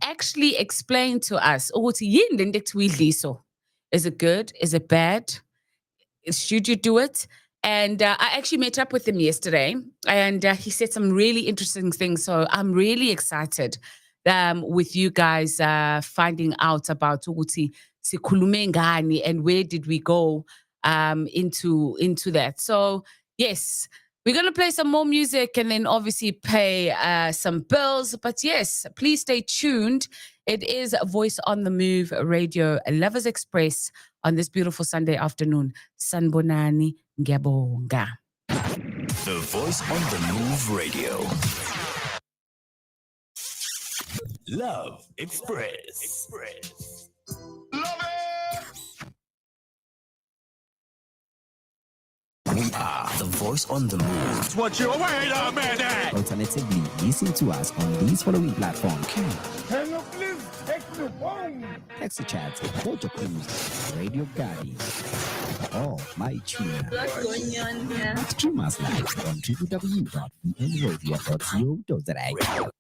actually explain to us, is it good? Is it bad? Should you do it? And I actually met up with him yesterday, and he said some really interesting things. So I'm really excited with you guys finding out about ukuthi sikhulume ngani and where did we go into that. So yes, we're going to play some more music and then obviously pay some bills. But yes, please stay tuned. It is Voice on the Move Radio, Lovers Express on this beautiful Sunday afternoon. Sanbonani ngiyabonga. The Voice on the Move Radio. Love Express. Love it! We are the Voice on the Move. Wait a minute! Alternatively, listen to us on these following platforms. Can you please take the phone? Text chat, Photo Cruise, Radio Gadi, or My Tuna. What's going on here? Stream us live on www.vnradio.co.za.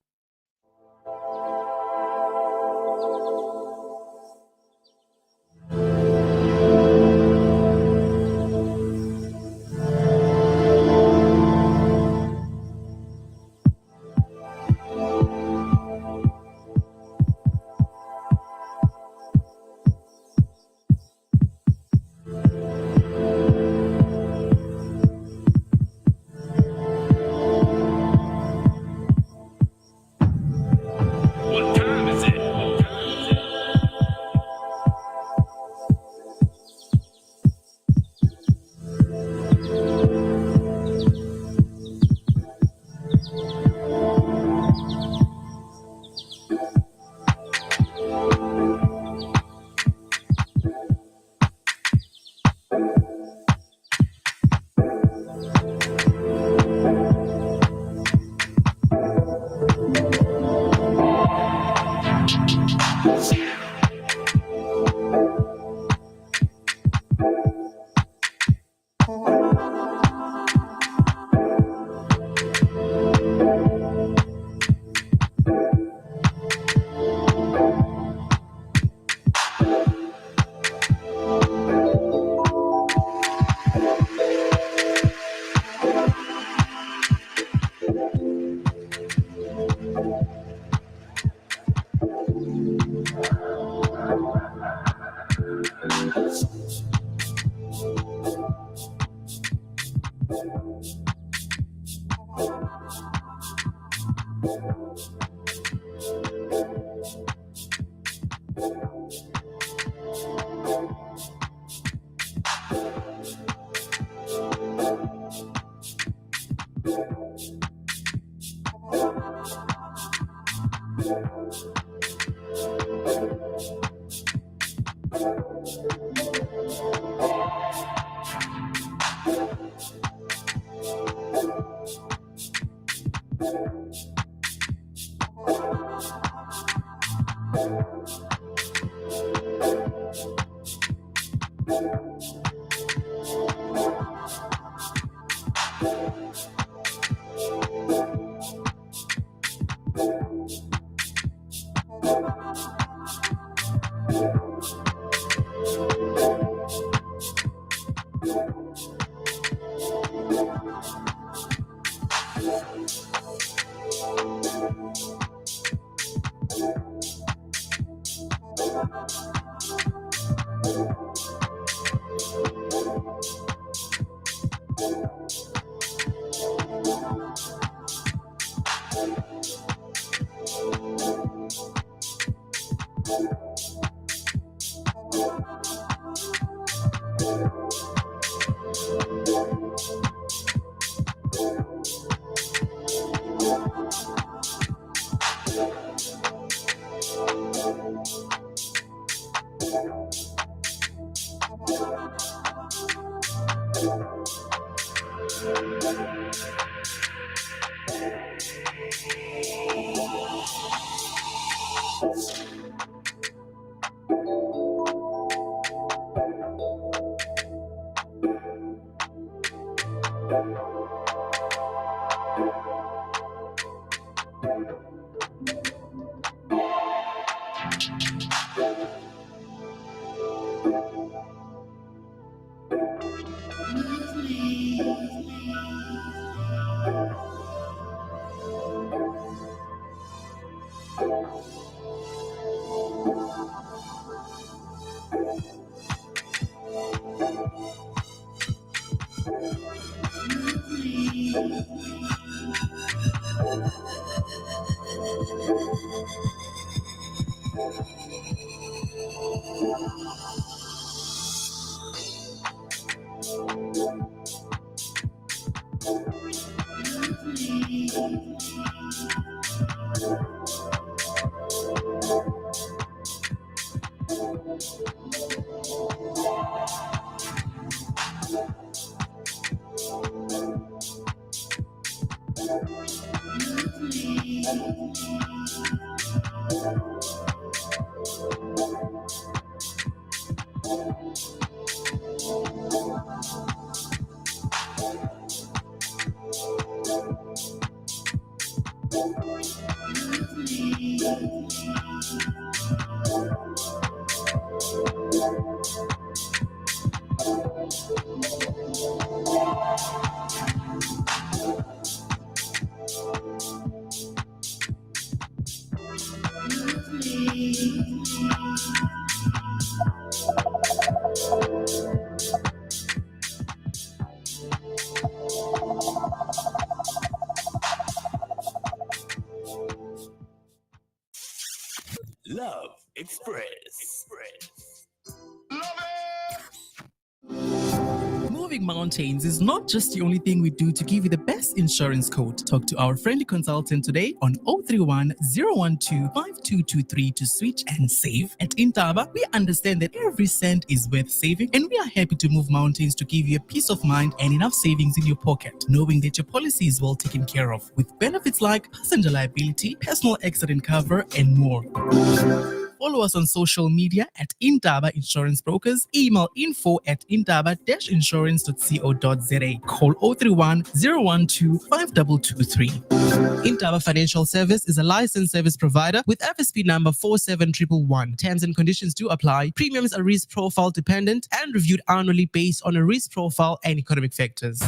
Love Express. Moving mountains is not just the only thing we do to give you the best insurance quote. Talk to our friendly consultant today on 031 012 5223 to switch and save. At Intaba, we understand that every cent is worth saving, and we are happy to move mountains to give you a peace of mind and enough savings in your pocket, knowing that your policy is well taken care of, with benefits like passenger liability, personal accident cover, and more. Follow us on social media at Intaba Insurance Brokers. Email info@intaba-insurance.co.za. Call 031 012 5223. Intaba Financial Service is a licensed service provider with FSP number 47111. Terms and conditions do apply. Premiums are risk profile dependent and reviewed annually based on a risk profile and economic factors.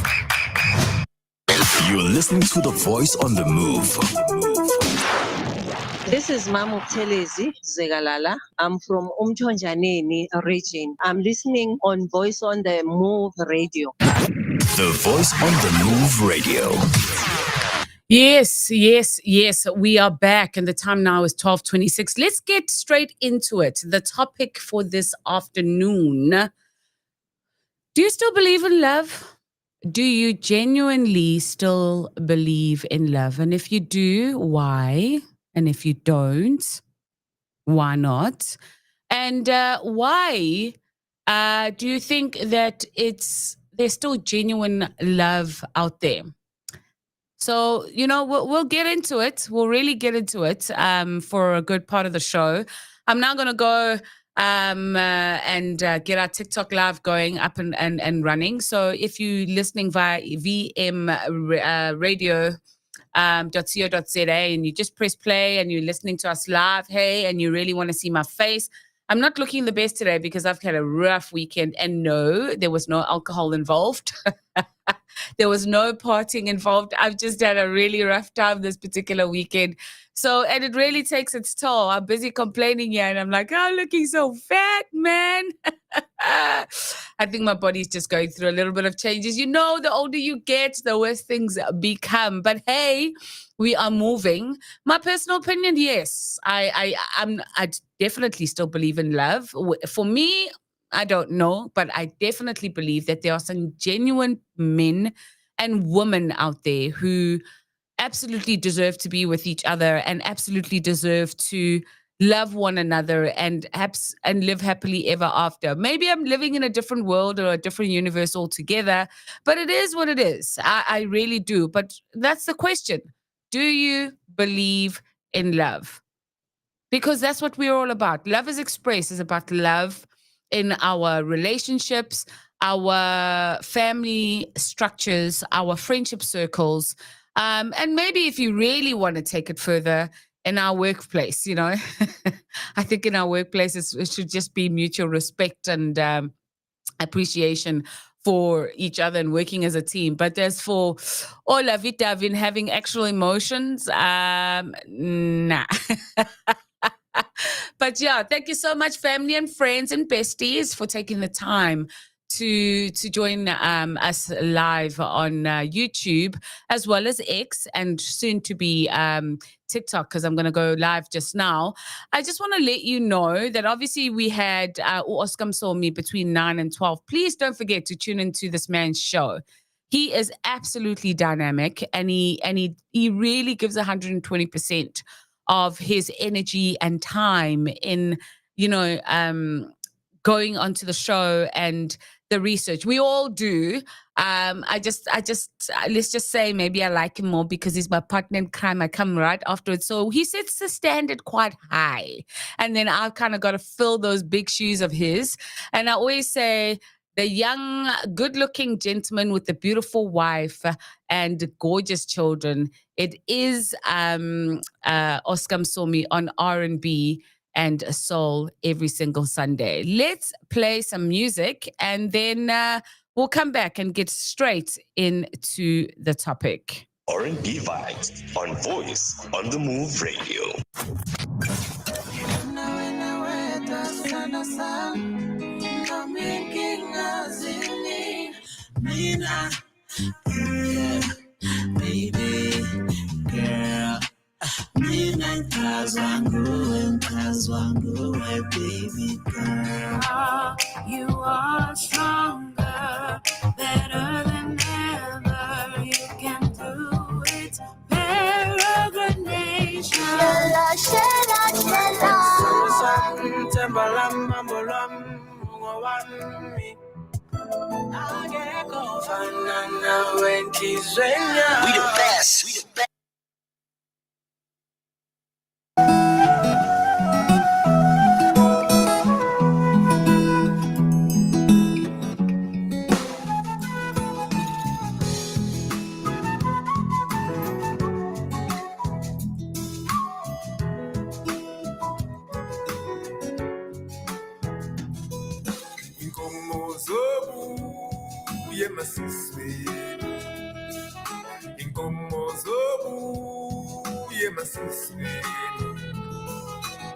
You're listening to the voice on the move. This is Mamu Telezi Zegalala. I'm from Umchonjaneni region. I'm listening on Voice on the Move Radio. The voice on the move radio. Yes. We are back, and the time now is 12:26. Let's get straight into it. The topic for this afternoon. Do you still believe in love? Do you genuinely still believe in love? And if you do, why? And if you don't, why not? And why do you think that there's still genuine love out there? So, we'll get into it. We'll really get into it for a good part of the show. I'm now going to go and get our TikTok live going up and running. So if you're listening via VM radio, .co.za, and you just press play and you're listening to us live, hey, and you really want to see my face. I'm not looking the best today because I've had a rough weekend, and no, there was no alcohol involved. There was no partying involved. I've just had a really rough time this particular weekend. So, and it really takes its toll. I'm busy complaining here, and I'm like, I'm looking so fat, man. I think my body's just going through a little bit of changes. The older you get, the worse things become. But hey, we are moving. My personal opinion, yes, I definitely still believe in love. For me, I don't know, but I definitely believe that there are some genuine men and women out there who absolutely deserve to be with each other and absolutely deserve to love one another and live happily ever after. Maybe I'm living in a different world or a different universe altogether, but it is what it is. I really do. But that's the question. Do you believe in love? Because that's what we're all about. Love is Express is about love in our relationships, our family structures, our friendship circles, and maybe if you really want to take it further, in our workplace, I I think in our workplaces, it should just be mutual respect and appreciation for each other and working as a team. But as for all of it, I've been having actual emotions. Nah. But yeah, thank you so much, family and friends and besties, for taking the time to join us live on YouTube as well as X and soon to be TikTok, because I'm going to go live just now. I just want to let you know that obviously we had Oskam saw me between 9 and 12. Please don't forget to tune into this man's show. He is absolutely dynamic, and he really gives 120% of his energy and time in, going onto the show and the research. We all do. I just let's just say maybe I like him more because he's my partner in crime. I come right afterwards. So he sets the standard quite high. And then I've kind of got to fill those big shoes of his. And I always say, the young, good-looking gentleman with the beautiful wife and gorgeous children. It is Oskam Somi on R&B and soul every single Sunday. Let's play some music and then we'll come back and get straight into the topic. R&B vibes on Voice on the Move Radio. Baby, girl, midnight Kwazulu, baby girl. You are stronger, better than ever. You can do it, peregrination. We the best. We the best.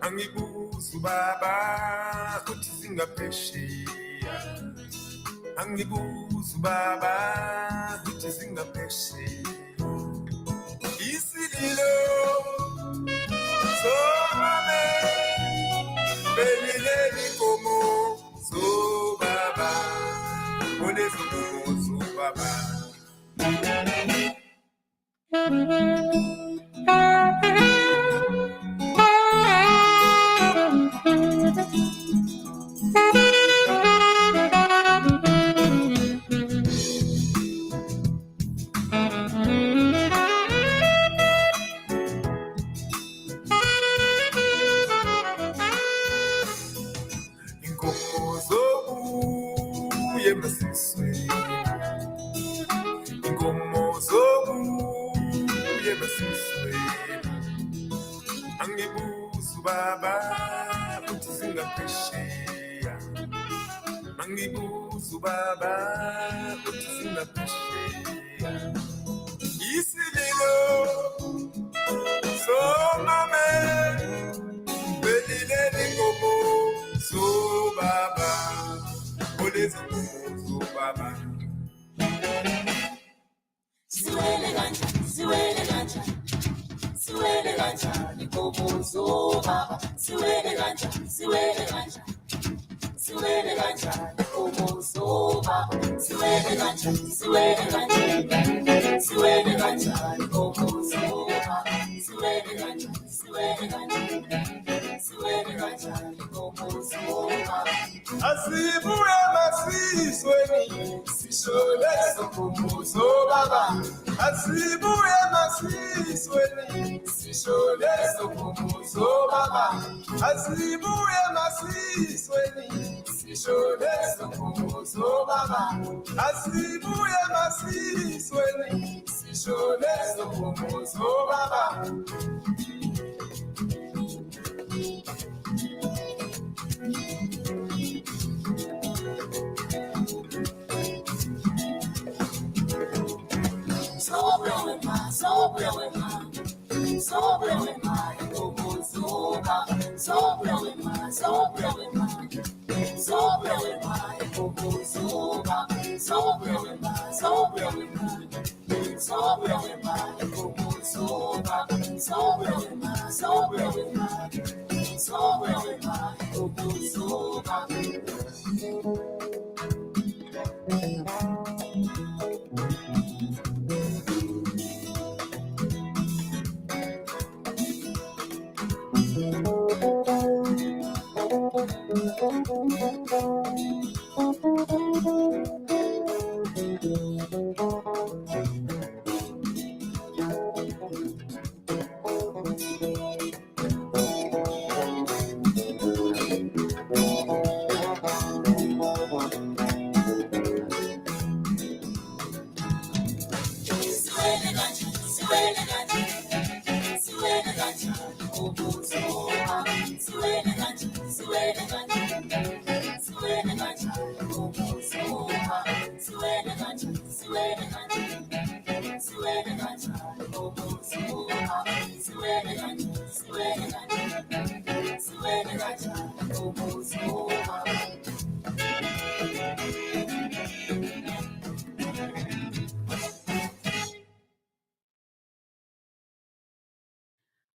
Angibuzu baba kuthi singaphesheya, angibuzu baba kuthi singaphesheya, isililo somame belileli komo so baba onezo komo so baba. Angibuzu baba kuthi singaphesheya, angibuzu baba kuthi singaphesheya, isililo somame belileli komo so baba olezi komo so baba. Siwele kanjani komo so baba. Siwele kanjani komo so baba. Siwele kanjani komo so baba. Asibuye masisweni sisholezo komuzo baba. Asibuye masisweni sisholezo komuzo baba. Asibuye masisweni sisholezo komuzo baba. Asibuye masisweni sisholezo komuzo baba.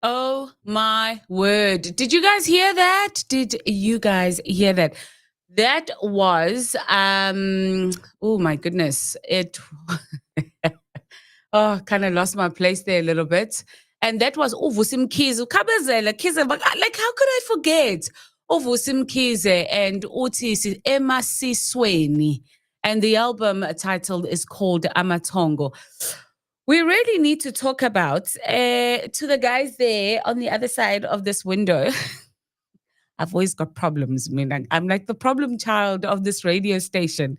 Oh my word. Did you guys hear that? Did you guys hear that? That was oh my goodness. It oh, kind of lost my place there a little bit. And that was Uvusim Kize. Kabezela Kize. Like, how could I forget? Uvusim Kize and Uti Emma Sisweni. And the album title is called Amatongo. We really need to talk about to the guys there on the other side of this window. I've always got problems. I mean, I'm like the problem child of this radio station.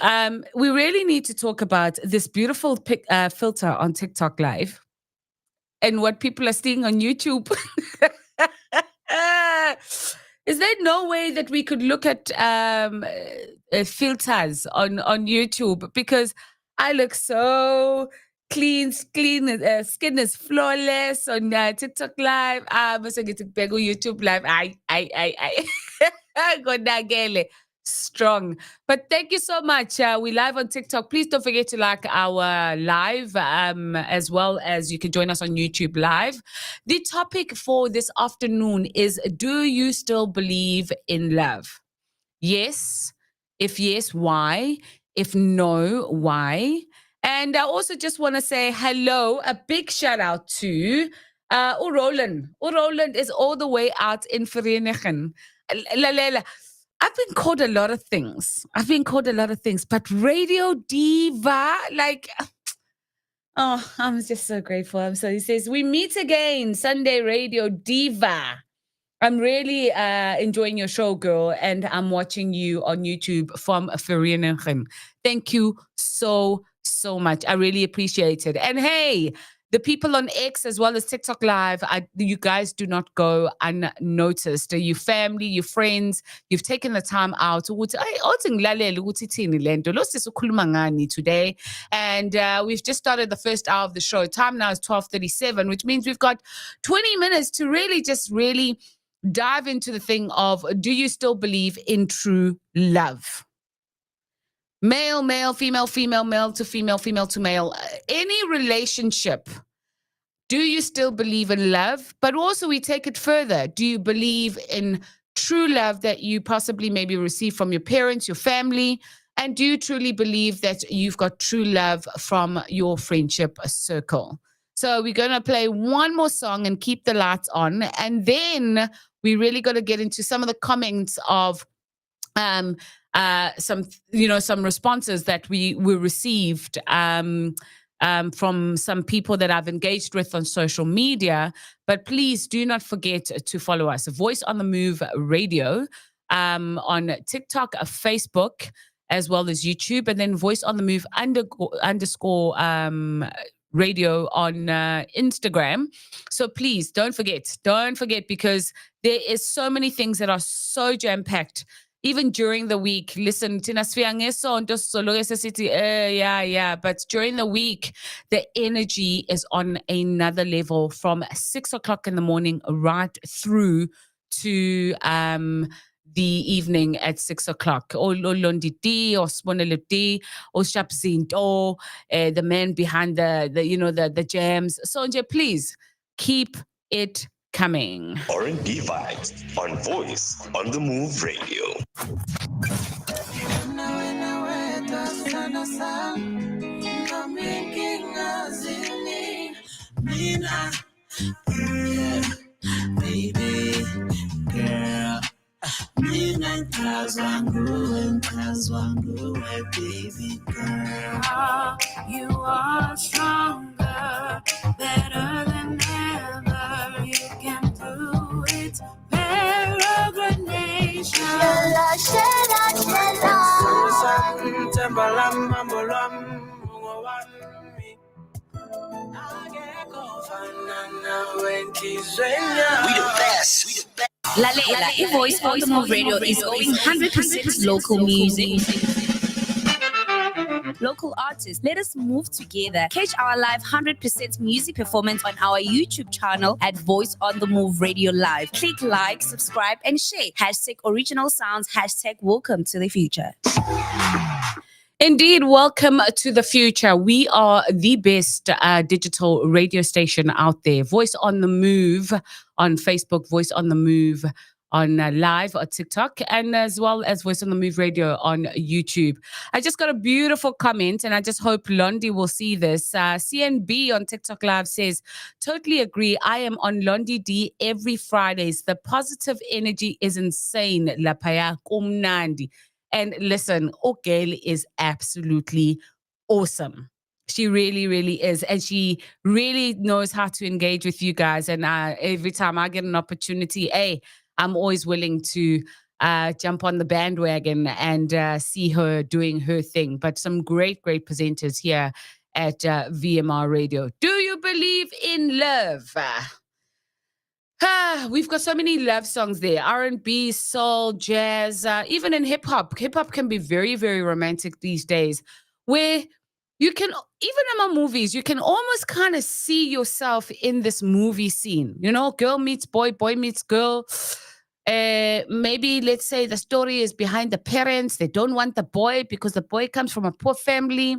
We really need to talk about this beautiful filter on TikTok Live and what people are seeing on YouTube. Is there no way that we could look at filters on YouTube? Because I look so clean, skin is flawless on TikTok Live. I'm also getting big on YouTube Live. I Godagele. Strong. But thank you so much. We live on TikTok. Please don't forget to like our live, as well as you can join us on YouTube Live. The topic for this afternoon is, do you still believe in love? Yes. If yes, why? If no, why? And I also just want to say hello, a big shout out to Roland. Roland is all the way out in Vereeniging. I've been called a lot of things. But Radio Diva, like, oh, I'm just so grateful. So he says, we meet again, Sunday Radio Diva. I'm really enjoying your show, girl, and I'm watching you on YouTube from Vereeniging. Thank you so much. I really appreciate it. And hey, the people on X as well as TikTok Live, you guys do not go unnoticed. Your family, your friends, you've taken the time out today. And we've just started the first hour of the show. Time now is 12:37, which means we've got 20 minutes to really dive into the thing of, do you still believe in true love? Male, female, male to female to male. Any relationship, do you still believe in love? But also we take it further. Do you believe in true love that you possibly maybe receive from your parents, your family? And do you truly believe that you've got true love from your friendship circle? So we're going to play one more song and keep the lights on. And then we really got to get into some of the comments of some responses that we received from some people that I've engaged with on social media. But please do not forget to follow us, Voice on the Move Radio, on TikTok, Facebook, as well as YouTube, and then Voice on the Move underscore radio on Instagram. So please don't forget, because there is so many things that are so jam-packed even during the week. Listen, Tina Sfia ngesonto sizoloke sesithi, yeah. But during the week, the energy is on another level from 6 o'clock in the morning right through to the evening at 6 o'clock. Londi D or Sponele D or Shapzinto, the man behind the jams. So please keep it coming. R&B vibes on Voice on the Move Radio. Baby, girl, midnight Kazwangu, baby girl. You are stronger, better than ever. You can do it, peregrination. We the best. Lalela, iVoice on the Move Radio is going 100% local music. Local artists, let us move together. Catch our live 100% music performance on our YouTube channel at Voice on the Move Radio Live. Click like, subscribe, and share. #original sounds, #welcome to the future. Indeed, welcome to the future. We are the best digital radio station out there. Voice on the Move on Facebook, Voice on the Move on live or TikTok, and as well as Voice on the Move Radio on YouTube. I just got a beautiful comment, and I just hope Londi will see this. CNB on TikTok Live says, totally agree. I am on Londi D every Fridays. The positive energy is insane. Lapaya kumnandi. And listen, Ogale is absolutely awesome. She really, really is. And she really knows how to engage with you guys. And every time I get an opportunity, I'm always willing to jump on the bandwagon and see her doing her thing. But some great, great presenters here at VMR Radio. Do you believe in love? We've got so many love songs there. R&B, soul, jazz, even in hip hop. Hip hop can be very, very romantic these days, where you can, even in my movies, you can almost kind of see yourself in this movie scene. You know, girl meets boy, boy meets girl. Maybe let's say the story is behind the parents. They don't want the boy because the boy comes from a poor family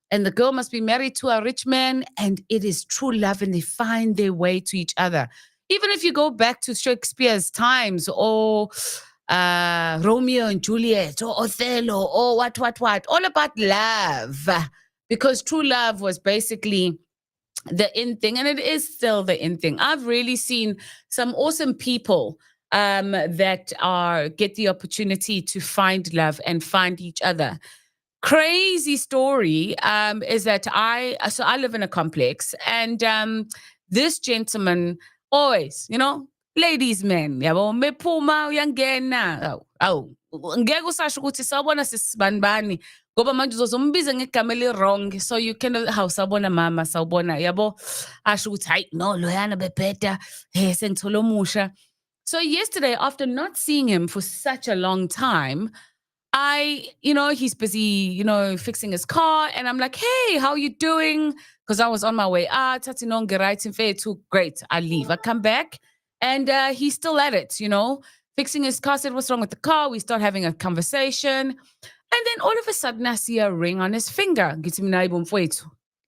and the girl must be married to a rich man, and it is true love and they find their way to each other. Even if you go back to Shakespeare's times or Romeo and Juliet or Othello or what, all about love. Because true love was basically the in thing, and it is still the in thing. I've really seen some awesome people that get the opportunity to find love and find each other. Crazy story is that I live in a complex, and this gentleman always, ladies man, yabo mephuma uyangena. Ngeke usasho ukuthi sawubona sisibanibani ngoba manje uzombiza ngegama eli-wrong, so you can hawu sawubona mama, sawubona, yabo, asho ukuthi hayi no loyana bebheda, sengithola omusha. So yesterday, after not seeing him for such a long time, he's busy, fixing his car. And I'm like, hey, how you doing? Because I was on my way out. Great, I leave. I come back and he's still at it, fixing his car. Said, what's wrong with the car? We start having a conversation. And then all of a sudden, I see a ring on his finger.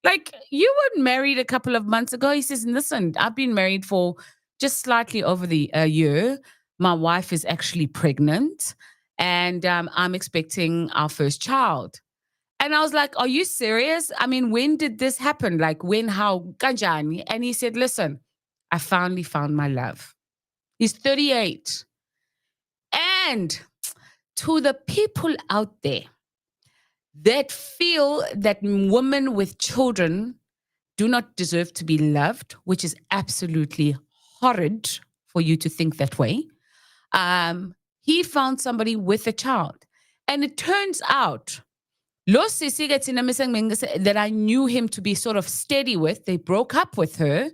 Like, you were married a couple of months ago. He says, listen, I've been married for just slightly over a year. My wife is actually pregnant. And I'm expecting our first child. And I was like, are you serious? I mean, when did this happen? Like, when, how, kanjani? And he said, listen, I finally found my love. He's 38. And to the people out there that feel that women with children do not deserve to be loved, which is absolutely horrid for you to think that way, he found somebody with a child. And it turns out, that I knew him to be sort of steady with, they broke up with her.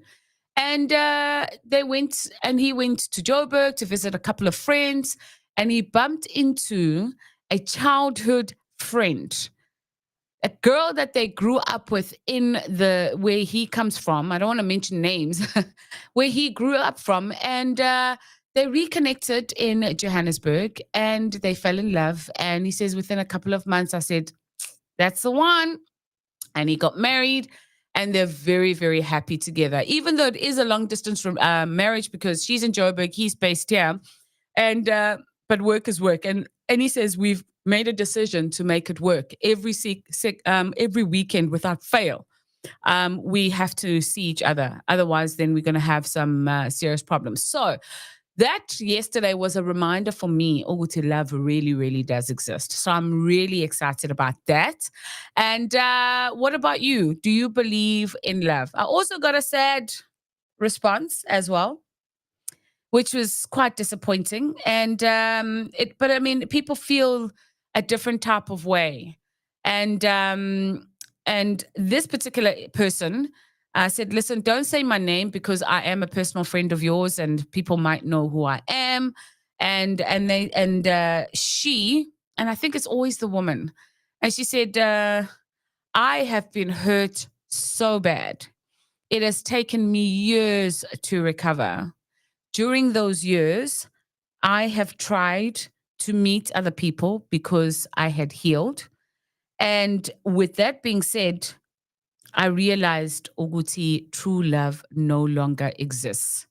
And he went to Joburg to visit a couple of friends. and he bumped into a childhood friend, a girl that they grew up with in the where he comes from. I don't want to mention names, where he grew up from, and they reconnected in Johannesburg, and they fell in love. And he says within a couple of months, I said, "That's the one," and he got married. And they're very, very happy together, even though it is a long distance from marriage because she's in Joburg, he's based here, and but work is work. And he says we've made a decision to make it work every weekend without fail. We have to see each other, otherwise, then we're going to have some serious problems. So that yesterday was a reminder for me, to love really, really does exist. So I'm really excited about that. And what about you? Do you believe in love? I also got a sad response as well, which was quite disappointing. And but I mean, people feel a different type of way. And this particular person said, "Listen, don't say my name because I am a personal friend of yours, and people might know who I am." She, and I think it's always the woman, and she said, "I have been hurt so bad. It has taken me years to recover. During those years, I have tried to meet other people because I had healed. And with that being said, I realized Oguti, true love no longer exists."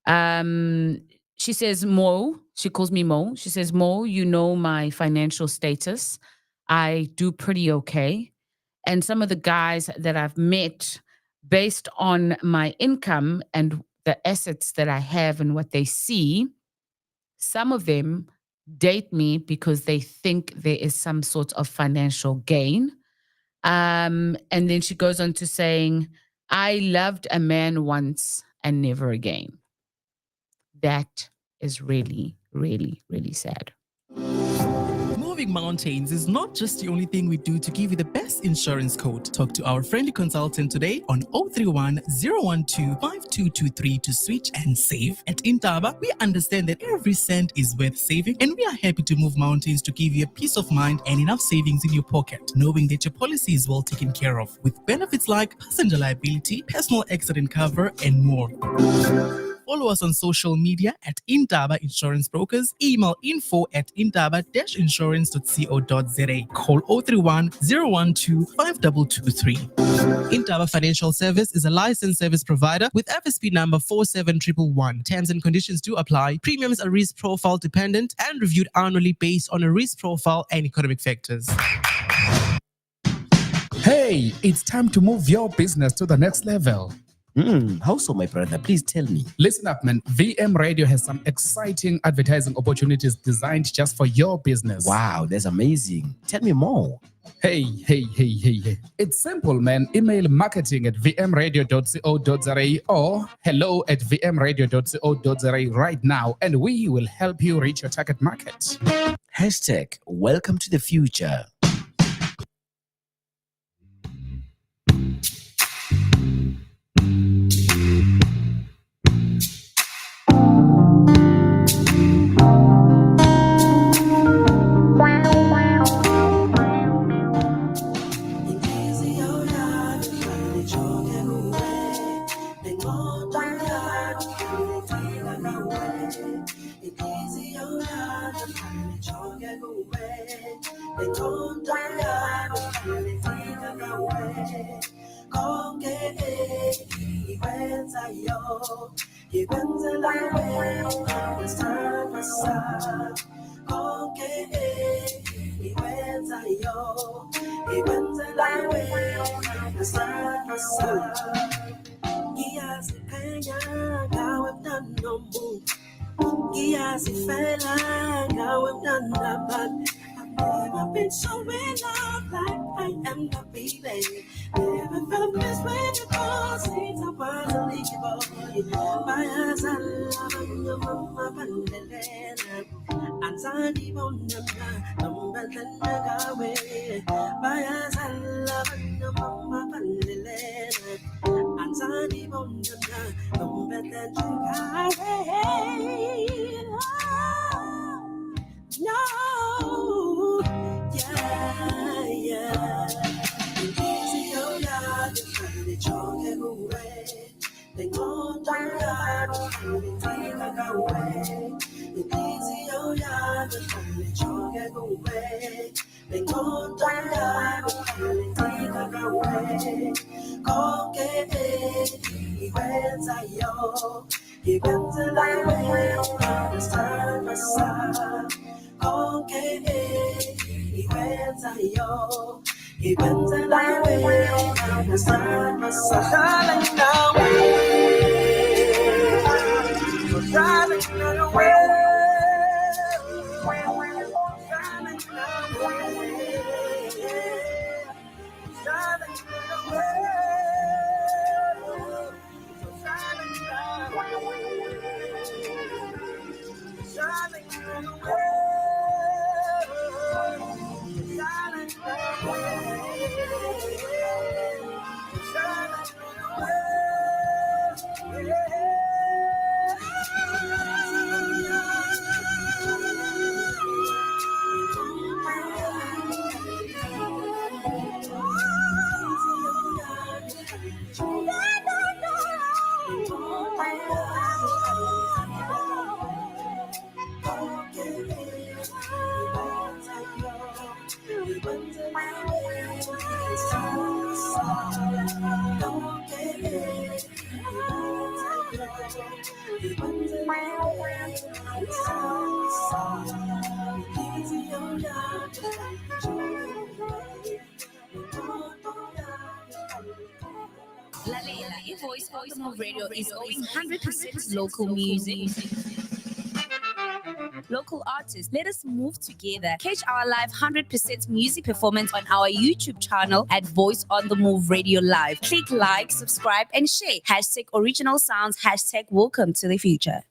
She says, "Mo," she calls me Mo. She says, "Mo, you know my financial status. I do pretty okay. And some of the guys that I've met, based on my income and the assets that I have and what they see, some of them date me because they think there is some sort of financial gain." And then she goes on to saying, "I loved a man once and never again." That is really, really, really sad. Moving mountains is not just the only thing we do to give you the best insurance quote. Talk to our friendly consultant today on 031 012 5223 to switch and save. At Intaba, we understand that every cent is worth saving, and we are happy to move mountains to give you a peace of mind and enough savings in your pocket, knowing that your policy is well taken care of, with benefits like passenger liability, personal accident cover, and more. Follow us on social media at Intaba Insurance Brokers. Email info@intaba-insurance.co.za. Call 031 012 5223. Intaba Financial Service is a licensed service provider with FSP number 47111. Terms and conditions do apply. Premiums are risk profile dependent and reviewed annually based on a risk profile and economic factors. Hey, it's time to move your business to the next level. How so, my brother? Please tell me. Listen up, man. VM Radio has some exciting advertising opportunities designed just for your business. Wow, that's amazing. Tell me more. Hey. It's simple, man. Email marketing@vmradio.co.za or hello@vmradio.co.za right now, and we will help you reach your target market. #welcome to the future. Never been so in love like I am the baby. Never felt this way before since I was a little boy. My eyes are loving your mama pandelena. And Sandy Bonana, number than the away. My eyes are loving your mama pandelena. And Sandy Bonana, number than the away. choke kuwe Lenkonto yami Litika kawe Konke ikwenzayo Ikwenzela wena Samba sa Konke ikwenzayo Ikwenzela wena Samba sa Darling nawe Darling nawe Lalela, Voice on the Move Radio is going 100% local music. Local artists, let us move together. Catch our live 100% music performance on our YouTube channel at Voice on the Move Radio Live. Click like, subscribe, and share. Hashtag original sounds, hashtag welcome to the future.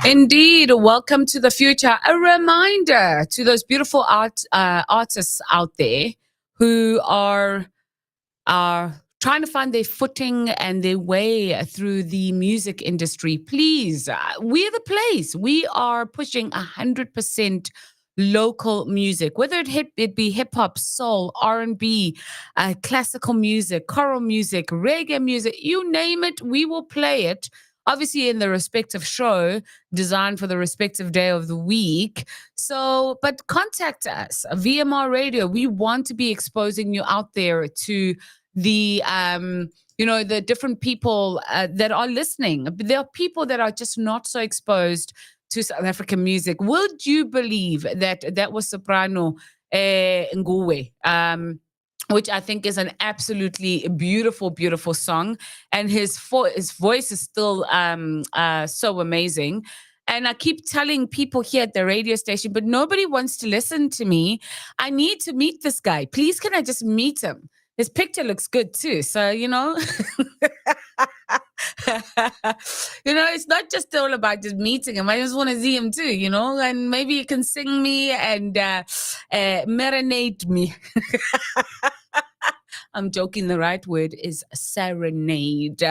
Indeed, welcome to the future. A reminder to those beautiful artists out there who are trying to find their footing and their way through the music industry. Please, we're the place. We are pushing 100% local music, whether it be hip hop, soul, R&B, classical music, choral music, reggae music, you name it, we will play it. Obviously, in the respective show designed for the respective day of the week. So, but contact us, VMR Radio. We want to be exposing you out there to the the different people that are listening. There are people that are just not so exposed to South African music. Would you believe that was soprano Nguwe, which I think is an absolutely beautiful, beautiful song, and his voice is still so amazing. And I keep telling people here at the radio station, but nobody wants to listen to me. I need to meet this guy. Please, can I just meet him? His picture looks good too. So, it's not just all about just meeting him. I just want to see him too, and maybe you can sing me and marinate me. I'm joking. The right word is serenade.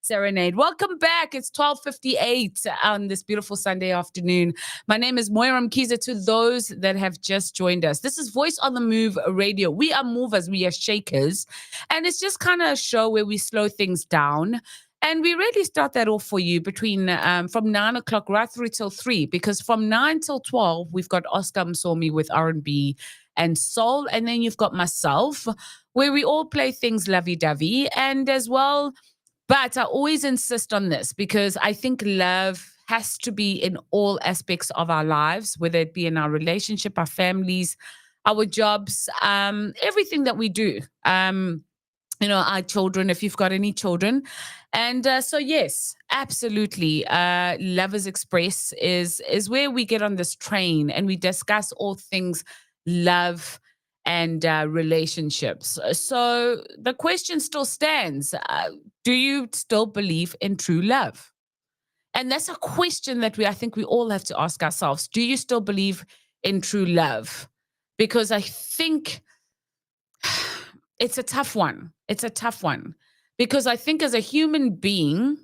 Serenade. Welcome back. It's 12:58 on this beautiful Sunday afternoon. My name is Moira Mkiza. To those that have just joined us, this is Voice on the Move Radio. We are movers, we are shakers. And it's just kind of a show where we slow things down. And we really start that off for you between from 9 o'clock right through till 3, because from 9 till 12, we've got Oscar Msomi with R&B and soul. And then you've got myself, where we all play things lovey-dovey. And as well, but I always insist on this because I think love has to be in all aspects of our lives, whether it be in our relationship, our families, our jobs, everything that we do. Our children, if you've got any children. And so, yes, absolutely. Lovers Express is where we get on this train and we discuss all things love and relationships. So the question still stands. Do you still believe in true love? And that's a question that I think we all have to ask ourselves. Do you still believe in true love? Because I think it's a tough one. It's a tough one. Because I think as a human being,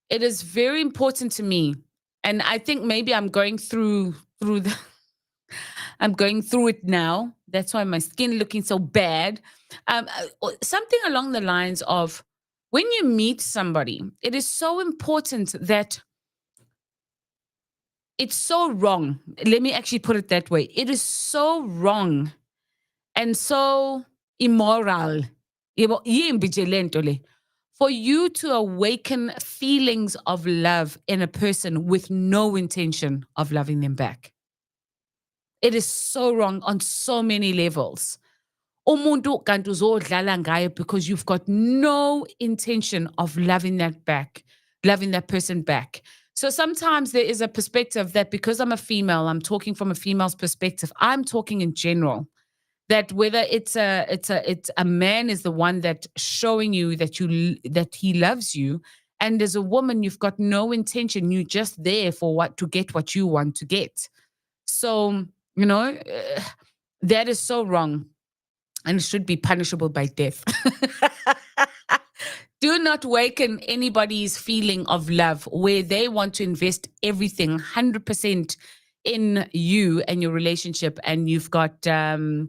it is very important to me. And I think maybe I'm going through I'm going through it now. That's why my skin looking so bad. Something along the lines of when you meet somebody, it is so important that it's so wrong. Let me actually put it that way. It is so wrong and so immoral for you to awaken feelings of love in a person with no intention of loving them back. It is so wrong on so many levels. Umuntu kanti uzodlala ngayo because you've got no intention of loving that person back. So sometimes there is a perspective that because I'm a female, I'm talking from a female's perspective. I'm talking in general that whether it's a man is the one that showing you that he loves you, and as a woman you've got no intention. You're just there for to get what you want to get. So that is so wrong and should be punishable by death. Do not waken anybody's feeling of love where they want to invest everything 100% in you and your relationship, and you've got no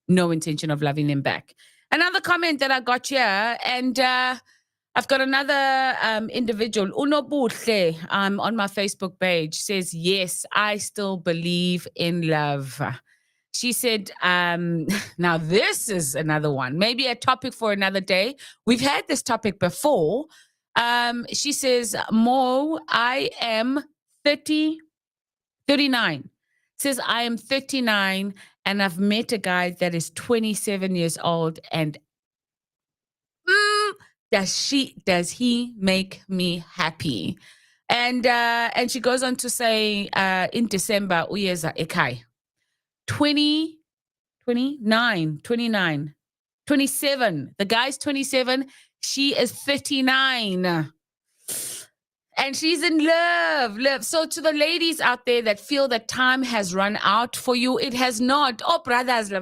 intention of loving them back. Another comment that I got here, and I've got another individual, Unobuhle, on my Facebook page, says, yes, I still believe in love. She said, now this is another one, maybe a topic for another day. We've had this topic before. She says, Mo, I am 39. Says, I am 39 and I've met a guy that is 27 years old, and does he make me happy? And she goes on to say, in December, uyeza ekai. 29, 27. The guy's 27. She is 39. And she's in love. So to the ladies out there that feel that time has run out for you, it has not. Oh, brothers,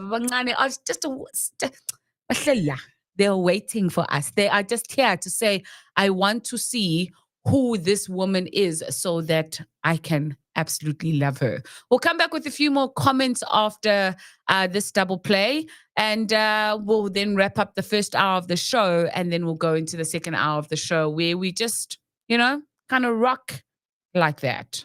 they're waiting for us. They are just here to say, I want to see who this woman is so that I can absolutely love her. We'll come back with a few more comments after this double play, and we'll then wrap up the first hour of the show, and then we'll go into the second hour of the show where we just, kind of rock like that.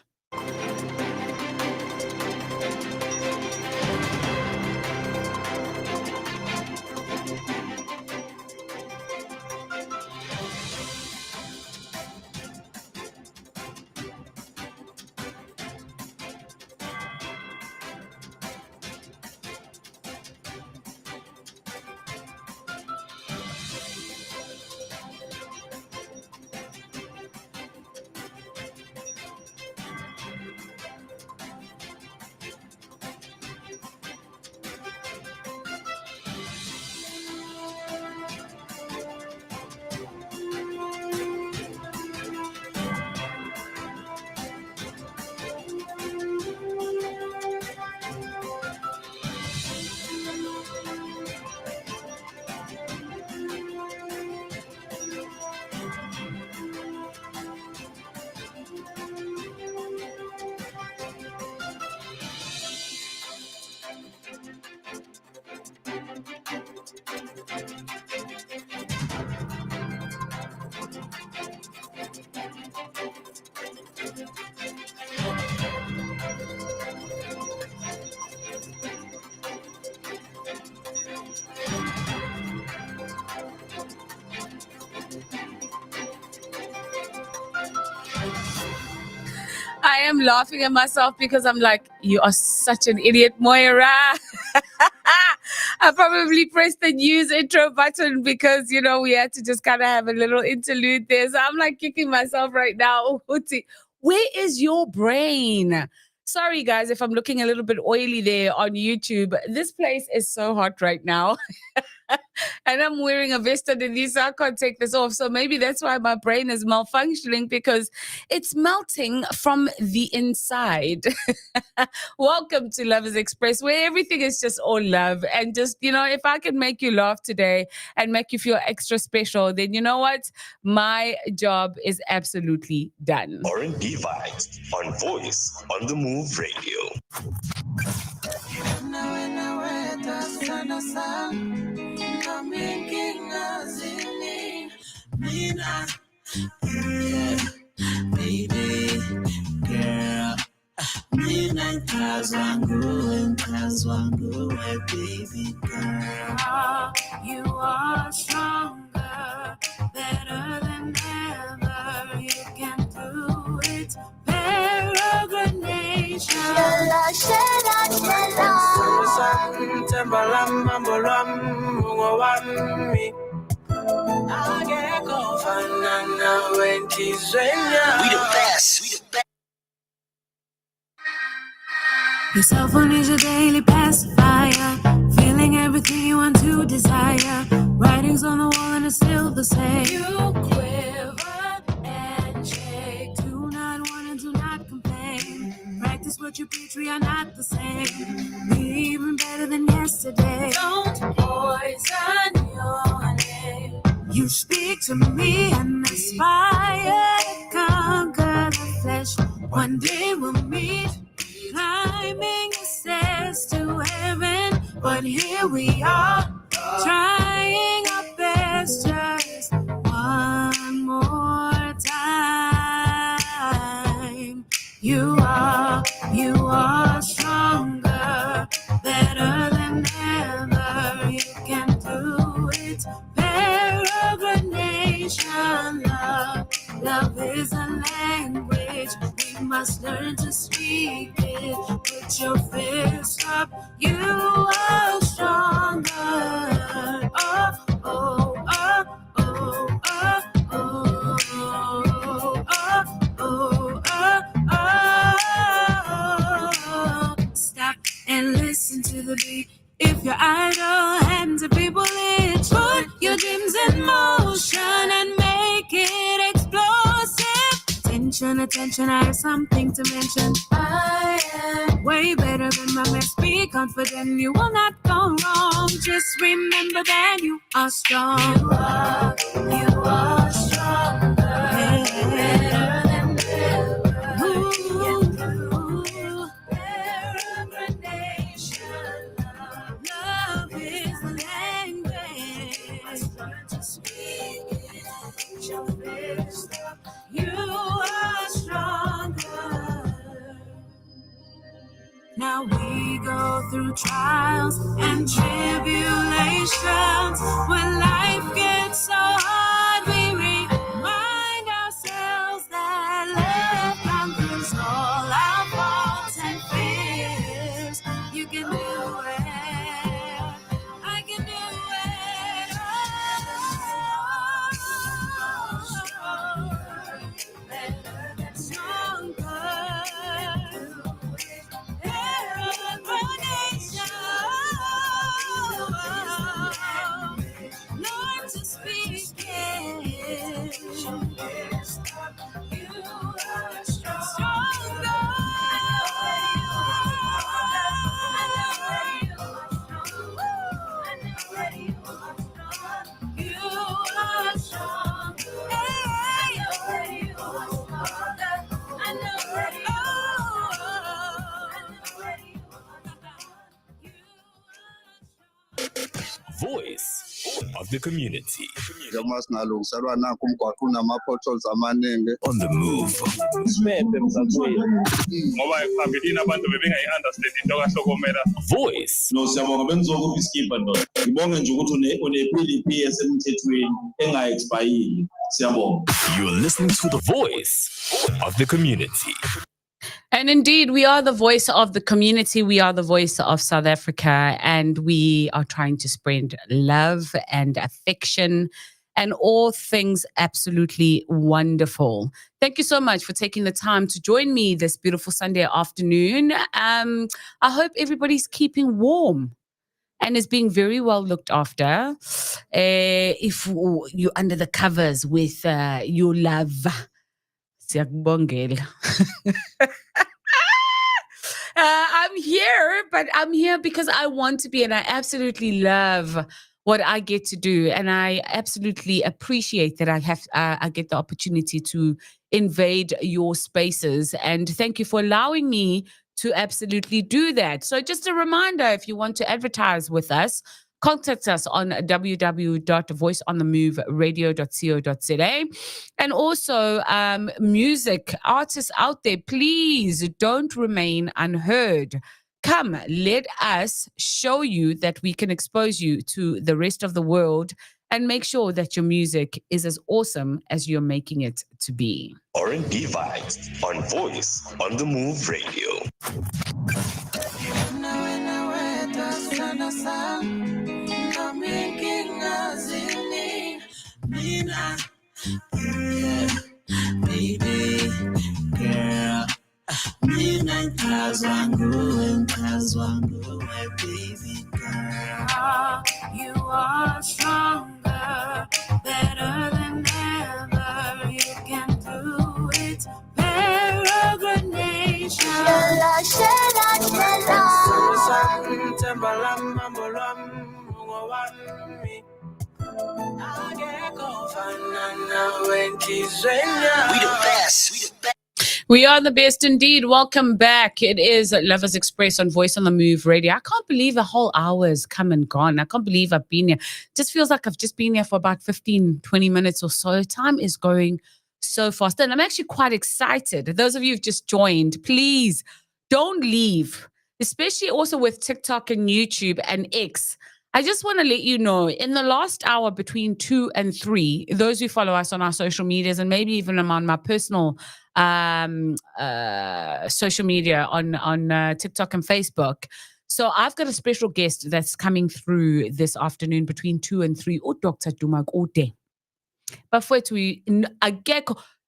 I am laughing at myself because I'm like, you are such an idiot, Moira. I probably pressed the news intro button because, we had to just kind of have a little interlude there. So I'm like kicking myself right now. Where is your brain? Sorry, guys, if I'm looking a little bit oily there on YouTube. This place is so hot right now. And I'm wearing a vest underneath, so I can't take this off. So maybe that's why my brain is malfunctioning, because it's melting from the inside. Welcome to Lovers Express, where everything is just all love. And just, if I can make you laugh today and make you feel extra special, then you know what? My job is absolutely done. R&B Vibes on Voice on the Move Radio. baby girl. You are stronger, better than ever. You can do it. Peregrination. We the best. Your cell phone is your daily pacifier, feeling everything you want to desire. Writings on the wall and it's still the same. You quiver and shake. Do not want and do not complain. Practice what you preach, we are not the same. Be even better than yesterday. Don't poison your name. You speak to me and aspire to conquer the flesh. One day we'll meet, climbing the stairs to heaven. But here we are, trying our best just one more time. You are stronger, better than ever. You can do it. Peregrination, love is a language. We must learn to speak it. Put your fist up. You are stronger. Oh, oh, oh, oh, oh, oh, oh, oh, oh. Stop and listen to the beat. If you're idle, hands to people itch. Put your dreams in motion and make it explosive. Attention, I have something to mention. I am way better than my best. Be confident, you will not go wrong. Just remember that you are strong. You are stronger, better than ever. Peregrination, love is the language. Learn to speak it. Your fist up. You are stronger. Now we go through trials and tribulations. When life gets so hard, we remind ourselves that love conquers all our faults and fears. You can do it. I can do it. Better than stronger. Learn to speak it. You are stronger. Voice of the community. njengoba singalungiselwa nakho umgwaqo unama-potholes amaningi. On the move. ngoba phambilini abantu bebengayi-understand into kahlokomela. Voice No, siyabonga bengizokuba iskipha ndoda. Ngibonge nje ukuthi une-PDP esemthethweni enga-expayile. Siyabonga. You're listening to the voice of the community. And indeed, we are the voice of the community. We are the voice of South Africa. And we are trying to spread love and affection and all things absolutely wonderful. Thank you so much for taking the time to join me this beautiful Sunday afternoon. I hope everybody's keeping warm and is being very well looked after. If you're under the covers with your love, siyakubongela. I'm here because I want to be, and I absolutely love what I get to do, and I absolutely appreciate that I get the opportunity to invade your spaces. And thank you for allowing me to absolutely do that. So just a reminder, if you want to advertise with us, contact us on www.voiceonthemoveradio.co.za. And also, music artists out there, please don't remain unheard. Come, let us show you that we can expose you to the rest of the world and make sure that your music is as awesome as you're making it to be. R&B vibes on Voice on the Move Radio. Baby, girl, midnight Kwazulu, my baby girl. You are stronger, better than ever. You can do it. Peregrination. We are the best indeed. Welcome back. It is Lovers Express on Voice on the Move Radio. I can't believe a whole hour has come and gone. I can't believe I've been here. Just feels like I've just been here for about 15, 20 minutes or so. Time is going so fast. And I'm actually quite excited. Those of you who've just joined, please don't leave, especially also with TikTok and YouTube and X. I just want to let you know, in the last hour between 2 and 3, those who follow us on our social medias and maybe even on my personal social media on TikTok and Facebook. So I've got a special guest that's coming through this afternoon between 2 and 3. Dr. Dumagude. But for it,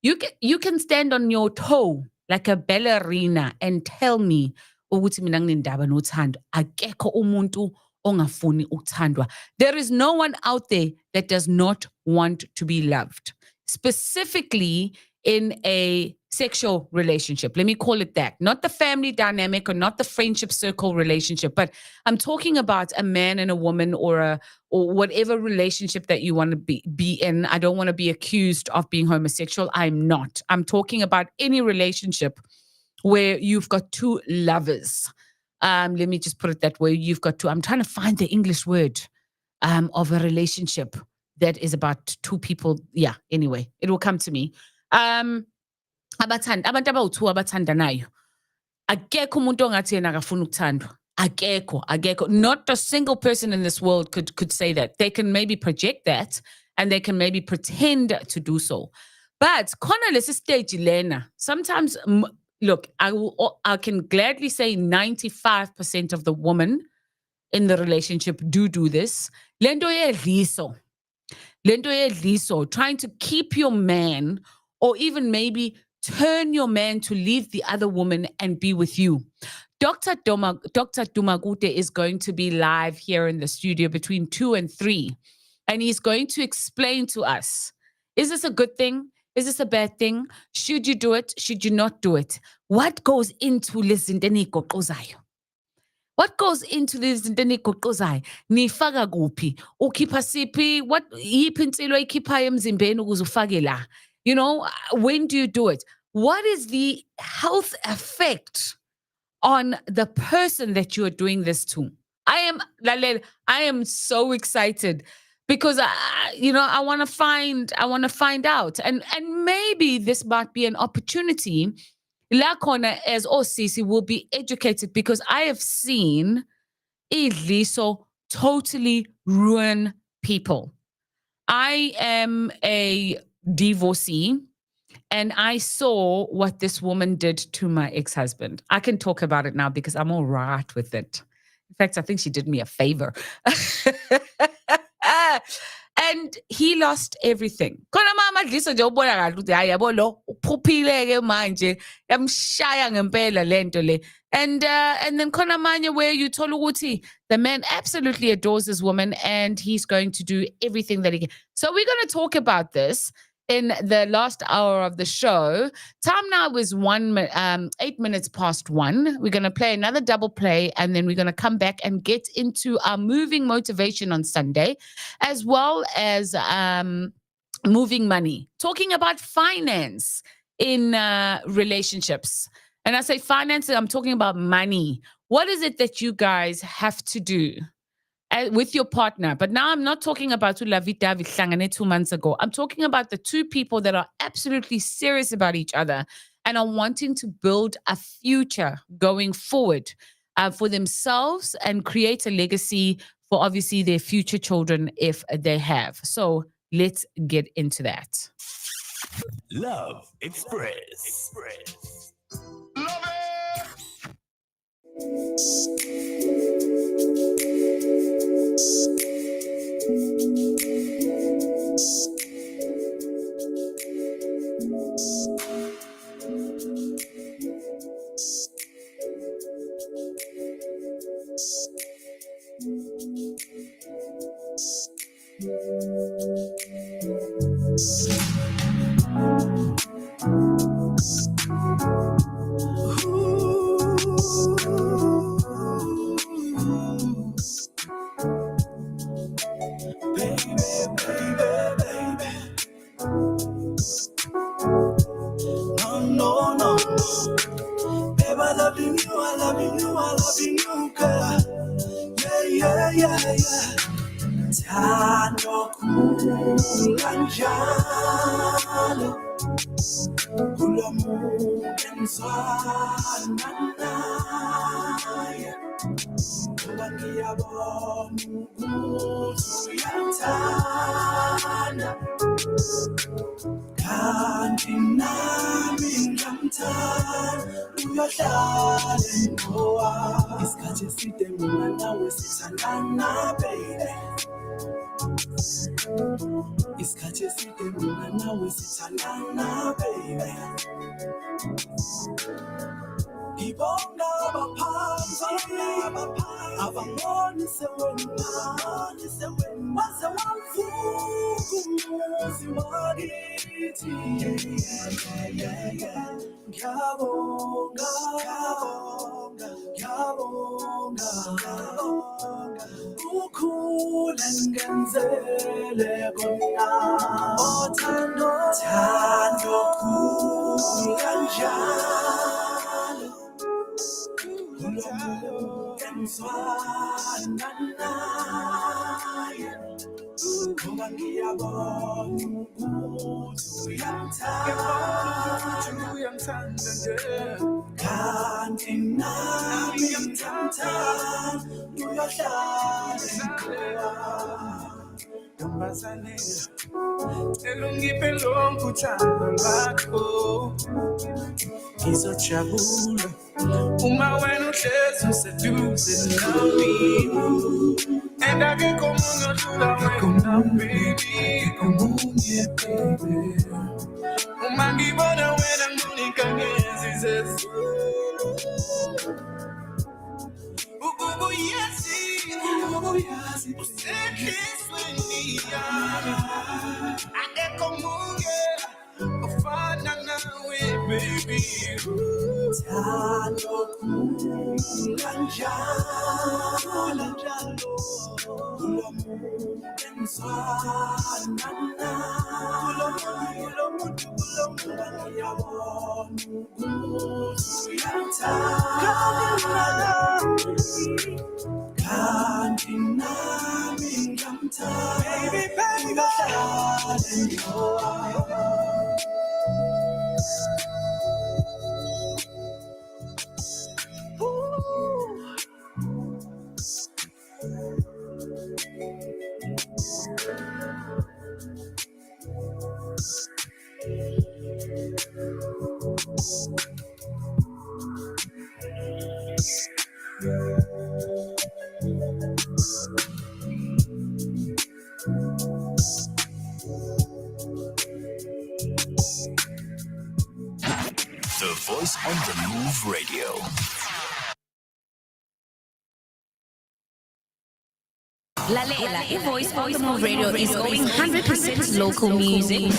you can stand on your toe like a ballerina and tell me ukuthi mina nginendaba nothando. Akekho umuntu ongafuni ukuthandwa. There is no one out there that does not want to be loved, specifically in a sexual relationship. Let me call it that. Not the family dynamic or not the friendship circle relationship, but I'm talking about a man and a woman or whatever relationship that you want to be in. I don't want to be accused of being homosexual. I'm not. I'm talking about any relationship where you've got two lovers. Let me just put it that way. You've got two. I'm trying to find the English word of a relationship that is about two people. Yeah, anyway, it will come to me. Abantu abawu-2 abathandanayo. Akekho umuntu ongathi yena akafuna ukuthandwa. Akekho. Not a single person in this world could say that. They can maybe project that and they can maybe pretend to do so. But khona lesi stage lena, sometimes look, I can gladly say 95% of the women in the relationship do this. Lento yedliso, trying to keep your man or even maybe turn your man to leave the other woman and be with you. Dr. Dumagude is going to be live here in the studio between 2 and 3. And he's going to explain to us, is this a good thing? Is this a bad thing? Should you do it? Should you not do it? What goes into lizindeni goqozayo? What goes into lizindeni goqozayo? Nifaka kuphi? Ukhipha siphi? What yiphi insilo ikhiphayo emzimbeni ukuze ufake la? You know, when do you do it? What is the health effect on the person that you are doing this to? I am so excited. Because I want to find out, and maybe this might be an opportunity. La khona as Osisi will be educated, because I have seen idliso totally ruin people. I am a divorcee, and I saw what this woman did to my ex-husband. I can talk about it now because I'm all right with it. In fact, I think she did me a favor. And he lost everything. Khona mama Dliso nje ubona kahle ukuthi hayi yabo lo uphuphile ke manje yamshaya ngempela lento le. And then khona manje where you told ukuthi the man absolutely adores this woman and he's going to do everything that he can. So we're going to talk about this in the last hour of the show. Time now is 8 minutes past 1. We're going to play another double play, and then we're going to come back and get into our moving motivation on Sunday, as well as moving money, talking about finance in relationships. And I say finance, I'm talking about money. What is it that you guys have to do with your partner. But now I'm not talking about Ulavi-davi hlangane 2 months ago. I'm talking about the two people that are absolutely serious about each other and are wanting to build a future going forward for themselves and create a legacy for obviously their future children if they have. So let's get into that. Love Express. No. Babe, I loving you, girl. Yeah. Thando kanjalo kulo muntu engizwana naye ngoba ngiyabona ukuthi uyamthanda kanti nami ngiyamthanda uyohlala ngowa isikhathi eside mina nawe sithandana baby isikhathi eside mina nawe sithandana baby ngibonga abaphansi abangoni sewena waze wavuka umuzi wakithi ngiyabonga ukhula ngenzele kona othando kanjalo engizwana naye ngoba ngiyabona ukuthi uyamthanda kanti nami ngiyamthanda uyohlala ntombazaneni elungiphe lonke uthando lwakho ngizojabula uma wena uhlezi useduze nami and akekho omunye odlula wena baby uma ngibona wena nginika ngezizezi ubuyazi usehlizweni yami akekho omunye ofana nawe baby thando kanjalo kulo muntu engizwana kulo muntu ngiyabona ukuthi uyamthanda kanti nami ngiyamthanda baby bahlale ngowa The Voice on the Move Radio. Lalela, Voice on the Move Radio is going 100% local music.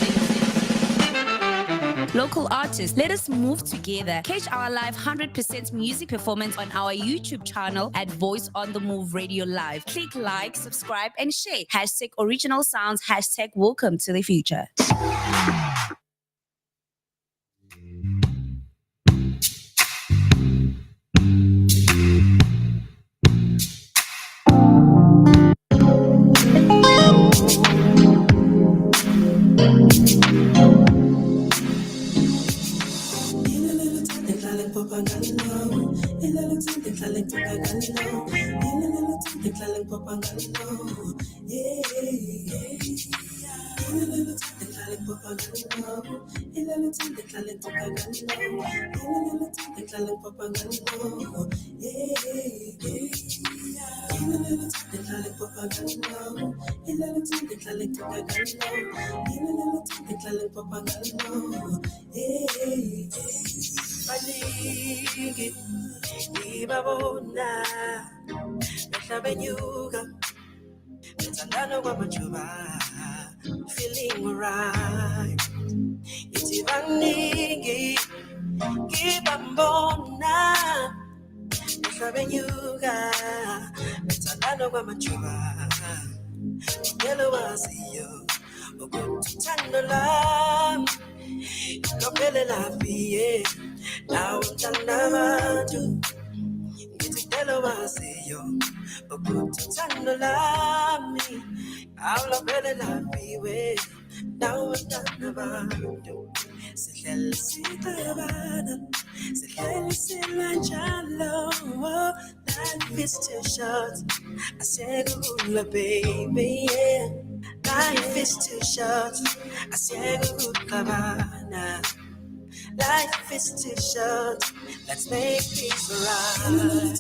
Local artists, let us move together. Catch our live 100% music performance on our YouTube channel at Voice on the Move Radio Live. Click like, subscribe, and share. #original sounds, #welcome to the future. Baningi ngibabona behlabenyuka bethandana kwamajuba feeling right ithi baningi ngibabona behlabenyuka bethandana kwamajuba ngelo waziyo ukuthi uthando lami lophelela fiye nawe mntana abantu ngithi ngelo waziyo ukuthi uthando lami awulophelela fiwe nawe mntana abantu sihleli sixabana sihleli silwa njalo life is too short asiyekula baby yeah life is too short asiyekuxabana life is too short let's make peace right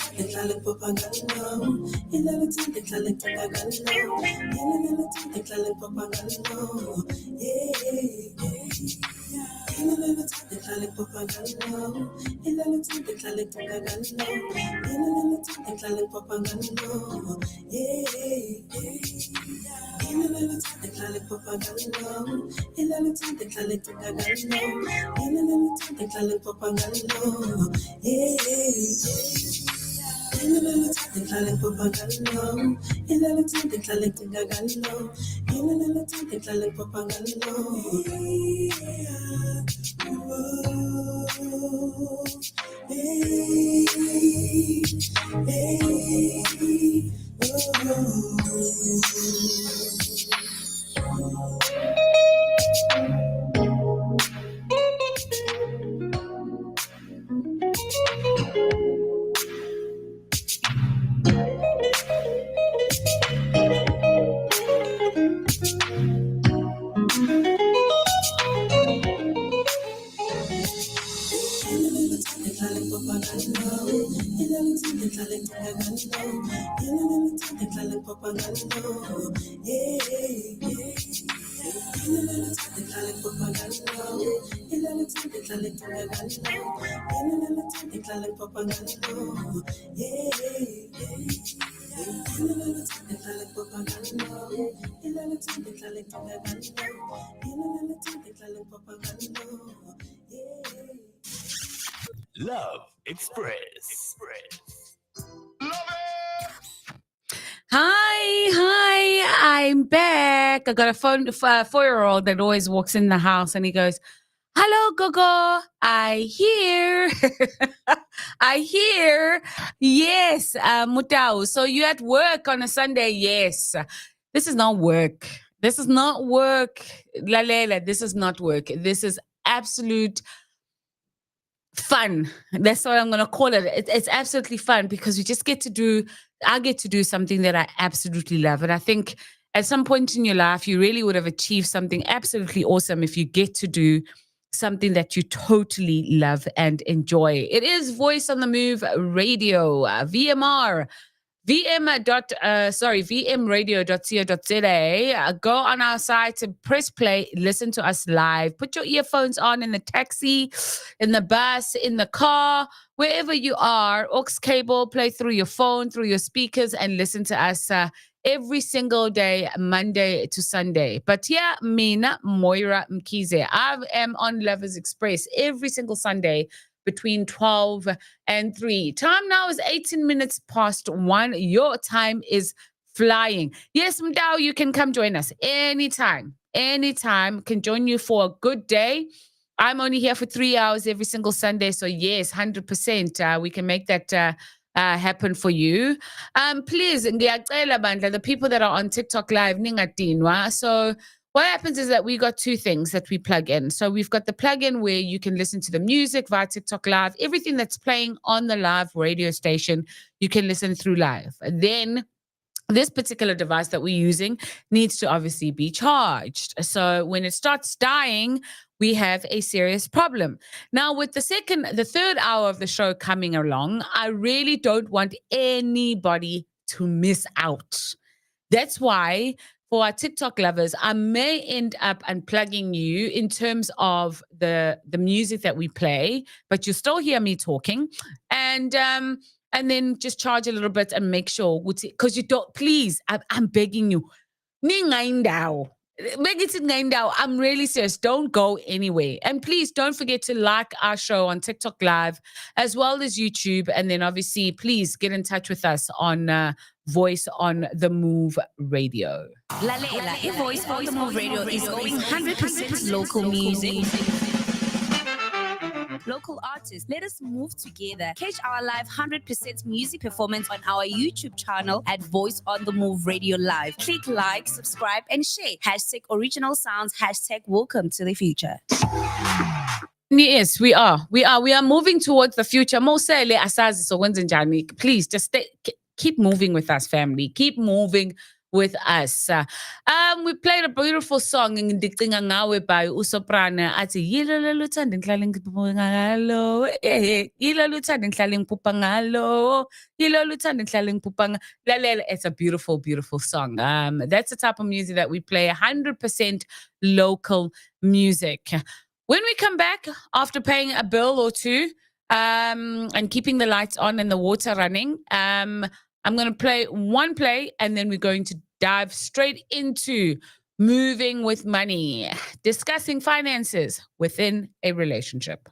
Love Express. Hi, I'm back. I got a 4-year-old that always walks in the house and he goes, "Hello, Gogo. I hear." I hear. Yes, Mutau. So you at work on a Sunday? Yes. This is not work. This is not work. Lalela, this is not work. This is absolute fun. That's what I'm going to call it. It's absolutely fun because I get to do something that I absolutely love. And I think at some point in your life, you really would have achieved something absolutely awesome if you get to do something that you totally love and enjoy. It is Voice on the Move Radio, VMR. vmradio.co.za. Go on our site and press play, listen to us live. Put your earphones on in the taxi, in the bus, in the car, wherever you are. Aux cable, play through your phone, through your speakers, and listen to us every single day, Monday to Sunday. But yeah, Mina Moira Mkize. I am on Lovers Express every single Sunday between 12 and 3. Time now is 18 minutes past 1. Your time is flying. Yes, Mdao, you can come join us anytime. Anytime. Can join you for a good day. I'm only here for 3 hours every single Sunday. So yes, 100%. We can make that happen for you. Please, ngiyacela bandla, the people that are on TikTok live, ningadinwa. So what happens is that we got two things that we plug in. So we've got the plug-in where you can listen to the music via TikTok Live. Everything that's playing on the live radio station, you can listen through live. And then this particular device that we're using needs to obviously be charged. So when it starts dying, we have a serious problem. Now, with the third hour of the show coming along, I really don't want anybody to miss out. That's why for our TikTok lovers, I may end up unplugging you in terms of the music that we play, but you still hear me talking. And then just charge a little bit and make sure, because you don't, please, I'm begging you. I'm really serious. Don't go anywhere. And please don't forget to like our show on TikTok Live as well as YouTube. And then obviously, please get in touch with us on Voice on the Move Radio. Lalela, Voice on the Move Radio is going 100% local music. Local artists, let us move together. Catch our live 100% music performance on our YouTube channel at Voice on the Move Radio Live. Click like, subscribe, and share. Hashtag original sounds. Hashtag welcome to the future. Yes, we are. We are moving towards the future. Please just keep moving with us, family. Keep moving with us. We played a beautiful song in Ndicinga Ngawe by uSoprano. Athi yilo luthando ngihlale ngiphupha ngalo. Yilo luthando ngihlale ngiphupha ngalo. Yilo luthando ngihlale ngiphupha ngalo. It's a beautiful, beautiful song. That's the type of music that we play, 100% local music. When we come back after paying a bill or two, and keeping the lights on and the water running, I'm going to play one play, and then we're going to dive straight into moving with money, discussing finances within a relationship.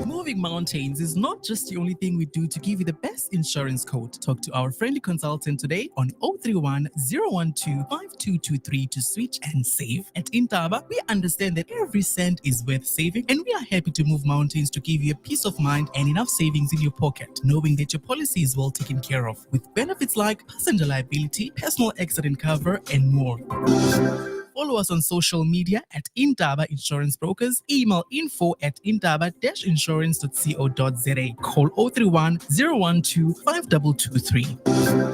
Moving mountains is not just the only thing we do to give you the best insurance quote. Talk to our friendly consultant today on 031 012 5223 to switch and save. At Intaba, we understand that every cent is worth saving, and we are happy to move mountains to give you a peace of mind and enough savings in your pocket, knowing that your policy is well taken care of, with benefits like passenger liability, personal accident cover, and more. Follow us on social media at Intaba Insurance Brokers. Email info@intaba-insurance.co.za. Call 031 012 5223.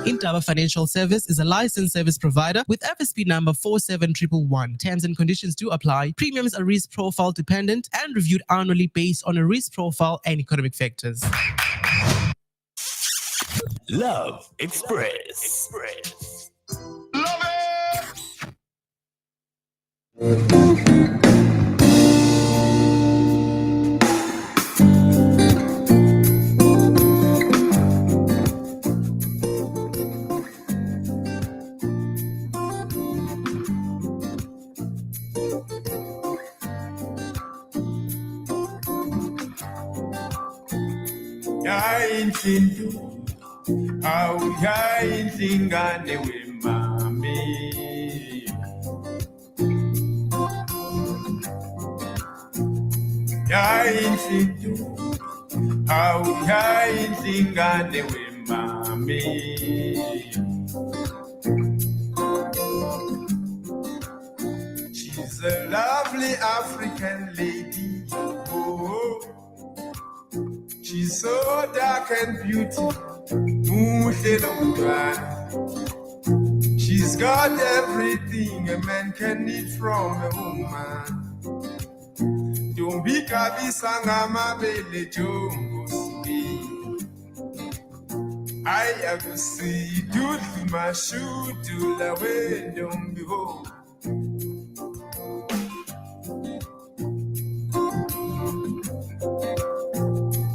Intaba Financial Service is a licensed service provider with FSP number 47111. Terms and conditions do apply. Premiums are risk profile dependent and reviewed annually based on a risk profile and economic factors. Love Express. Awuyayinhlingane wemami yayinhlinto awuyayinhlingane wemami She's a lovely African lady. Oh, she's so dark and beautiful. She's got everything a man can need from a woman. Don't be kabisanga mabele jongosi. I have see do my shoe to the way don't be home.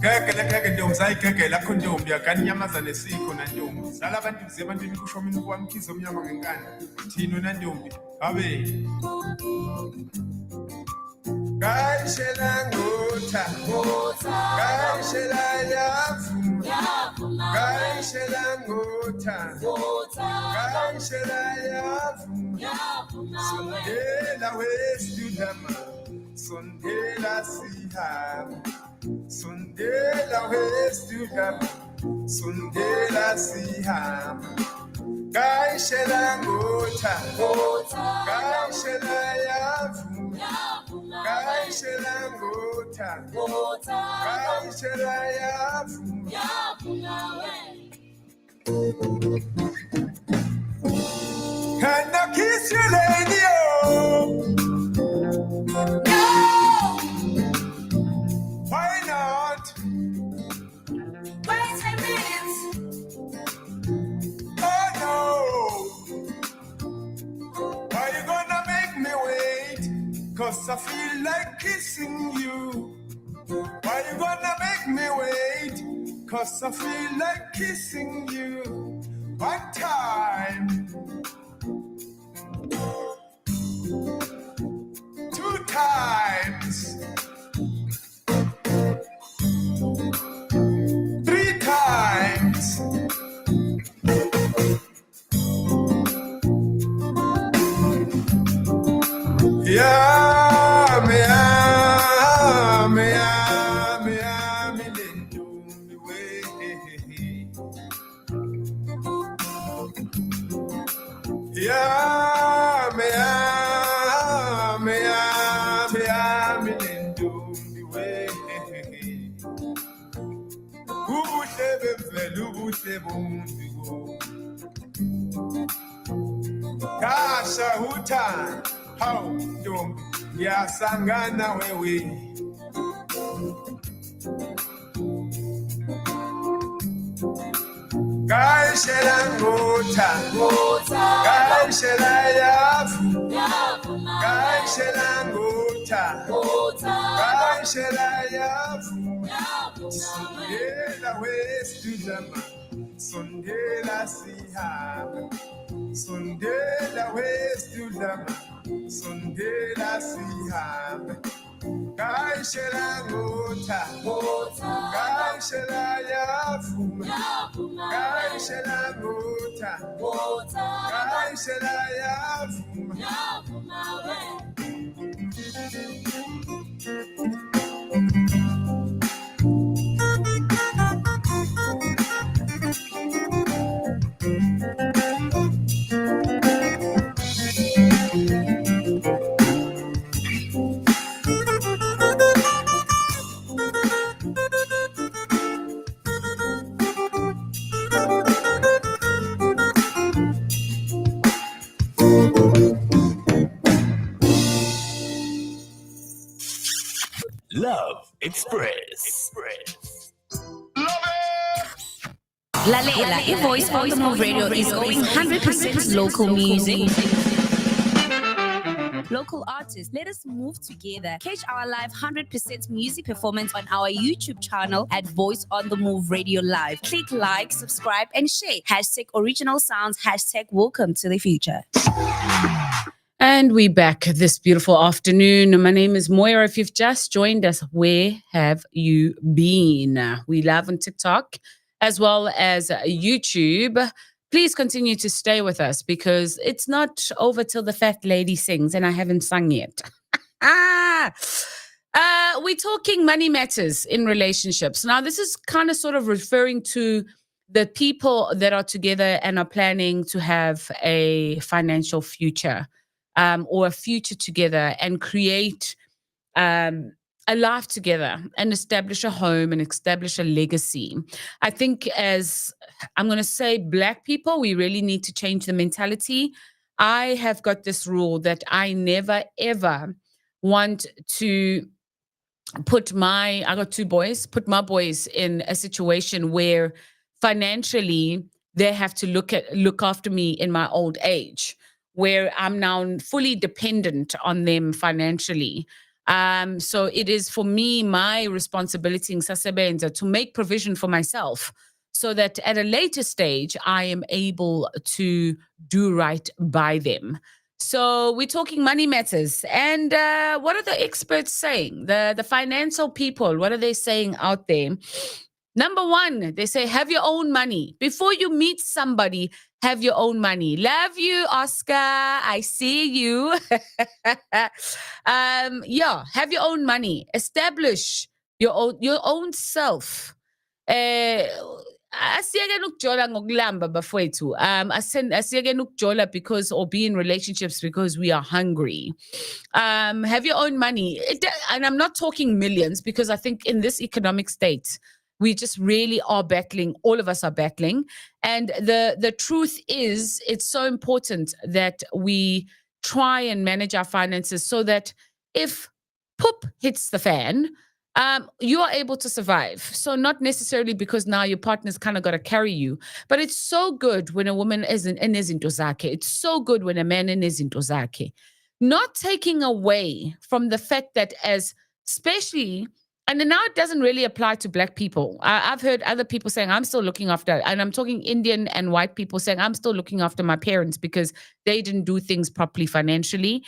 Keke ntombi sayikekela kho ntombi akanyamazane sikho na ntombi sala abantu bize abantu bikusho mina kwamkhizo omnyama ngenkani thina na ntombi abe Kaishela ngota Kaishela yavuma Kaishela ngota Kaishela yavuma Sondela westudama Sondela sihama Sondela westudama Sondela sihama Kaishela ngota, kaishela yavu, kaishela ngota, kaishela yavu. Can I kiss you, lady? No. Why not? Wait a minute. Oh no. Why you gonna make me wait? 'Cause I feel like kissing you. Why you gonna make me wait? 'Cause I feel like kissing you. One time. Two times. Three times. Yeah, me, didn't do me way. Yeah, me, didn't do me way. Ubuhle bemvelo, ubuhle bomuntu. Kasha uthanda, hawu ntombi, ngiyasangana wewe. Kaishela ngota, kaishela yavu, kaishela ngota, kaishela yavu. Sondela westudama, sondela sihaba, sondela westudama, sondela sihaba. Kaishela ngota, kaishela yavu, kaishela ngota, kaishela yavu. Love Express. Lalela, Voice on the Move Radio is going 100% local music. Local artists, let us move together. Catch our live 100% music performance on our YouTube channel at Voice on the Move Radio Live. Click like, subscribe, and share. Hashtag original sounds, hashtag welcome to the future. And we back this beautiful afternoon. My name is Moira. If you've just joined us, where have you been? We live on TikTok as well as YouTube. Please continue to stay with us because it's not over till the fat lady sings, and I haven't sung yet. We're talking money matters in relationships. Now, this is kind of sort of referring to the people that are together and are planning to have a financial future. Or a future together and create a life together and establish a home and establish a legacy. I think as I'm going to say Black people, we really need to change the mentality. I have got this rule that I never, ever want to I got two boys, put my boys in a situation where financially they have to look after me in my old age, where I'm now fully dependent on them financially. So it is for me, my responsibility in Sasebenza to make provision for myself so that at a later stage, I am able to do right by them. So we're talking money matters. And what are the experts saying? The financial people, what are they saying out there? Number one, they say, have your own money. Before you meet somebody, have your own money. Love you, Oscar. I see you. Have your own money. Establish your own self. asiyeke ukujola ngokulamba bafowethu. Asiyeke ukujola because or be in relationships because we are hungry. Have your own money. And I'm not talking millions because I think in this economic state, we just really are battling. All of us are battling. And the truth is, it's so important that we try and manage our finances so that if poop hits the fan, you are able to survive. So not necessarily because now your partner's kind of got to carry you, but it's so good when a woman is in into zake. It's so good when a man is into zake. Not taking away from the fact that as especially, and now it doesn't really apply to black people. I've heard other people saying, I'm still looking after, and I'm talking Indian and white people saying, I'm still looking after my parents because they didn't do things properly financially,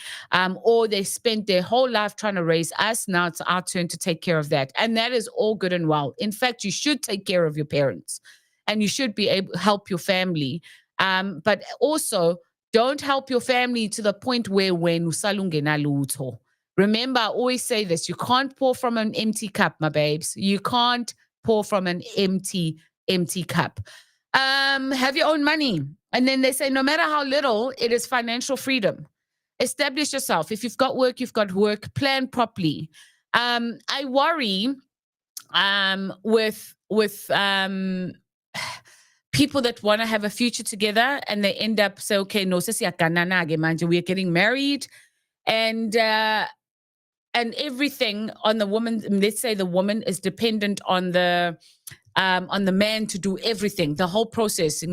or they spent their whole life trying to raise us. Now it's our turn to take care of that. And that is all good and well. In fact, you should take care of your parents and you should be able to help your family. But also, don't help your family to the point where when usalungena lutho. Remember, I always say this, you can't pour from an empty cup, my babes. You can't pour from an empty cup. Have your own money. And then they say, no matter how little, it is financial freedom. Establish yourself. If you've got work, you've got work. Plan properly. I worry with people that want to have a future together and they end up say, okay, no, we are getting married and everything on the woman. Let's say the woman is dependent on the man to do everything, the whole process. The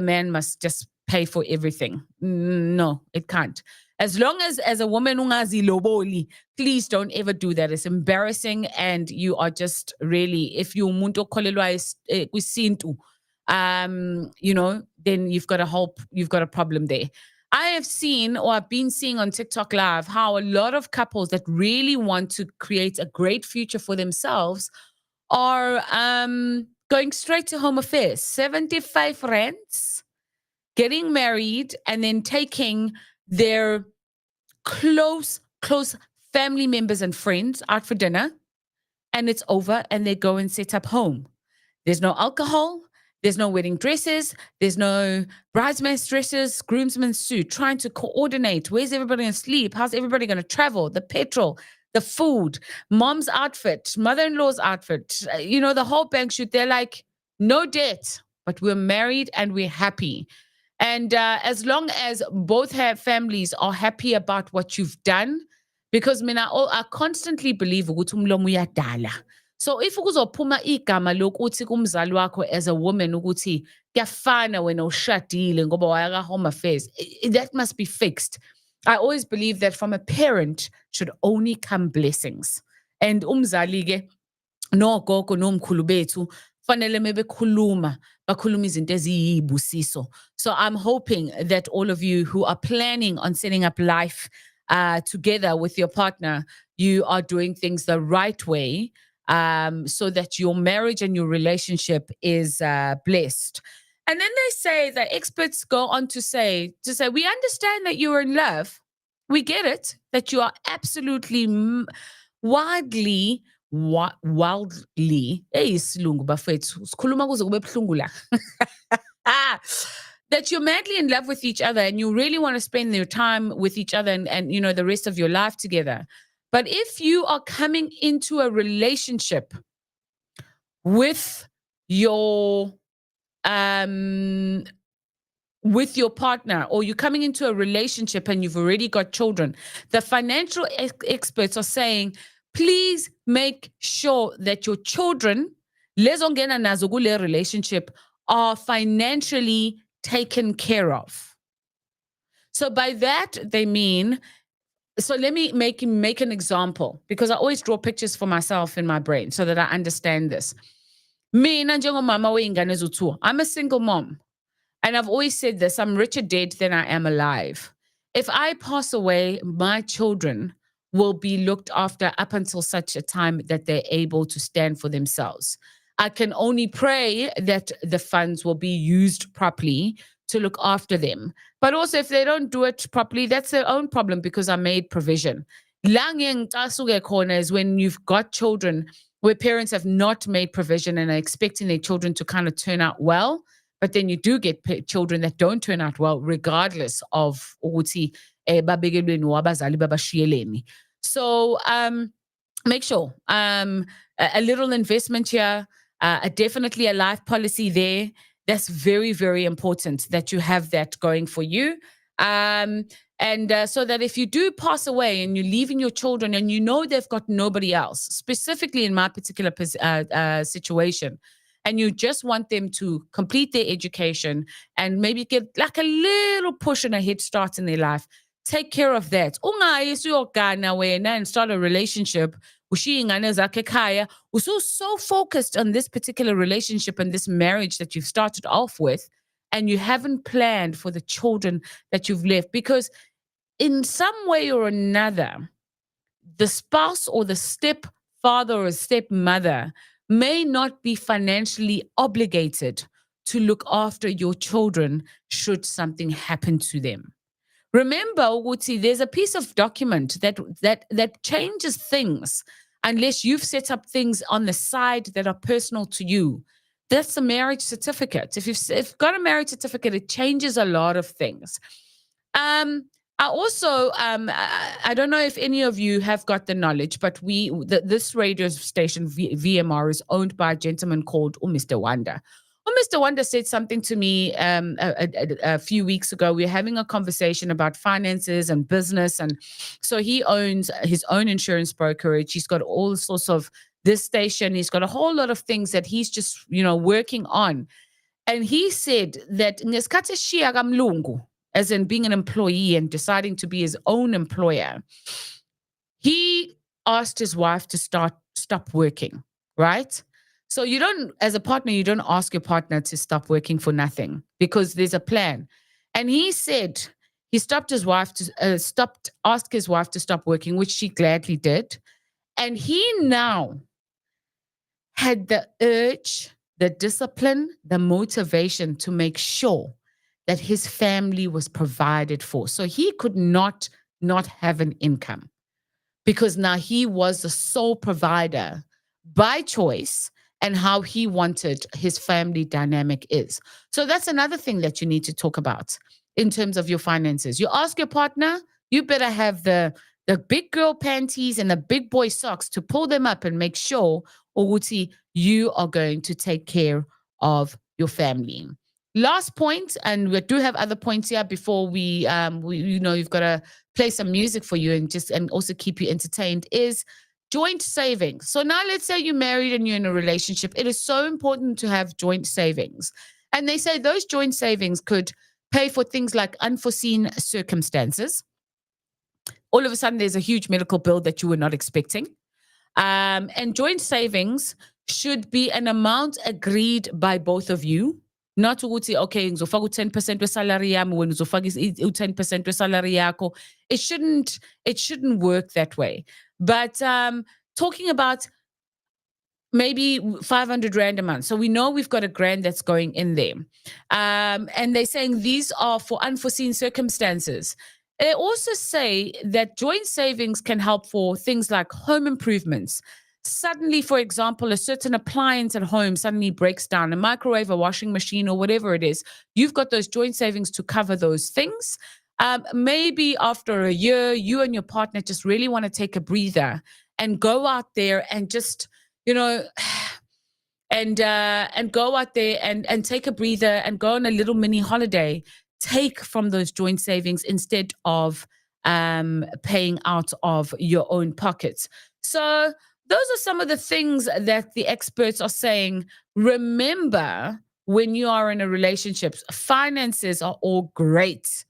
man must just pay for everything. No, it can't. As long as a woman ungazi loboli, please don't ever do that. It's embarrassing, and you are just really, if you umuntu okholelwa kwisintu, then you've got a problem there. I have seen, or I've been seeing on TikTok Live, how a lot of couples that really want to create a great future for themselves are going straight to home affairs. 75 rands, getting married, and then taking their close family members and friends out for dinner, and it's over, and they go and set up home. There's no alcohol. There's no wedding dresses. There's no bridesmaids dresses, groomsmen's suit, trying to coordinate. Where's everybody going to sleep? How's everybody going to travel? The petrol, the food, mom's outfit, mother-in-law's outfit, the whole bank shoot. They're like, no debt, but we're married and we're happy. And as long as both families are happy about what you've done, because I constantly believe ukuthi umlomo uyadala. So if kuzophuma igama lokuthi kumzali wakho as a woman ukuthi kuyafana wena ushadile ngoba waya home affairs, that must be fixed. I always believe that from a parent should only come blessings. And umzali ke nogogo nomkhulu bethu fanele mebekhuluma bakhuluma izinto eziyibusiso. So I'm hoping that all of you who are planning on setting up life together with your partner, you are doing things the right way, so that your marriage and your relationship is blessed. And then they say that experts go on to say, we understand that you're in love. We get it, that you are absolutely wildly, that you're madly in love with each other and you really want to spend your time with each other and the rest of your life together. But if you are coming into a relationship with your partner, or you're coming into a relationship and you've already got children, the financial experts are saying, please make sure that your children, lezongena nazo kule relationship, are financially taken care of. So by that, they mean, so let me make an example, because I always draw pictures for myself in my brain so that I understand this. Mina njengomama weingane eziwu-2, I'm a single mom. And I've always said this, I'm richer dead than I am alive. If I pass away, my children will be looked after up until such a time that they're able to stand for themselves. I can only pray that the funds will be used properly to look after them. But also, if they don't do it properly, that's their own problem, because I made provision. La ngicasuke khona is when you've got children where parents have not made provision and are expecting their children to kind of turn out well, but then you do get children that don't turn out well, regardless of ukuthi babekelweni wabazali babashiyeleni. So make sure a little investment here, definitely a life policy there. That's very, very important that you have that going for you. And so that if you do pass away and you're leaving your children and you know they've got nobody else, specifically in my particular situation, and you just want them to complete their education and maybe get like a little push and a head start in their life, take care of that. Ungayi usuyogana wena and start a relationship. Ushiye iy'ngane zakho ekhaya. So focused on this particular relationship and this marriage that you've started off with, and you haven't planned for the children that you've left. Because in some way or another, the spouse or the stepfather or stepmother may not be financially obligated to look after your children should something happen to them. Remember, Uguti, there's a piece of document that changes things unless you've set up things on the side that are personal to you. That's a marriage certificate. If you've got a marriage certificate, it changes a lot of things. I also, I don't know if any of you have got the knowledge, but this radio station, VMR, is owned by a gentleman called Mr. Wanda. Mr. Wanda said something to me a few weeks ago. We were having a conversation about finances and business. And so he owns his own insurance brokerage. He's got all sorts of this station. He's got a whole lot of things that he's just, working on. And he said that ngesikhathi eshiya kaMlungu, as in being an employee and deciding to be his own employer, he asked his wife to stop working, right? So you don't, as a partner, you don't ask your partner to stop working for nothing because there's a plan. And he said he asked his wife to stop working, which she gladly did. And he now had the urge, the discipline, the motivation to make sure that his family was provided for. So he could not have an income because now he was the sole provider by choice and how he wanted his family dynamic is. So that's another thing that you need to talk about in terms of your finances. You ask your partner, you better have the big girl panties and the big boy socks to pull them up and make sure, Oguti, you are going to take care of your family. Last point, and we do have other points here before we you've got to play some music for you and also keep you entertained, is joint savings. So now let's say you're married and you're in a relationship. It is so important to have joint savings. And they say those joint savings could pay for things like unforeseen circumstances. All of a sudden, there's a huge medical bill that you were not expecting. And joint savings should be an amount agreed by both of you. Not ukuthi, okay, ngizofaka 10% wesalary yami, wena uzofaka 10% wesalary yakho. It shouldn't work that way. But talking about maybe 500 Rand a month. So we know we've got $1,000 that's going in there. And they're saying these are for unforeseen circumstances. They also say that joint savings can help for things like home improvements. Suddenly, for example, a certain appliance at home suddenly breaks down, a microwave, a washing machine, or whatever it is. You've got those joint savings to cover those things. Maybe after a year, you and your partner just really want to take a breather and go out there and just, and go out there and take a breather and go on a little mini holiday. Take from those joint savings instead of paying out of your own pockets. So those are some of the things that the experts are saying. Remember, when you are in a relationship, finances are all great.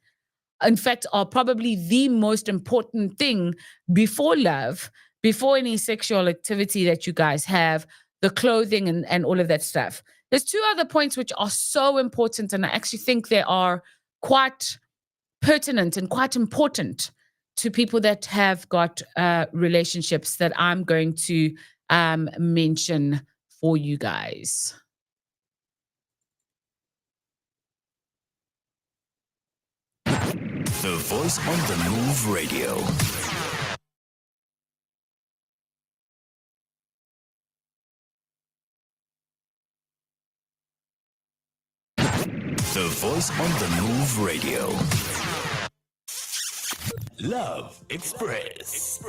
In fact, are probably the most important thing before love, before any sexual activity that you guys have, the clothing and all of that stuff. There's two other points which are so important, and I actually think they are quite pertinent and quite important to people that have got relationships that I'm going to mention for you guys. The Voice on the Move Radio. The Voice on the Move Radio. Love Express.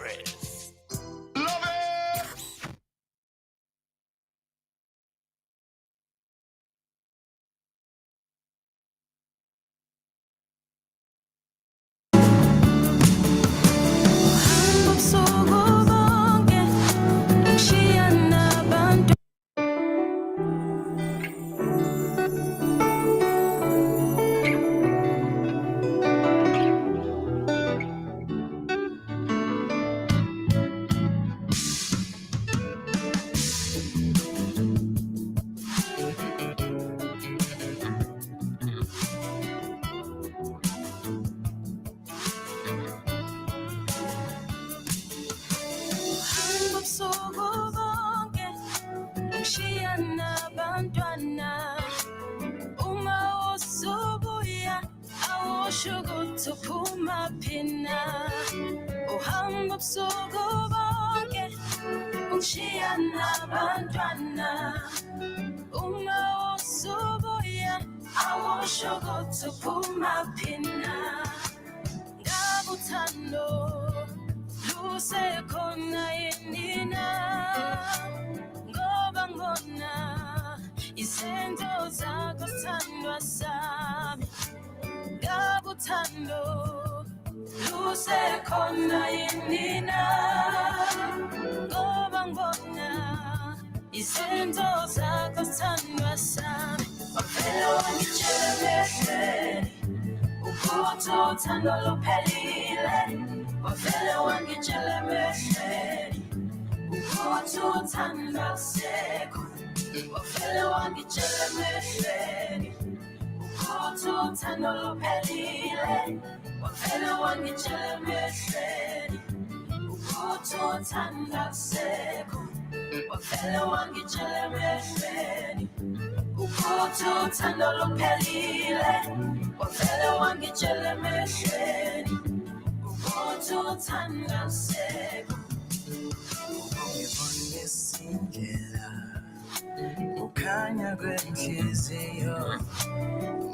Ukanya kwenhliziyo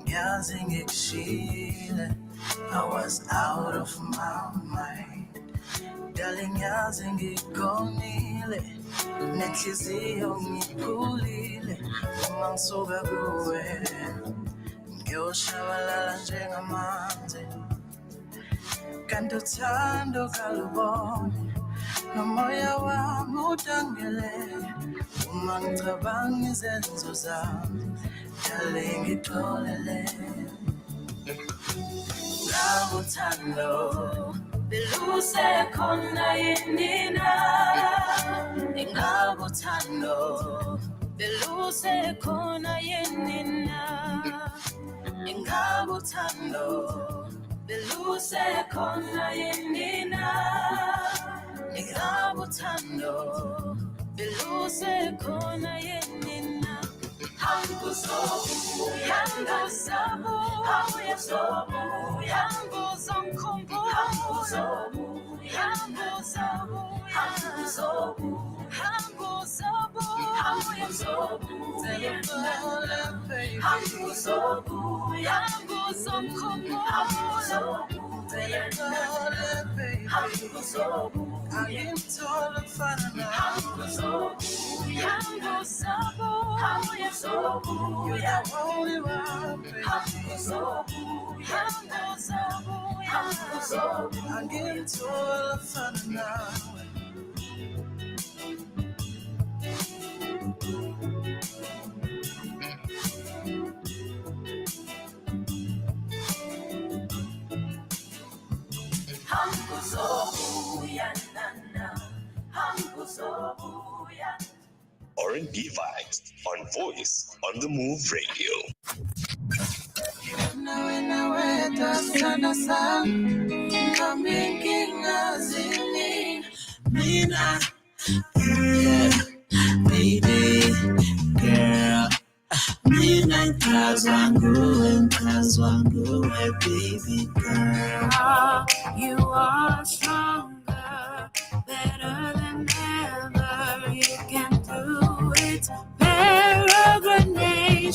ngiyazi ngikushiyile. I was out of my mind. Darling, yazi ngigonile. Nenhliziyo ngiphulile. Uma ngisuka kuwe ngiyoshabalala njengamanzi. Kanti uthando kalubona nomoya wami udangele. Uma ngicabanga izenzo zami darling ngixolele. Ngakuthando beluse khona yini na. Ngakuthando beluse khona yini na. Ngakuthando beluse khona yini na. Ngakuthando beluse khona yini na. Hangu zobu, hangu zobu, hangu zobu, hangu zonkumbu, hangu zobu, hangu zobu, hangu zobu, hangu zobu, hangu zobu, hangu zobu, hangu zonkumbu, hangu zobu, hangu zobu. I'm told I'm fine now. Hangu zobu, hangu zobu, hangu zobu, you're the only one, baby. Hangu zobu, hangu zobu, hangu zobu. I'm getting told I'm fine now. Hangu zobu, ya nana, hangu zobu, ya. R&B vibes on Voice on the Move Radio. Baby, girl, midnight wangu, baby girl. You are stronger, better than ever. You can do it. Peregrinating You're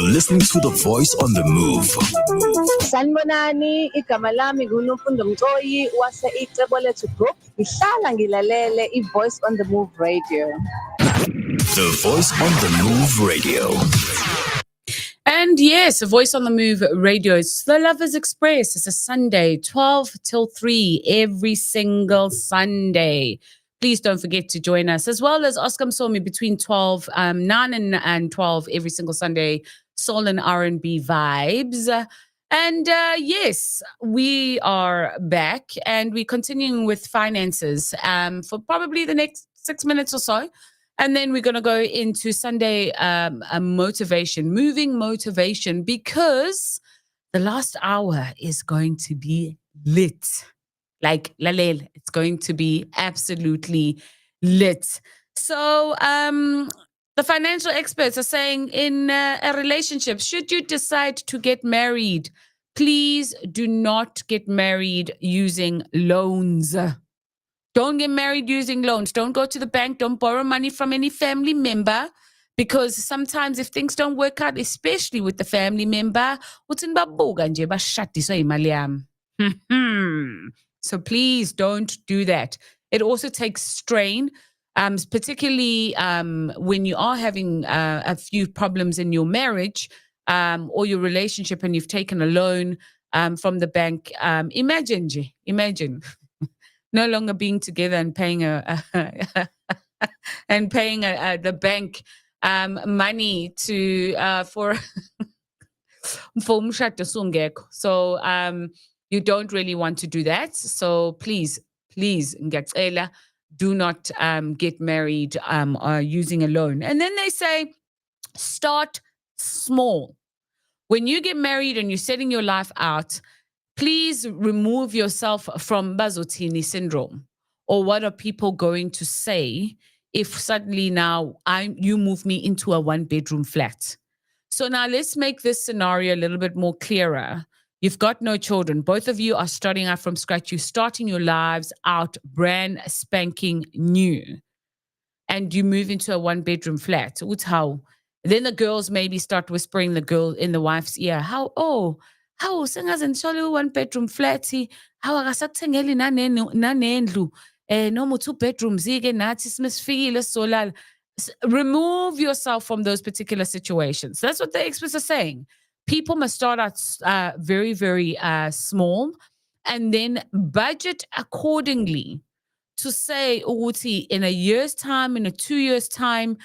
listening to The Voice on the Move. Sanibonani, igama lami nguNomfundo Mcoyi wase icebo lethu group. Ngihlala ngilalele iVoice on the Move radio. The Voice on the Move radio. And yes, a Voice on the Move radio. It's the Lovers Express. It's a Sunday, 12 till 3, every single Sunday. Please don't forget to join us, as well as Oscar Msomi between 9 and 12 every single Sunday, soul and R&B vibes. And yes, we are back and we're continuing with finances for probably the next 6 minutes or so. And then we're going to go into Sunday motivation, moving motivation, because the last hour is going to be lit. Like Lalel, it's going to be absolutely lit. So the financial experts are saying in a relationship, should you decide to get married, please do not get married using loans. Don't get married using loans. Don't go to the bank. Don't borrow money from any family member, because sometimes if things don't work out, especially with the family member, so please don't do that. It also takes strain, particularly when you are having a few problems in your marriage or your relationship and you've taken a loan from the bank. Imagine no longer being together and paying the bank money to for umshado sungekho. So you don't really want to do that. So please, ngiyacela, do not get married using a loan. And then they say, start small. When you get married and you're setting your life out, please remove yourself from Bazotini syndrome, or what are people going to say if suddenly now you move me into a 1-bedroom flat. So now let's make this scenario a little bit more clearer. You've got no children. Both of you are starting out from scratch. You're starting your lives out brand spanking new. And you move into a 1-bedroom flat. How? Then the girls maybe start whispering the girl in the wife's ear, how sengazenishole 1-bedroom flat, how akasakuthengeli nanendlu, noma 2 bedrooms ke nathi simesifikile solala. Remove yourself from those particular situations. That's what the experts are saying. People must start out very, very small and then budget accordingly to say, Uti, in a year's time, in a 2 years' time,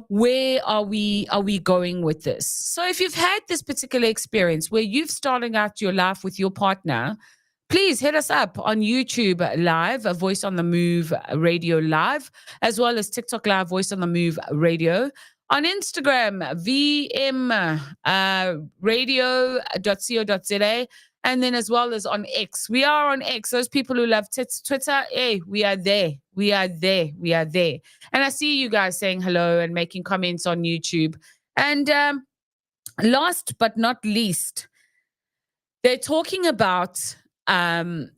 where are we going with this? So if you've had this particular experience where you've starting out your life with your partner, please hit us up on YouTube Live, a Voice on the Move Radio Live, as well as TikTok Live, Voice on the Move Radio. On Instagram, vmradio.co.za, and then as well as on X. We are on X. Those people who love Twitter, we are there. We are there. We are there. And I see you guys saying hello and making comments on YouTube. And last but not least, they're talking about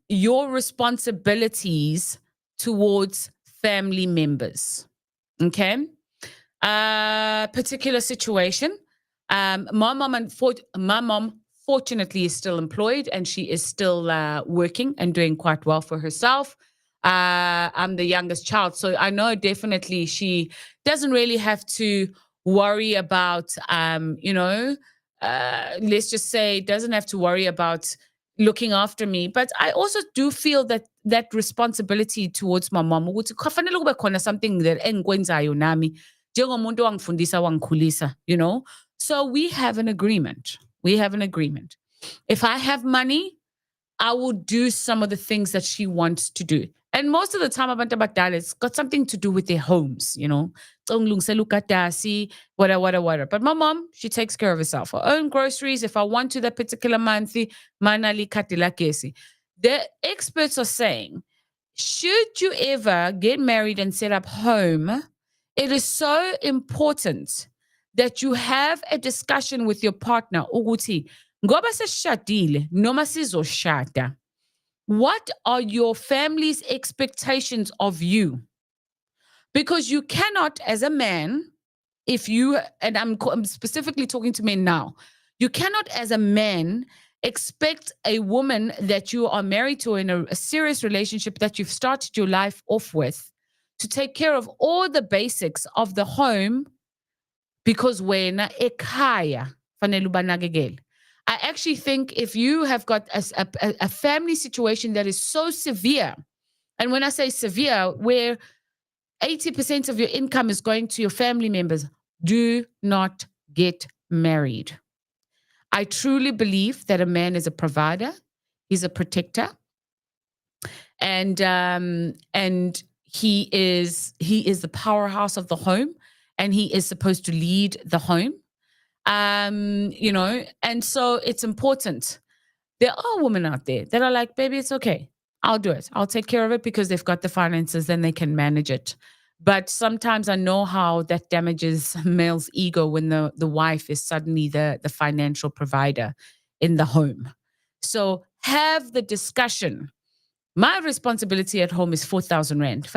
your responsibilities towards family members. Okay? Particular situation. My mom fortunately is still employed and she is still working and doing quite well for herself. I'm the youngest child, so I know definitely she doesn't really have to worry about, let's just say, doesn't have to worry about looking after me. But I also do feel that responsibility towards my mom, ukuthi kufanele kube khona something that engikwenzayo nami njengomuntu owangifundisa wangikhulisa, So we have an agreement. If I have money, I will do some of the things that she wants to do. And most of the time, abantu abadala, it's got something to do with their homes, whatever. But my mom, she takes care of herself. Her own groceries. If I want to that particular month, manali katila kesi. The experts are saying, should you ever get married and set up home, it is so important that you have a discussion with your partner ukuthi ngoba seshadile noma sizoshada, what are your family's expectations of you? Because you cannot, as a man, if you, and I'm specifically talking to men now, you cannot, as a man, expect a woman that you are married to in a serious relationship that you've started your life off with to take care of all the basics of the home because wena ekhaya fanele ubanakekele. I actually think if you have got a family situation that is so severe, and when I say severe, where 80% of your income is going to your family members, do not get married. I truly believe that a man is a provider, he's a protector, and he is the powerhouse of the home, and he is supposed to lead the home. And so it's important. There are women out there that are like, baby, it's okay. I'll do it. I'll take care of it because they've got the finances and they can manage it. But sometimes I know how that damages male's ego when the wife is suddenly the financial provider in the home. So have the discussion. My responsibility at home is 4,000 Rand.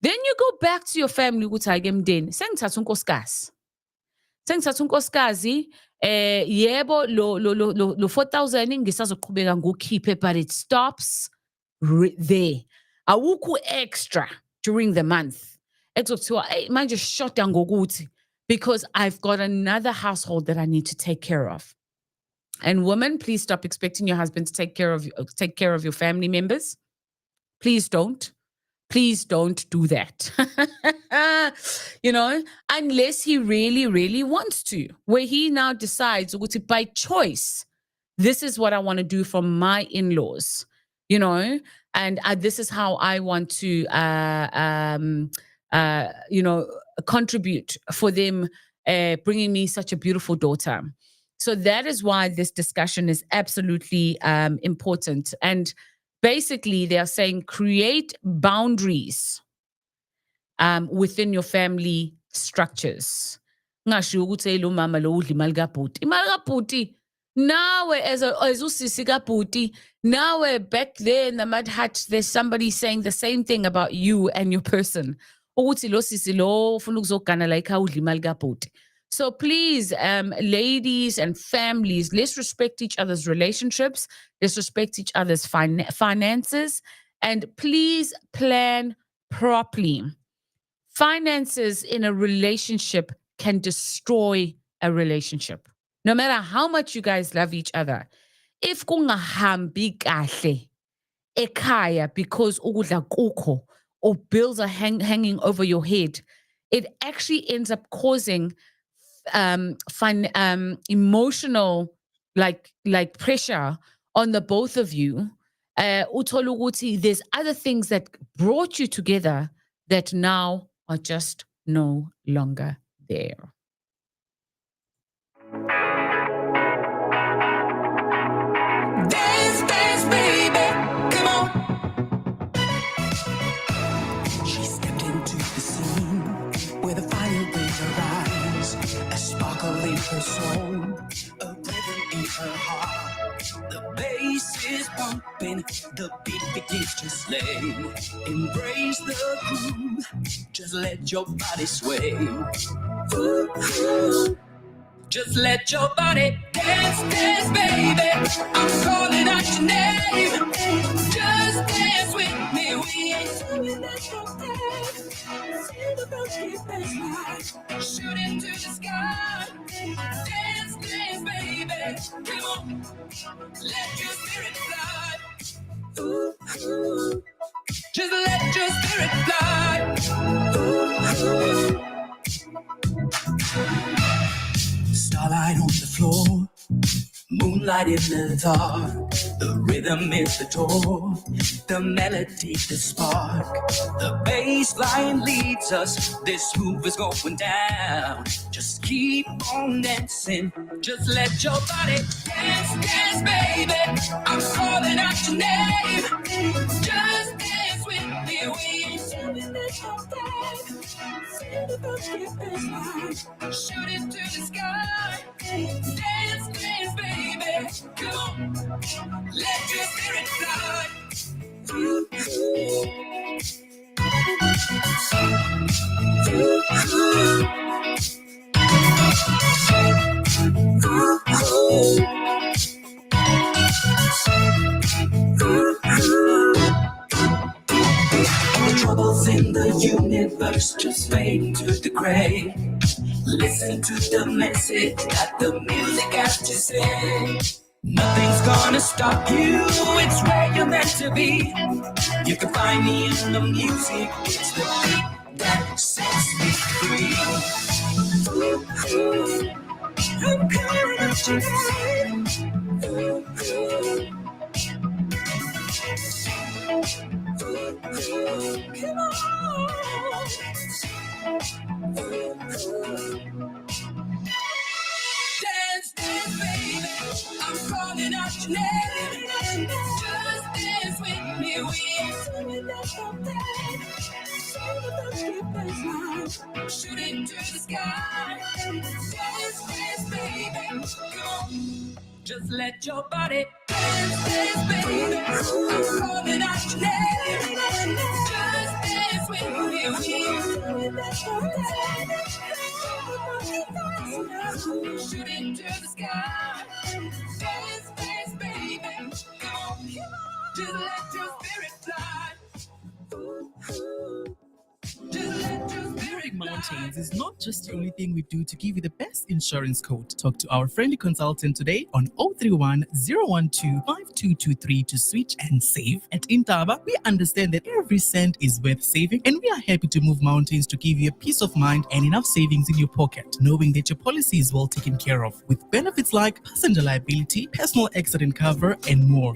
Then you go back to your family ukuthi ake mndeni sengithatha unkosikazi. Sengithatha unkosikazi yebo lo 4,000 ngisazoqhubeka ngokukhiphe, but it stops there. Awukho extra during the month. Ekuzothiwa hey manje shoda ngokuthi because I've got another household that I need to take care of. And women, please stop expecting your husband to take care of your family members. Please don't. Please don't do that. Unless he really, really wants to, where he now decides by choice, this is what I want to do for my in-laws, and this is how I want to, contribute for them bringing me such a beautiful daughter. So that is why this discussion is absolutely important. And basically, they are saying create boundaries within your family structures. Ngasho ukuthi lo mama lo udla imali kabhuti. Imali kabhuti. Nawe as usisi kabhuti, nawe back there in the mud hut, there's somebody saying the same thing about you and your person. Ukuthi lo sisi lo ufuna ukuzogana la ekhaya udla imali kabhuti. So please, ladies and families, let's respect each other's relationships. Let's respect each other's finances. And please plan properly. Finances in a relationship can destroy a relationship. No matter how much you guys love each other. If kungahambi kahle ekhaya because ukudla kukho or bills are hanging over your head, it actually ends up causing emotional like pressure on the both of you. Uthola ukuthi there's other things that brought you together that now are just no longer there. Dance, dance, baby, come on. She stepped into the scene where the fire in her eyes, a sparkle in her soul, a rhythm in her heart. The bass is pumping, the beat begins to slay. Embrace the groove, just let your body sway. Ooh, ooh. Just let your body dance, dance, baby. I'm calling out your name. Just dance with me. We ain't doing that from there. See the birds keep baseline. Shoot into the sky. Dance, dance, baby. Come on. Let your spirit fly. Ooh, ooh. Just let your spirit fly. Ooh, ooh. Starlight on the floor, moonlight in the dark. The rhythm is the door, the melody the spark. The bass line leads us, this move is going down. Just keep on dancing, just let your body dance, dance, baby. I'm calling out your name. Just dance with me, we ain't doing this. See the birds skip baseline. Shoot it to the sky. Dance, dance, baby. Come on. Let your spirit fly. Ooh, ooh. The troubles in the universe just fade into the gray. Listen to the message that the music has to say. Nothing's gonna stop you, it's where you're meant to be. You can find me in the music, it's the beat that sets me free. Ooh, ooh. I'm calling out your name. Ooh, ooh. Come on. Dance, dance, baby. I'm calling out your name. Just dance with me. We ain't doing that someday. Shoot it to the sky. Dance, dance, baby. Come on. Just let your body dance, dance, baby. I'm calling out your name. Just dance with me. We ain't doing that someday. Shoot it to the sky. Dance, dance, baby. Come on. Just let your spirit fly. Just let your Moving mountains is not just the only thing we do to give you the best insurance quote. Talk to our friendly consultant today on 031 012 5223 to switch and save. At Intaba, we understand that every cent is worth saving, and we are happy to move mountains to give you a peace of mind and enough savings in your pocket, knowing that your policy is well taken care of, with benefits like passenger liability, personal accident cover, and more.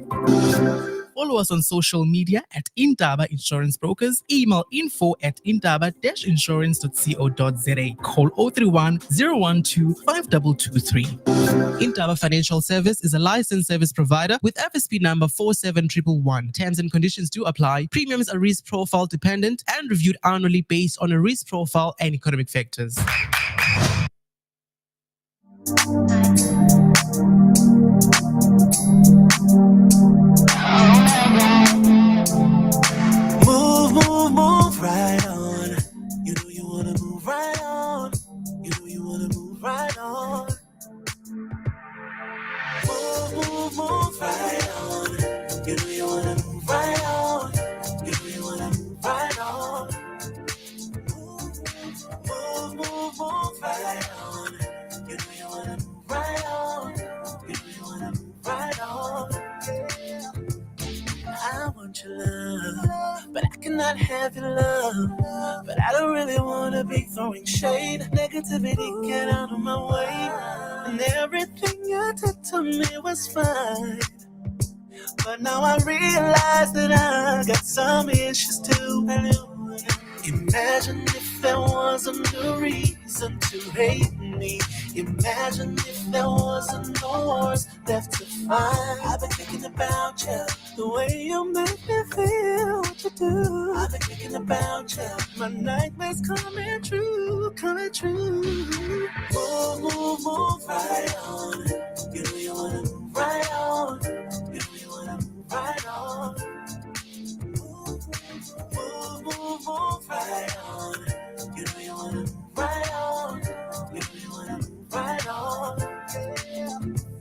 Follow us on social media at Intaba Insurance Brokers. Email info@intaba-insurance.co.za. Call 031 012 5223. Intaba Financial Service is a licensed service provider with FSP number 47111. Terms and conditions do apply. Premiums are risk profile dependent and reviewed annually based on a risk profile and economic factors. Move, move, move right on. You know you wanna move right on. You know you wanna move right on. Move, move, move right on. You know you wanna move right on. You know you wanna move right on. Move, move, move right on. You know you wanna move right on. You know you wanna move right on. I want your love, but I cannot have your love. But I don't really wanna be throwing shade. Negativity, get out of my way. And everything you did to me was fine. But now I realize that I got some issues too. Imagine if there wasn't a reason to hate me. Imagine if there wasn't no wars left to fight. I've been thinking about you, the way you make me feel, what you do. I've been thinking about you, my nightmares coming true, coming true. Move, move, move right on. You know you wanna move right on. You know you wanna move right on. Move, move, move right on. You know you wanna move right on. You know you wanna move right on.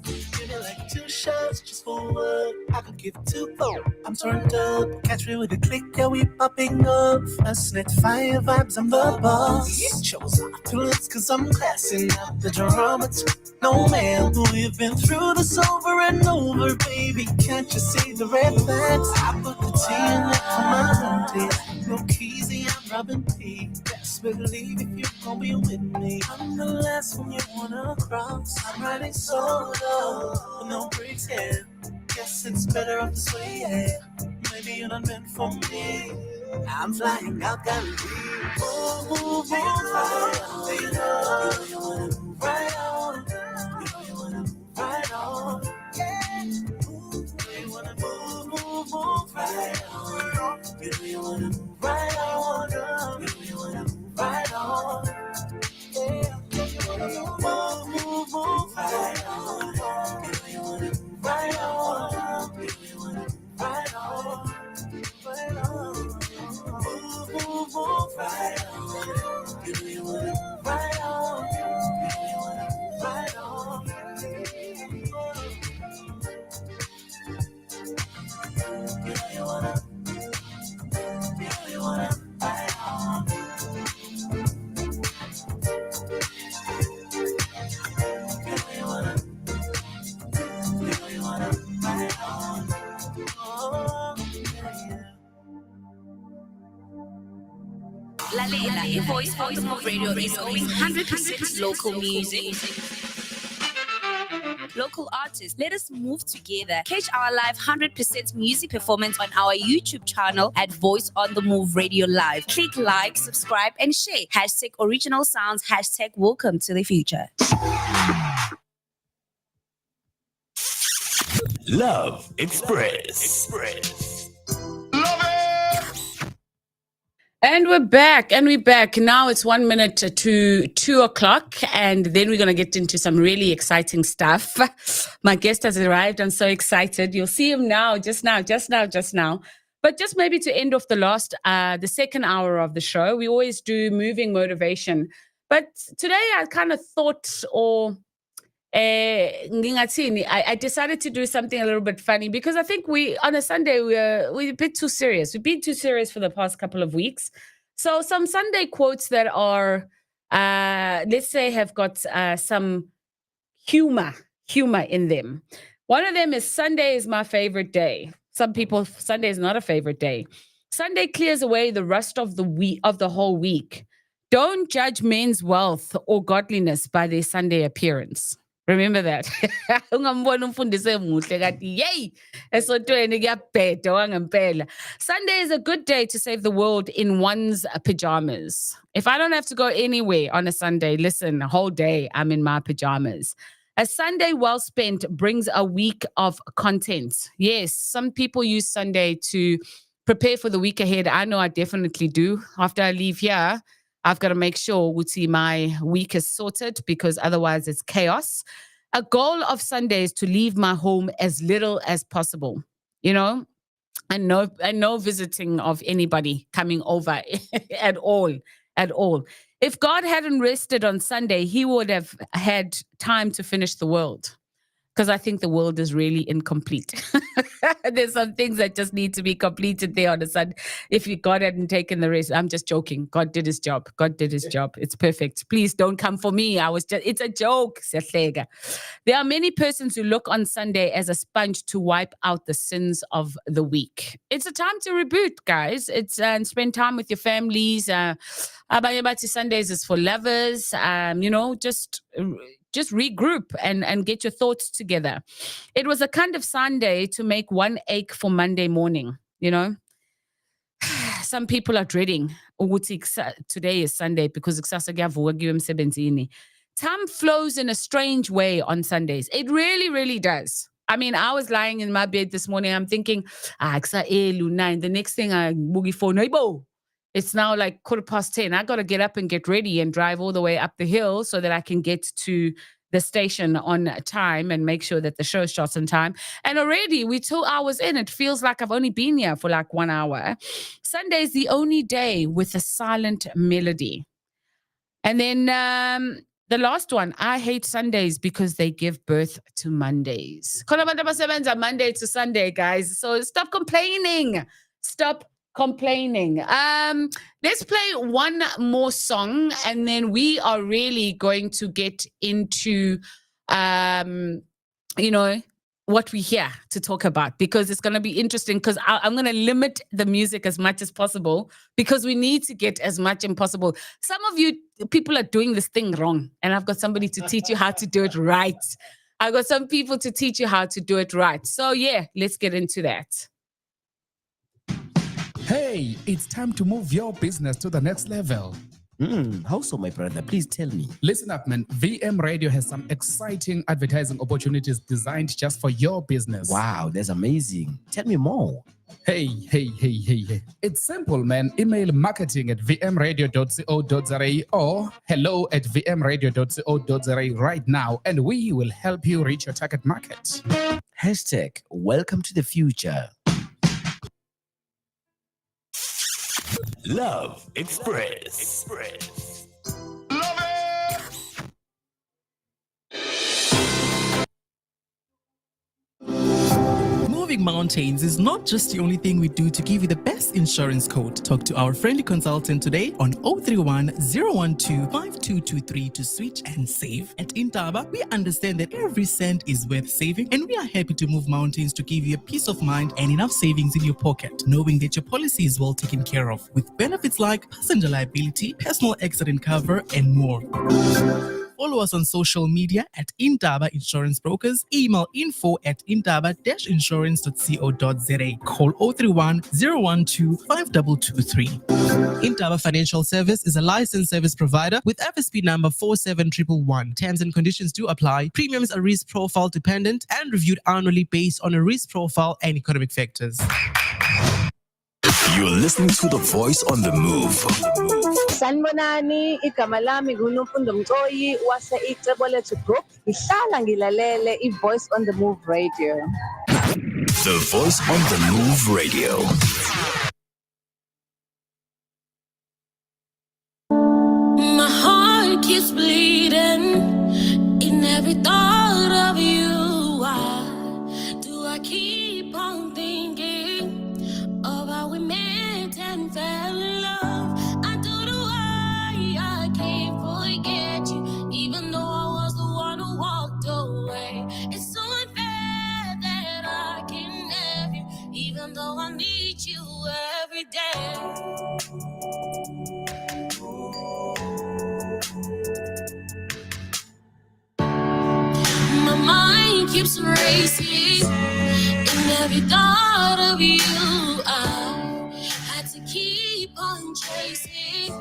Give me like 2 shots just for one. I could give 2 more. I'm turned up. Catch me with a click, yeah, we popping up. Us net fire vibes, I'm the boss. It shows opulence, cause I'm classing out the drama. No man, we've been through this over and over, baby. Can't you see the red flags? I put the T in it for my own day. No keysy, I'm Robin P. Best believe if you're gonna be with me, I'm the last one you wanna cross. I'm riding solo, with no brakes, yeah. Guess it's better off this way, yeah. Maybe you're not meant for me. I'm flying out Galilee. Move, move, move right on. You know you wanna move right on. You know you wanna move right on. Yeah. You wanna move, move, move right on. You know you wanna move right on. You know you wanna move right on. Lalela, Voice on the Move Radio is always 100% local music. Local artists, let us move together. Catch our live 100% music performance on our YouTube channel at Voice on the Move Radio Live. Click like, subscribe, and share. Hashtag original sounds, hashtag welcome to the future. Love Express. And we're back. Now it's 1 minute to 2 o'clock, and then we're going to get into some really exciting stuff. My guest has arrived. I'm so excited. You'll see him now, just now. But just maybe to end off the second hour of the show, we always do moving motivation. But today I kind of thought, I decided to do something a little bit funny because I think on a Sunday we're a bit too serious. We've been too serious for the past couple of weeks. So some Sunday quotes that are, let's say, have got some humor in them. One of them is Sunday is my favorite day. Some people, Sunday is not a favorite day. Sunday clears away the rust of the whole week. Don't judge men's wealth or godliness by their Sunday appearance. Remember that. Sunday is a good day to save the world in one's pajamas. If I don't have to go anywhere on a Sunday, listen, a whole day I'm in my pajamas. A Sunday well spent brings a week of content. Yes, some people use Sunday to prepare for the week ahead. I know I definitely do. After I leave here, I've got to make sure my week is sorted because otherwise it's chaos. A goal of Sunday is to leave my home as little as possible, and no visiting of anybody coming over at all. If God hadn't rested on Sunday, he would have had time to finish the world. Because I think the world is really incomplete. There's some things that just need to be completed there on the Sunday. If God hadn't taken the rest, I'm just joking. God did his job. It's perfect. Please don't come for me. It's a joke. There are many persons who look on Sunday as a sponge to wipe out the sins of the week. It's a time to reboot, guys. It's and spend time with your families. Sundays is for lovers. Just regroup and get your thoughts together. It was a kind of Sunday to make one ache for Monday morning, Some people are dreading today is Sunday because time flows in a strange way on Sundays. It really, really does. I mean, I was lying in my bed this morning. I'm thinking, the next thing I boogie for neighbor. It's now like 10:15. I got to get up and get ready and drive all the way up the hill so that I can get to the station on time and make sure that the show starts on time. And already we're 2 hours in. It feels like I've only been here for like 1 hour. Sunday is the only day with a silent melody. And then the last one, I hate Sundays because they give birth to Mondays. Monday to Sunday, guys. So stop complaining. Let's play one more song and then we are really going to get into what we're here to talk about because it's going to be interesting because I'm going to limit the music as much as possible because we need to get as much as possible. Some of you people are doing this thing wrong and I've got somebody to teach you how to do it right. I've got some people to teach you how to do it right. So yeah, let's get into that. Hey, it's time to move your business to the next level. How so, my brother? Please tell me. Listen up, man. VM Radio has some exciting advertising opportunities designed just for your business. Wow, that's amazing. Tell me more. Hey. It's simple, man. Email marketing@vmradio.co.za or hello@vmradio.co.za right now, and we will help you reach your target market. Hashtag welcome to the future. Love Express. Moving mountains is not just the only thing we do to give you the best insurance quote. Talk to our friendly consultant today on 031 012 5223 to switch and save. At Intaba, we understand that every cent is worth saving, and we are happy to move mountains to give you a peace of mind and enough savings in your pocket, knowing that your policy is well taken care of, with benefits like passenger liability, personal accident cover, and more. Follow us on social media at Intaba Insurance Brokers. Email info@intaba-insurance.co.za. Call 031 012 5223. Intaba Financial Service is a licensed service provider with FSP number 47111. Terms and conditions do apply. Premiums are risk profile dependent and reviewed annually based on a risk profile and economic factors. You're listening to The Voice on the Move. Sanibonani, igama lami nguNofundo Mcoyi wase icebo lethu group. Ngihlala ngilalele iVoice on the Move radio. The Voice on the Move radio. My heart keeps bleeding in every thought of you. Why do I keep on thinking of how we met and fell in love? I don't know why I can't forget you, even though I was the one who walked away. It's so unfair that I can have you, even though I need you every day. My mind keeps racing in every thought of you. I had to keep on chasing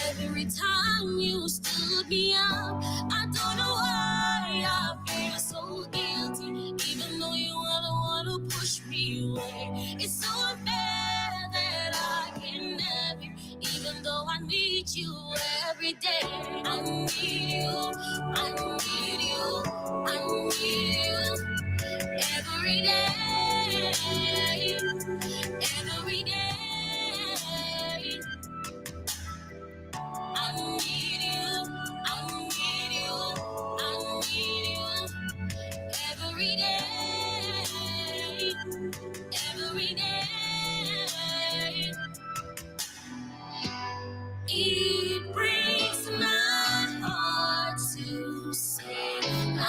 every time you stood me up. I don't know why I feel so guilty, even though you are the one who pushed me away. It's so unfair that I can have you, even though I need you every day. I need you, I need you, I need you every day, every day. I need you, I need you, I need you every day, every day. It breaks my heart to say I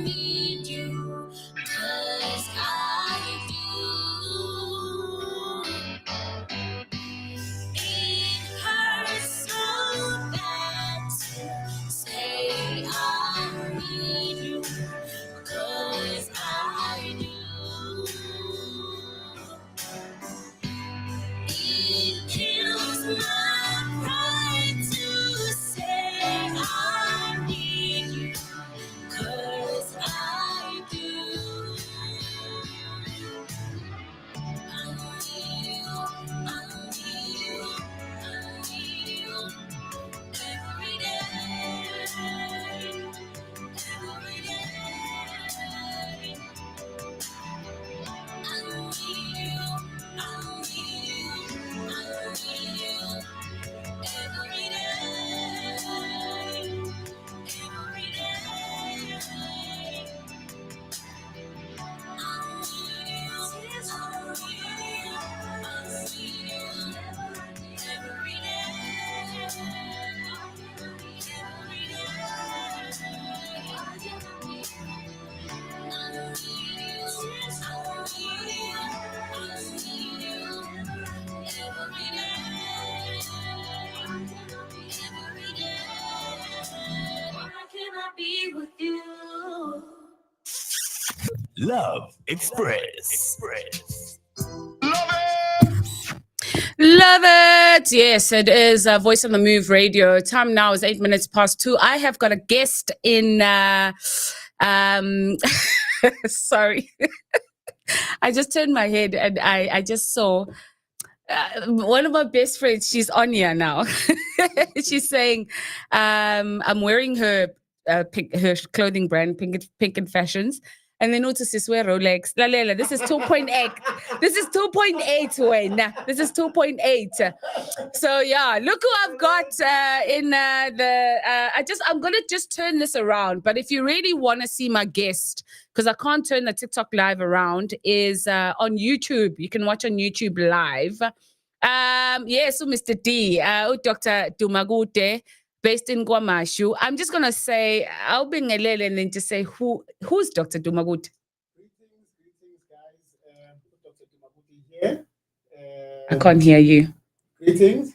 need you, 'cause I do. It hurts so bad to say I need you, 'cause I do. It kills my pride to say I need you, 'cause I do. I need you, I need you, I need you every day, every day. I need you, I need you, I need you every day, every day. I need you, I need you every day, every be with you. Love Express. Love it. Yes, it is Voice on the Move radio. Time now is 8 minutes past 2. I have got a guest in. Sorry. I just turned my head and I just saw one of my best friends. She's on here now. She's saying, I'm wearing her her clothing brand, Pink and Fashions. And then uthi siswe Rolex. Lalela, this is 2.8. This is 2.8 wena. This is 2.8. So yeah, look who I've got in I'm gonna just turn this around. But if you really want to see my guest, because I can't turn the TikTok live around, is on YouTube. You can watch on YouTube live. Yes, so Mr. D, Dr. Dumagute, based in Kwamashu. I'm just gonna say, I'll be ngelele and then just say who's Dr. Dumagute. Greetings, guys. Dr. Dumagute here. I can't hear you. Greetings.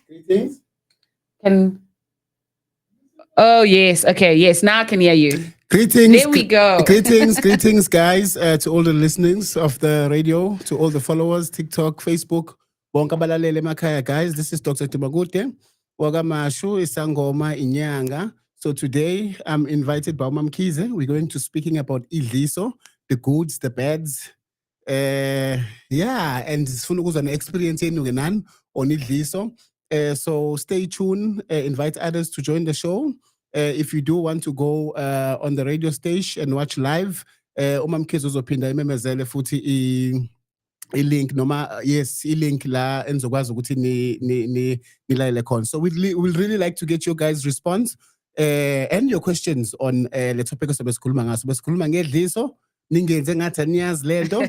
Oh yes, okay, yes. Now I can hear you. Greetings. There we go. Greetings, guys. To all the listeners of the radio, to all the followers, TikTok, Facebook. Bonke abalaleli emakhaya, guys. This is Dr. Dumagute. Wakamashu isangoma inyanga. So today I'm invited by Umam Kize. We're going to speaking about idliso, the goods, the bads. And sifuna ukuzwa ne-experience yenu ngenani on idliso. So stay tuned. Invite others to join the show. If you do want to go on the radio station and watch live, Umam Kize uzophinda imemezele futhi i-link noma i-link la enizokwazi ukuthi nilalele khona. So we'll really like to get your guys' response and your questions on le topic esikhuluma ngaso. Besikhuluma ngedliso, ningenze ngathi aniyazi lento.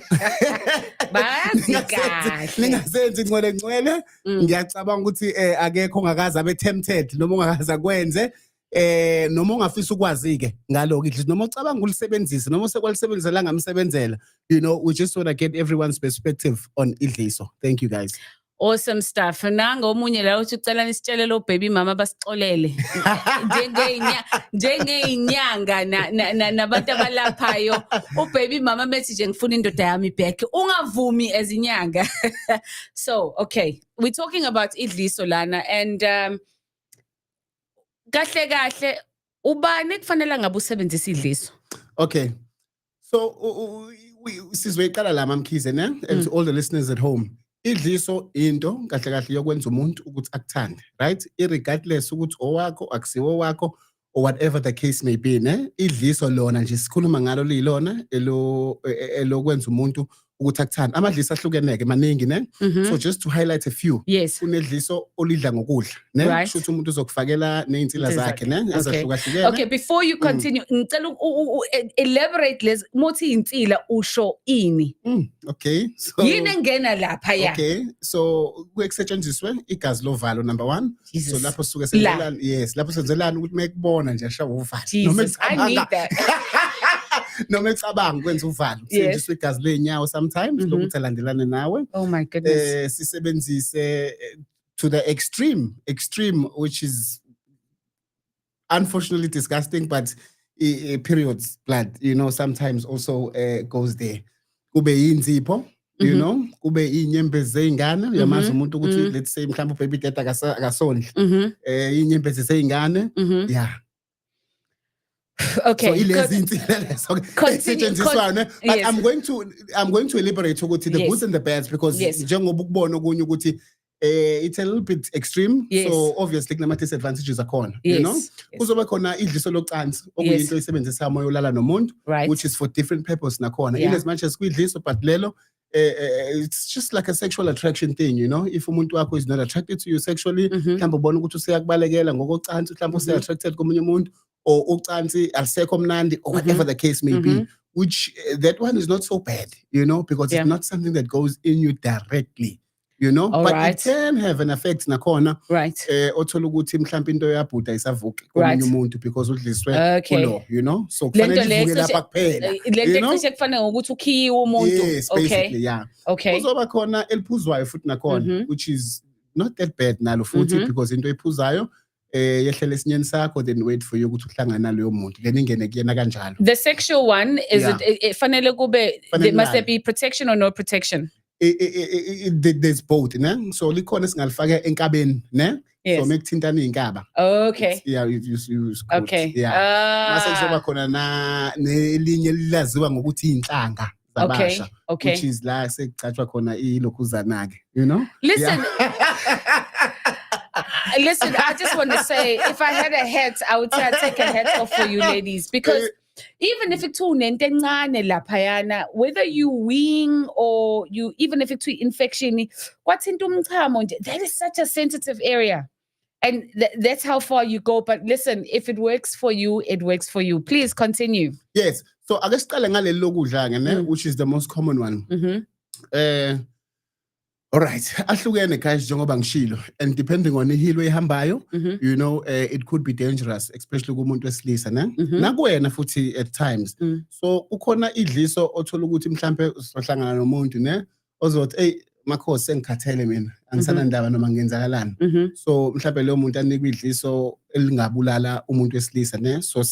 Ningasenzi ngcwele. Ngiyacabanga ukuthi akekho ongakaze abe tempted noma ongakaze akwenze. Noma ungafisa ukwazi ke ngaloko idliso noma ucabanga ulisebenzisa noma sekwalisebenzisa la ngamsebenzela, we just want to get everyone's perspective on idliso. Thank you, guys. Awesome stuff. Nanga omunye la uthi ucela nisitshele lo baby mama basixolele. Njengeinyanga nabantu abalaphayo. Baby mama methi nje ngifuna indoda yami back. Ungavumi ezinyanga. So, okay. We're talking about idliso lana and kahle ubani kufanele ngabe usebenzisa idliso. Okay. So sizoyiqala la Mamkhize ne and to all the listeners at home. Idliso into kahle yokwenza umuntu ukuthi akuthande, right? Irregardless ukuthi owakho akusiwo wakho or whatever the case may be, ne? Idliso lona nje sikhuluma ngalo lilona elokwenza umuntu ukuthi akuthande. Amadliso ahlukeneke maningi ne. So just to highlight a few. Yes. Kunedliso olidla ngokudla, ne? Shuthi umuntu uzokufakela neinsila zakhe, ne? Ezahlukahlukene. Okay, before you continue, ngicela elaborate les mothi insila usho ini. Okay. So yini engena lapha ya? Okay. So kusetshenziswe igazi lovalo number 1. So lapho suke senzelana, yes, lapho senzelana ukuthi mekubona nje asha uvalo. Jesus, I need that. Noma ecabanga kwenza uvalo. Senziswe igazi lenyawo sometimes lokuthi alandelane nawe. Oh my goodness. Sisebenzise to the extreme which is unfortunately disgusting, but periods blood, sometimes also goes there. Kube yinzipho, kube inyembezi zeingane, uyamazi umuntu ukuthi let's say mhlawumbe baby tata akasondli. Inyembezi zeingane, yeah. Okay. So but I'm going to elaborate ukuthi the goods and the bads because njengoba ukubona okunye ukuthi it's a little bit extreme. So obviously kunama disadvantages akhona, kuzoba khona idliso locansi okuyinto isebenzisa moya olala nomuntu, which is for different purpose nakhona, in as much as kuyidliso but lelo it's just like a sexual attraction thing, if umuntu wakho is not attracted to you sexually, mhlawumbe ubona ukuthi useyakubalekela ngokocansi, mhlawumbe useattracted komunye umuntu or ucansi alisekho mnandi or whatever the case may be, which that one is not so bad, because it's not something that goes in you directly, but it can have an effect nakhona, othola ukuthi mhlawumbe into yabhuda isavuki komunye umuntu because udliswe kulo, so kufanele ivuke lapha kuphela, lento cishe kufanele ukuthi ukhiwe umuntu. Yes, basically, yeah. Okay. Kuzoba khona eliphuzwayo futhi nakhona, which is not that bad nalo futhi because into ephuzayo yehlele esinyeni sakho then wait for you ukuthi uhlangana naloyo muntu then ingene kuyena kanjalo. The sexual one is it fanele kube there must be protection or no protection? There's both, ne? So likhona singalifaka enkabeni, ne? So mekuthintana inkaba. Okay. You okay. Mase kuzoba khona na nelinye lilaziwa ngokuthi inhlanga zabasha. Okay. Which is la sekucatshwa khona ilokhuzana ke, Listen. Listen, I just want to say, if I had a hat, I would say I'd take a hat off for you ladies because even if it's unento encane laphayana, whether you weeing or you, even if it's infection, kwathinta umchamo nje, that is such a sensitive area. And that's how far you go. But listen, if it works for you, it works for you. Please continue. Yes. So I guess which is the most common one. All right. Ahlukene guys njengoba ngishilo, and depending on ihilo ehambayo, you know, it could be dangerous, especially kumuntu wesilisa, ne? Nakuwena futhi at times. So ukhona idliso othola ukuthi mhlambe uzohlangana nomuntu, ne? Ozothi hey makhosi sengikhathele mina, angisanandaba noma ngenzakalani. So mhlambe leyo muntu anikwe idliso elingabulala umuntu wesilisa, ne? So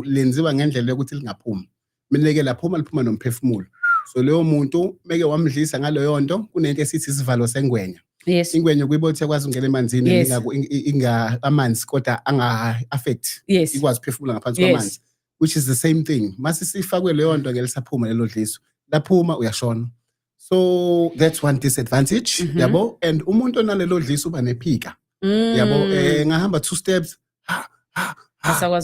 lenziwa ngendlela yokuthi lingaphumi. Mineke laphuma liphuma nomphefumulo. So leyo muntu meke wamdlisa ngaleyo nto kunento esithi isivalo sengwenya. Yes. Ingwenya kuyibothi yakwazi ungena emanzini inga amanzi kodwa anga affect. Yes. Ikwazi ukuphefumula ngaphansi kwamanzi. Which is the same thing. Mase sifakwe leyo nto ngelisaphuma lelo dliso. Laphuma uyashona. So that's one disadvantage, yabo, and umuntu onalelo dliso uba nephika. Yabo, ngahamba 2 steps.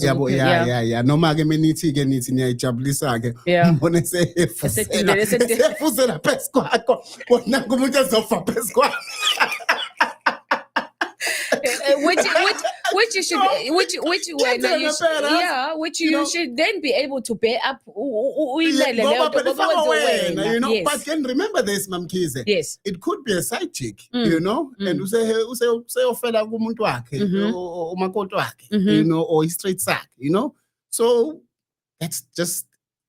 Yabo, yeah. Noma ke menithi ke nithi niyajabulisa ke. Umbone sefusela phezu kwakho. Wona kumuntu ezofa phezu kwakho. Which you should, which you should then be able to bear up. You know, but can remember this, Mamkize. Yes, it could be a side chick, you know, and say ofela kumuntu wakhe, umakoti wakhe, you know, or his straight sack, you know. So that's just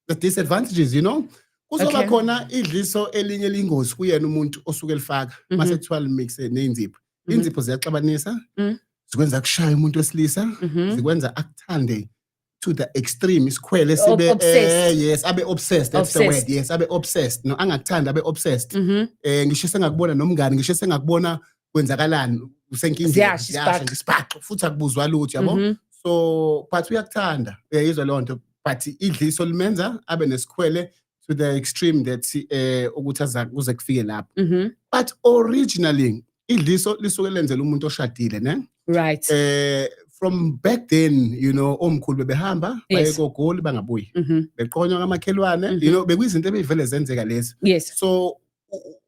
the disadvantages, you know. Kuzoba khona idliso elinye elingozi kuyena umuntu osuke elifaka mase kuthiwa mixe nenzipho. Inzipho ziyaxabanisa, zikwenza kushaya umuntu wesilisa, zikwenza akuthande to the extreme, isikhwele sibe yes, abe obsessed, that's the word. Yes, abe obsessed. No, angakuthanda abe obsessed. Ngisho sengakubona nomngane, ngisho sengakubona kwenzakalani, usenkingeni, ngisiphaxo futhi akubuzwa lutho, yabo. So, but uyakuthanda, uyayizwa leyo nto, but idliso limenza abe nesikhwele to the extreme that ukuthi kuze kufike lapho. But originally idliso lisuke lenzela umuntu oshadile, ne? Right. From back then, you know, omkhulu bebehamba baye koGoli bangabuyi. Beqonywa ngamakhelwane, you know, bekuyizinto ebeyivele zenzeka lezi. Yes. So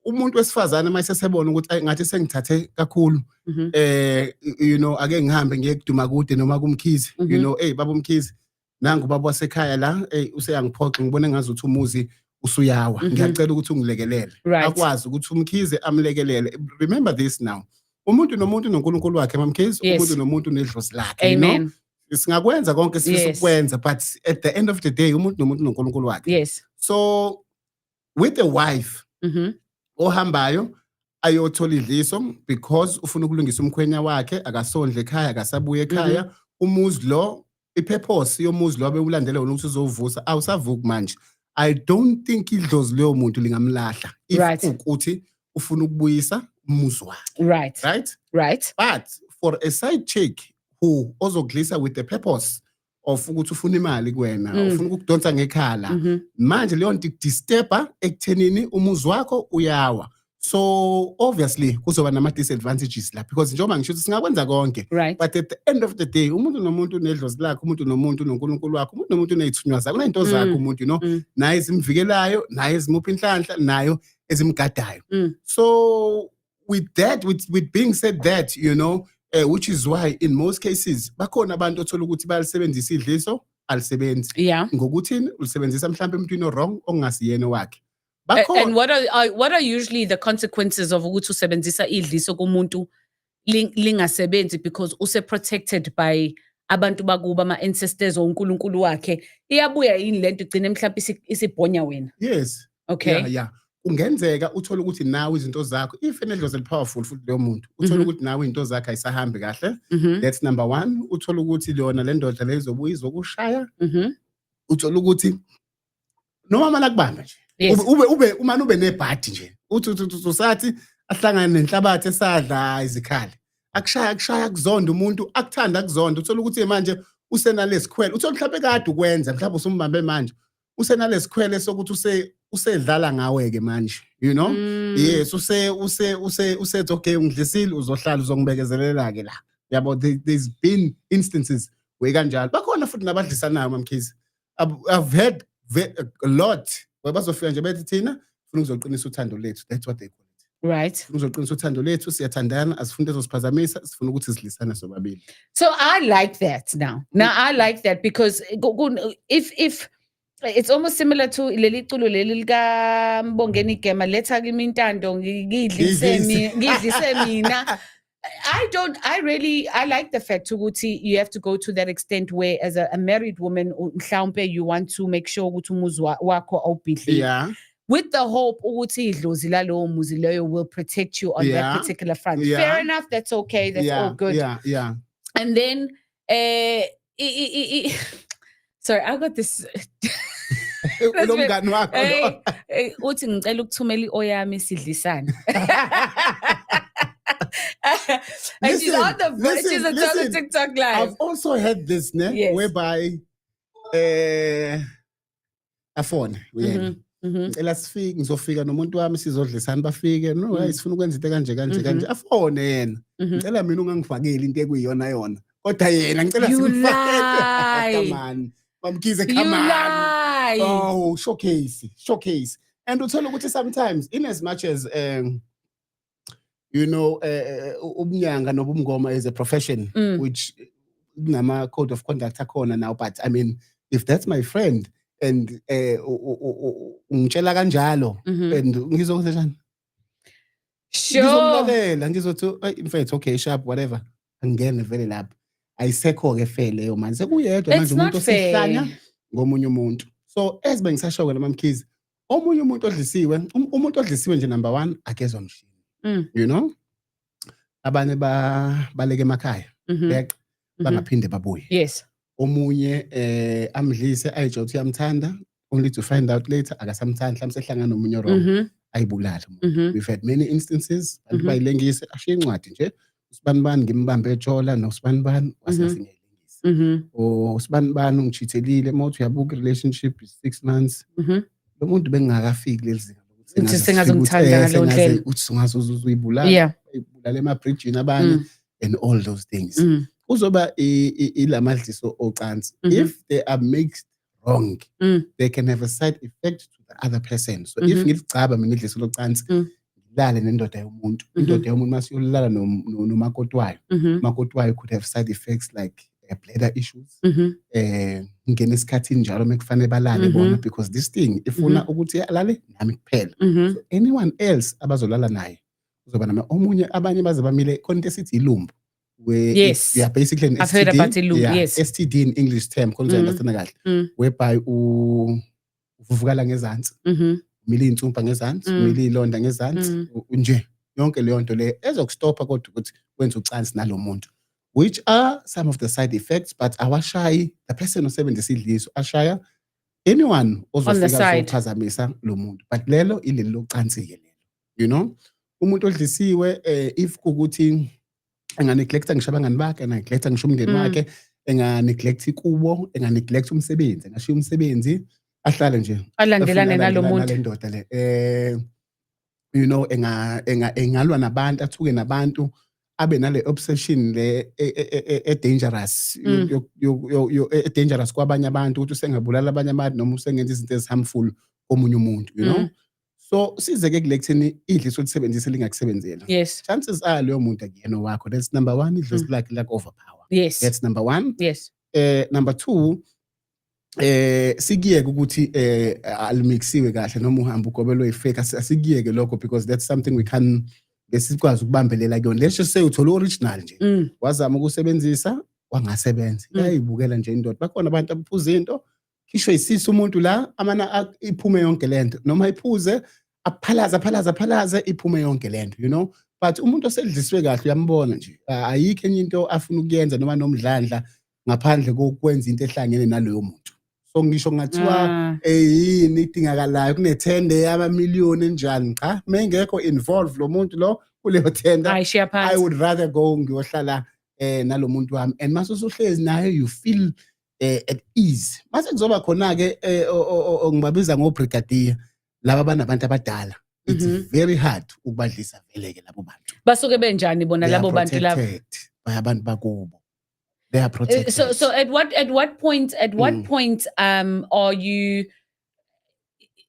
umuntu wesifazane mayesebona ukuthi ngathi sengithathe kakhulu, you know, ake ngihambe ngiye kuduma kude noma kumkhizi, you know, hey baba umkhizi, nangu baba wasekhaya la, hey useyangiphoxa ngibone ngazuthi umuzi usuyawa, ngiyacela ukuthi ungilekelele. Akwazi ukuthi umkhize amlekelele. Remember this now. Umuntu nomuntu noNkulunkulu wakhe mamkhizi, umuntu nomuntu nedlozi lakhe, you know. Singakwenza konke sifisa ukwenza, but at the end of the day umuntu nomuntu noNkulunkulu wakhe. Yes. So with a wife, ohambayo ayothola idliso because ufuna ukulungisa umkhwenya wakhe, akasondle ekhaya, akasabuye ekhaya, umuzi lo, ipurpose yomuzi lo abewulandele wona ukuthi uzovusa, awusavuki manje. I don't think idlozi leyo muntu lingamlahla if ukuthi ufuna ukubuyisa umuzi wakhe. Right. But for a side chick who ozogilisa with the purpose of ukuthi ufuna imali kuwena, ufuna ukudonsa ngekhala, manje leyo nto disturba ekuthenini umuzi wakho uyawa. So obviously kuzoba nama disadvantages la, because njengoba ngisho ukuthi singakwenza konke, but at the end of the day umuntu nomuntu nedlozi lakhe, umuntu nomuntu noNkulunkulu wakhe, umuntu nomuntu unezithunywa zakhe, unento zakhe umuntu, you know, naye ezimvikelayo, naye ezimupha inhlanhla, nayo ezimgadayo. So with that, with being said that, you know, which is why in most cases bakhona abantu othola ukuthi bayalisebenzisa idliso alisebenzi ngokuthi ulisebenzisa mhlawumbe emntwini wrong ongasiyena wakhe. And what are usually the consequences of ukuthi usebenzisa idliso kumuntu lingasebenzi because use protected by abantu bakuba ama ancestors oNkulunkulu wakhe? Iyabuya yini lento igcine mhlawumbe isibhonya wena? Yes. Okay. Yeah. Kungenzeka uthola ukuthi nawe izinto zakho if enedlozi elipowerful futhi leyo muntu uthola ukuthi nawe izinto zakhe ayisahambi kahle. That's number 1. Uthola ukuthi lona le ndoda leyo izobuya izokushaya. Uthola ukuthi noma mala kubamba nje. Ube umane ube nebhadi nje. Uthi usathi ahlangana nenhlabathi esadla izikhali. Akushaya kuzonda umuntu, akuthanda kuzonda. Uthola ukuthi manje usenalesikhwele. Uthola mhlawumbe kade ukwenza, mhlawumbe usumbambe manje. Usenalesikhwele sokuthi usedlala ngawe ke manje, you know. Yes, usethi okay ungidlisile uzohlala uzongibekezelela ke la. Yabo, there's been instances where kanjalo. Bakhona futhi nabadlisanayo mamkhizi. I've heard a lot. Wabazofika nje bethi thina ufuna ukuzoqinisa uthando lethu. That's what they call it. Right. Ufuna ukuzoqinisa uthando lethu, siyathandana, asifuni into ezosiphazamisa, sifuna ukuthi sidlisane sobabili. So I like that now. Now I like that because if it's almost similar to leli culo leli lika Mbongeni Gema letha kimi intando ngidlise mina. I like the fact ukuthi you have to go to that extent where as a married woman mhlawumbe you want to make sure ukuthi umuzi wakho awubhidli. Yeah. With the hope ukuthi idlozi lalowo muzi loyo will protect you on that particular front. Yeah. Fair enough, that's okay. That's all good. Yeah. And then sorry, I got this. Unomngani wakho. Uthi ngicela ukuthumela oyami sidlisane. And she's on she's a TikTok live. I've also heard this, Yes. whereby afone ngicela sifike ngizofika nomuntu wami sizodlisana bafike no sifuna ukwenza into kanje afone yena ngicela mina ungangifakeli into ekuyiyona kodwa yena ngicela simfakele come on bamkhize come on oh showcase and uthola ukuthi sometimes in as much as you know ubunyanga nobumngoma is a profession which nama code of conduct akhona now, but I mean if that's my friend and ngitshela kanjalo and ngizokwenza njani ngizomlalela ngizothi in fact okay sharp whatever angene vele lapha ayisekho ke fele yo manje sekuyedwa manje umuntu osihlanya ngomunye umuntu. So as bengisasho ke namamkhizi omunye umuntu odlisiwe umuntu odlisiwe nje number 1 akezwa mshini you know abanye baleke emakhaya beqa bangaphinde babuye. Yes. Omunye amdlise ayitsho ukuthi yamthanda only to find out later akasamthanda mhlawumbe sehlangana nomunye wrong ayibulala umuntu. We've had many instances abantu bayilengise ashiya incwadi nje usibanibani ngimbambe ejola nosibanibani wasasingeyilengisa usibanibani ungithithelile mawuthi uyabuka relationship is 6 months lo muntu bengakafiki lezinga ukuthi singazongithanda ngalo ndlela uthi singazuzuyibulala ibulala emabridgini abanye and all those things. Uzoba ilamadliso ocansi if they are mixed wrong they can have a side effect to the other person. So if ngicaba mina idliso locansi ngilale nendoda yomuntu indoda yomuntu masiyolala nomakoti wayo umakoti wayo could have side effects like bladder issues ngene isikhathi njalo mekufanele balale bona because this thing ifuna ukuthi alale nami kuphela. So anyone else abazolala naye uzoba omunye abanye baze bamile khona into esithi ilumbu. Yes. Yeah, basically an STD. I've heard about it, yes. STD in English term, whereby uvuvukala ngezansi, umile insumpa ngezansi, umile ilonda ngezansi, nje yonke leyo nto le ezokustopha kodwa ukuthi wenza ucansi nalo muntu. Which are some of the side effects, but awashayi the person osebenzisa idliso ashaya anyone ozofika ukuphazamisa lo muntu. But lelo ileli locansi ke lelo. You know? Umuntu odlisiwe if kukuthi enganeglecta ngisho abangani bakhe enganeglecta ngisho umndeni wakhe enganeglecta kubo enganeglect umsebenzi engashiya umsebenzi ahlale nje alandelane nalo muntu lendoda le you know engalwa nabantu athuke nabantu abe nale obsession le dangerous dangerous kwabanye abantu ukuthi usengabulala abanye abantu noma usengenza izinto eziharmful komunye umuntu you know. So sizeke kulekutheni idliso lisebenzise lingakusebenzela. Yes. Chances are leyo muntu akuyena wakho. That's number 1, idliso like overpower. Yes. That's number 1. Yes. Number 2 sikiyeke ukuthi alimixiwe kahle noma uhamba ugobelo ifake asikiyeke lokho because that's something we can besikwazi ukubambelela kuyona. Let's just say uthola original nje. Wazama ukusebenzisa wangasebenzi. Yayibukela nje indoda. Bakhona abantu abaphuza into kisho isisa umuntu la amana iphume yonke lento noma iphuze aphalaza iphume yonke lento you know. But umuntu osedliswe kahle uyambona nje ayikho enye into afuna ukuyenza noma nomdlandla ngaphandle kokwenza into ehlangene naloyo muntu. So ngisho ngathiwa yini idingakalayo kunethende yamamiliyoni enjani cha mengekho involve lo muntu lo kuleyo tender I would rather go ngiyohlala nalo muntu wami and mase usuhlezi naye you feel at ease. Mase kuzoba khona ke ngibabiza ngobrigadier laba banabantu abadala. It's very hard ukubadlisa vele ke labo bantu. Basuke benjani bona labo bantu labo? Bayabantu bakubo. They are protected. So at what point are you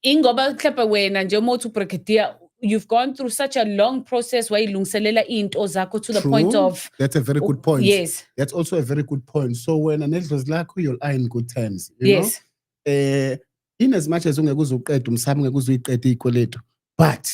ingoba mhlawumbe wena nje uma uthi ubrigadier, you've gone through such a long process where ilungiselela into zakho to the point of That's a very good point. Yes. That's also a very good point. So when anedlozi lakho you'll are in good terms, you Yes. know. In as much as ungeke uzuqeda umsamo ungeke uzuyiqeda izikweletu, but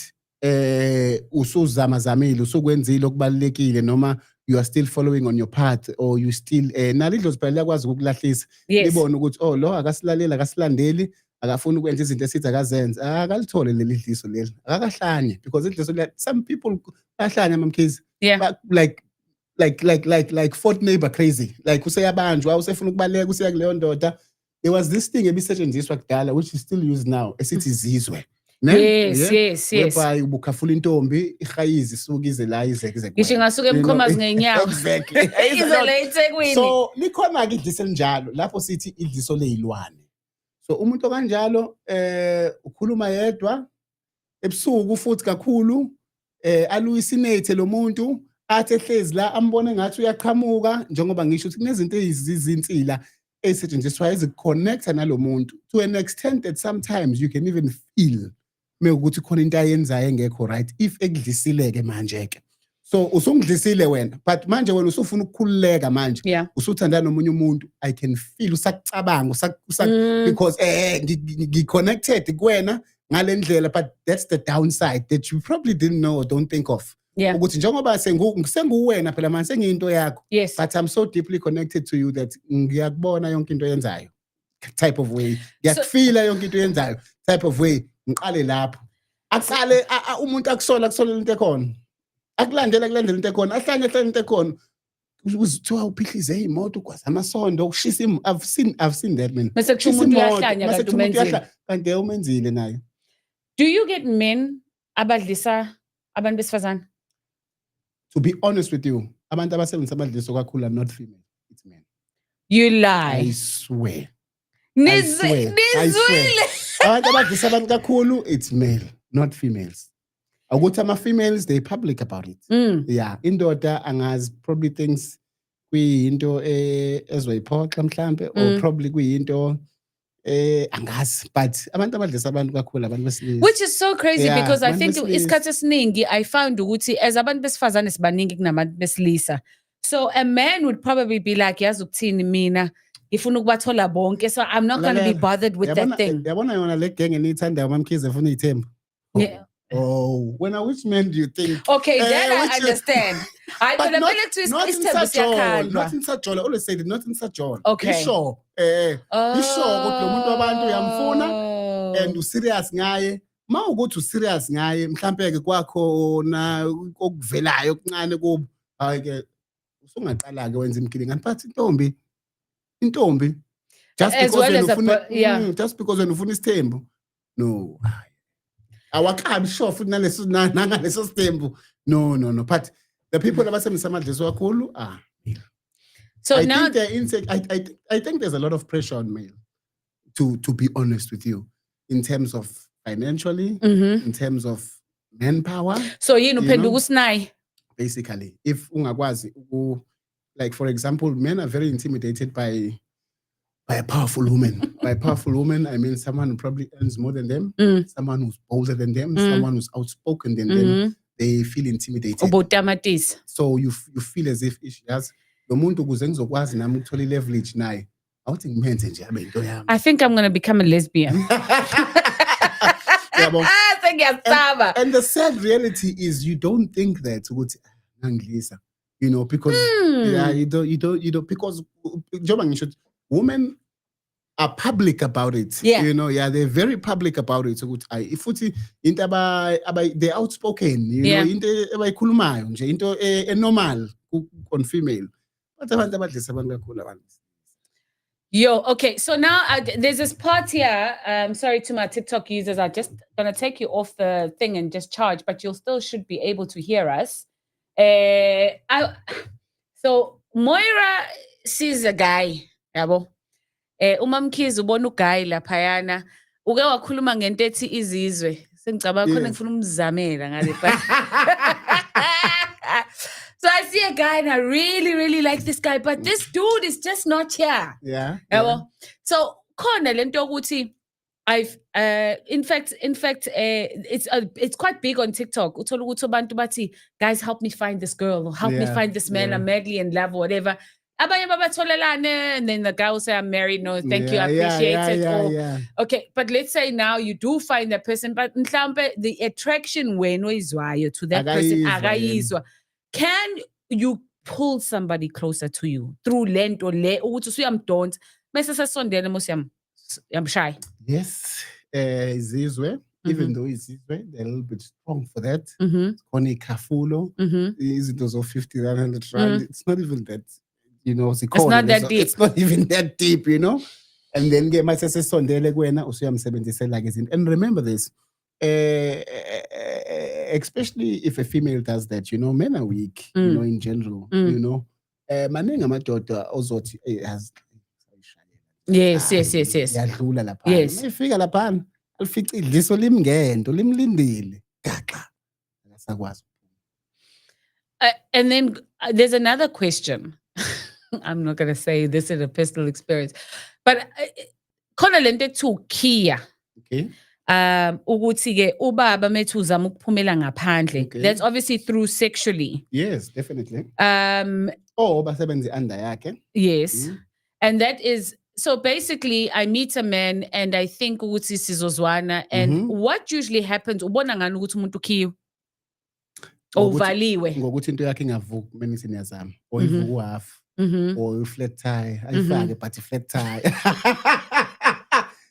usuzamazamile usukwenzile okubalekile noma you are still following on your path, or you still nalidlozi phela liyakwazi ukulahlisa libone ukuthi oh lo akasilalela akasilandeli akafuna ukwenza izinto esithi akazenza akalithole leli dliso leli akakahlanye, because idliso some people bahlanya mamkhizi like fourth neighbor crazy, like useyabanjwa usefuna ukubaleka usiya kuleyo ndoda. There was this thing ebisetshenziswa kudala which is still used now esithi izizwe. Yes. Whereby ubukhafula intombi ihayizi isuka ize la izeke ngisho ngasuka emkhomazi ngeenyawo. Exactly. Ize la eThekwini. So likhona ke idliso elinjalo lapho sithi idliso lezilwane. So umuntu okanjalo ukhuluma yedwa ebusuku futhi kakhulu aluisinate lo muntu athi ehlezi la ambone ngathi uyaqhamuka, njengoba ngisho ukuthi kunezinto ezizinsila ezisetshenziswa eziconnecta nalo muntu to an extent that sometimes you can even feel mekuthi khona into ayenzayo engekho right if ekudlisileke manje ke. So usungidlisile wena, but manje wena usufuna ukukhululeka manje. Usuthandana nomunye umuntu, I can feel usakucabanga because ngiconnected kuwena ngalendlela, but that's the downside that you probably didn't know or don't think of. Ukuthi njengoba senguwena phela manje sengiyinto yakho, but I'm so deeply connected to you that ngiyakubona yonke into yenzayo type of way, ngiyakufila yonke into yenzayo type of way. Ngiqale lapho aqale umuntu akusola into ekhona, akulandela into ekhona, ahlanye into ekhona, uzithiwa uphihlize imoto kwazi amasondo ukushisa I've seen that man. Mase kusho umuntu uyahlanya kanti umenzile. Kanti umenzile nayo. Do you get men abadlisa abantu besifazane? To be honest with you, abantu abasebenzisa abadliso kakhulu are not female, it's men. You lie. I swear. Nizwile. Abantu abadlisa abantu kakhulu, it's male, not females. Ukuthi ama-females, they public about it. Yeah, indoda angazi probably thinks kuyinto ezoyiphoxa mhlambe, or probably kuyinto angazi, but abantu abadlisa abantu kakhulu abantu besilisa. Which is so crazy because I think isikhathi esiningi I found ukuthi as abantu besifazane sibaningi kunabantu besilisa. So a man would probably be like, yazi ukuthini mina ngifuna ukubathola bonke, so I'm not going to be bothered with that thing. Yabona yona le gang eniyithandayo mamkhize efuna iy'thembu. Yeah. Oh, which man do you think? Okay, that I understand. I could have been to not in Sajolo. Always say that not in Sajolo. Okay. Sure. Sure ukuthi lo muntu wabantu uyamfuna and u-serious ngaye. Ma ukuthi u-serious ngaye mhlambe ke kwakho na okuvelayo okuncane kubo. Hayi ke usungaqala ke wenza imkilingane, but intombi just because wena ufuna isithembu. No. Awakabi sure futhi nangaleso stembu. No, but the people abasebenzisa amadliso kakhulu so I now think I think there's a lot of pressure on male, to be honest with you, in terms of financially, in terms of manpower. So uphenduka usinayi. Basically, if ungakwazi like for example, men are very intimidated by a powerful woman. By a powerful woman, I mean someone who probably earns more than them, someone who's bolder than them, someone who's outspoken than them. They feel intimidated. So you feel as if she has the muntu ukuze ngizokwazi nami ukuthola leverage naye. Awuthi ngimenze nje abe into yami. I think I'm going to become a lesbian. And the sad reality is you don't think that ukuthi ngangilisa, because you don't because njengoba ngisho women are public about it. They're very public about it. So if they're outspoken, into abayikhulumayo nje, into normal on female. But abantu abadlisa abantu kakhulu abantu. Yo, okay. So now there's this part here. Sorry to my TikTok users. I'm just gonna take you off the thing and just charge, but you still should be able to hear us. So Moira sees a guy, yabo. Umamkhizi ubona uguy laphayana uke wakhuluma ngento ethi izizwe sengicabanga khona ngifuna umzamela ngale So I see a guy and I really, really like this guy, but this dude is just not here. Yeah. Yabo. So khona lento ukuthi I've in fact it's quite big on TikTok. Uthola ukuthi abantu bathi, guys, help me find this girl, or help me Yeah, find this man, yeah. I'm madly in love or whatever. Abanye babatholelane, and then the guy will say, I'm married. No, thank you, I appreciate it. Or okay, but let's say now you do find that person, but mhlambe the attraction wena oyizwayo to that person akayizwa. Can you pull somebody closer to you through lento le ukuthi usuyamdonsa mase sesondele I'm shy? Yes, izizwe, even though izizwe, they're a little bit strong for that. Khona ikhafulo, izinto zo 50 rand, 100 rand. It's not even that, you know, It's not that deep. It's not even that deep, you know. And then ke mase sesondele kuwena usuyamsebenzisela ke izinto. And remember this, especially if a female does that, you know, men are weak, you know, in general, you know. Maningi amadoda ozothi has Yes. yadlula lapha. Yes. Mayifika lapha alifica idliso limngento limlindile. Gaxa. Akasakwazi. And then there's another question. I'm not going to say this is a personal experience, but khona lento to Kia. Okay. Ukuthi ke ubaba methu uzama ukuphumela ngaphandle. Okay. That's obviously through sexually. Yes, definitely. Basebenzi under yakhe. Yes. And that is so basically I meet a man and I think ukuthi sizozwana, and what usually happens ubona ngani ukuthi umuntu ukhiwe ovaliwe ngokuthi into yakhe ingavuki menithi niyazama or ivuka uhalf or flat tie ayifake but flat tie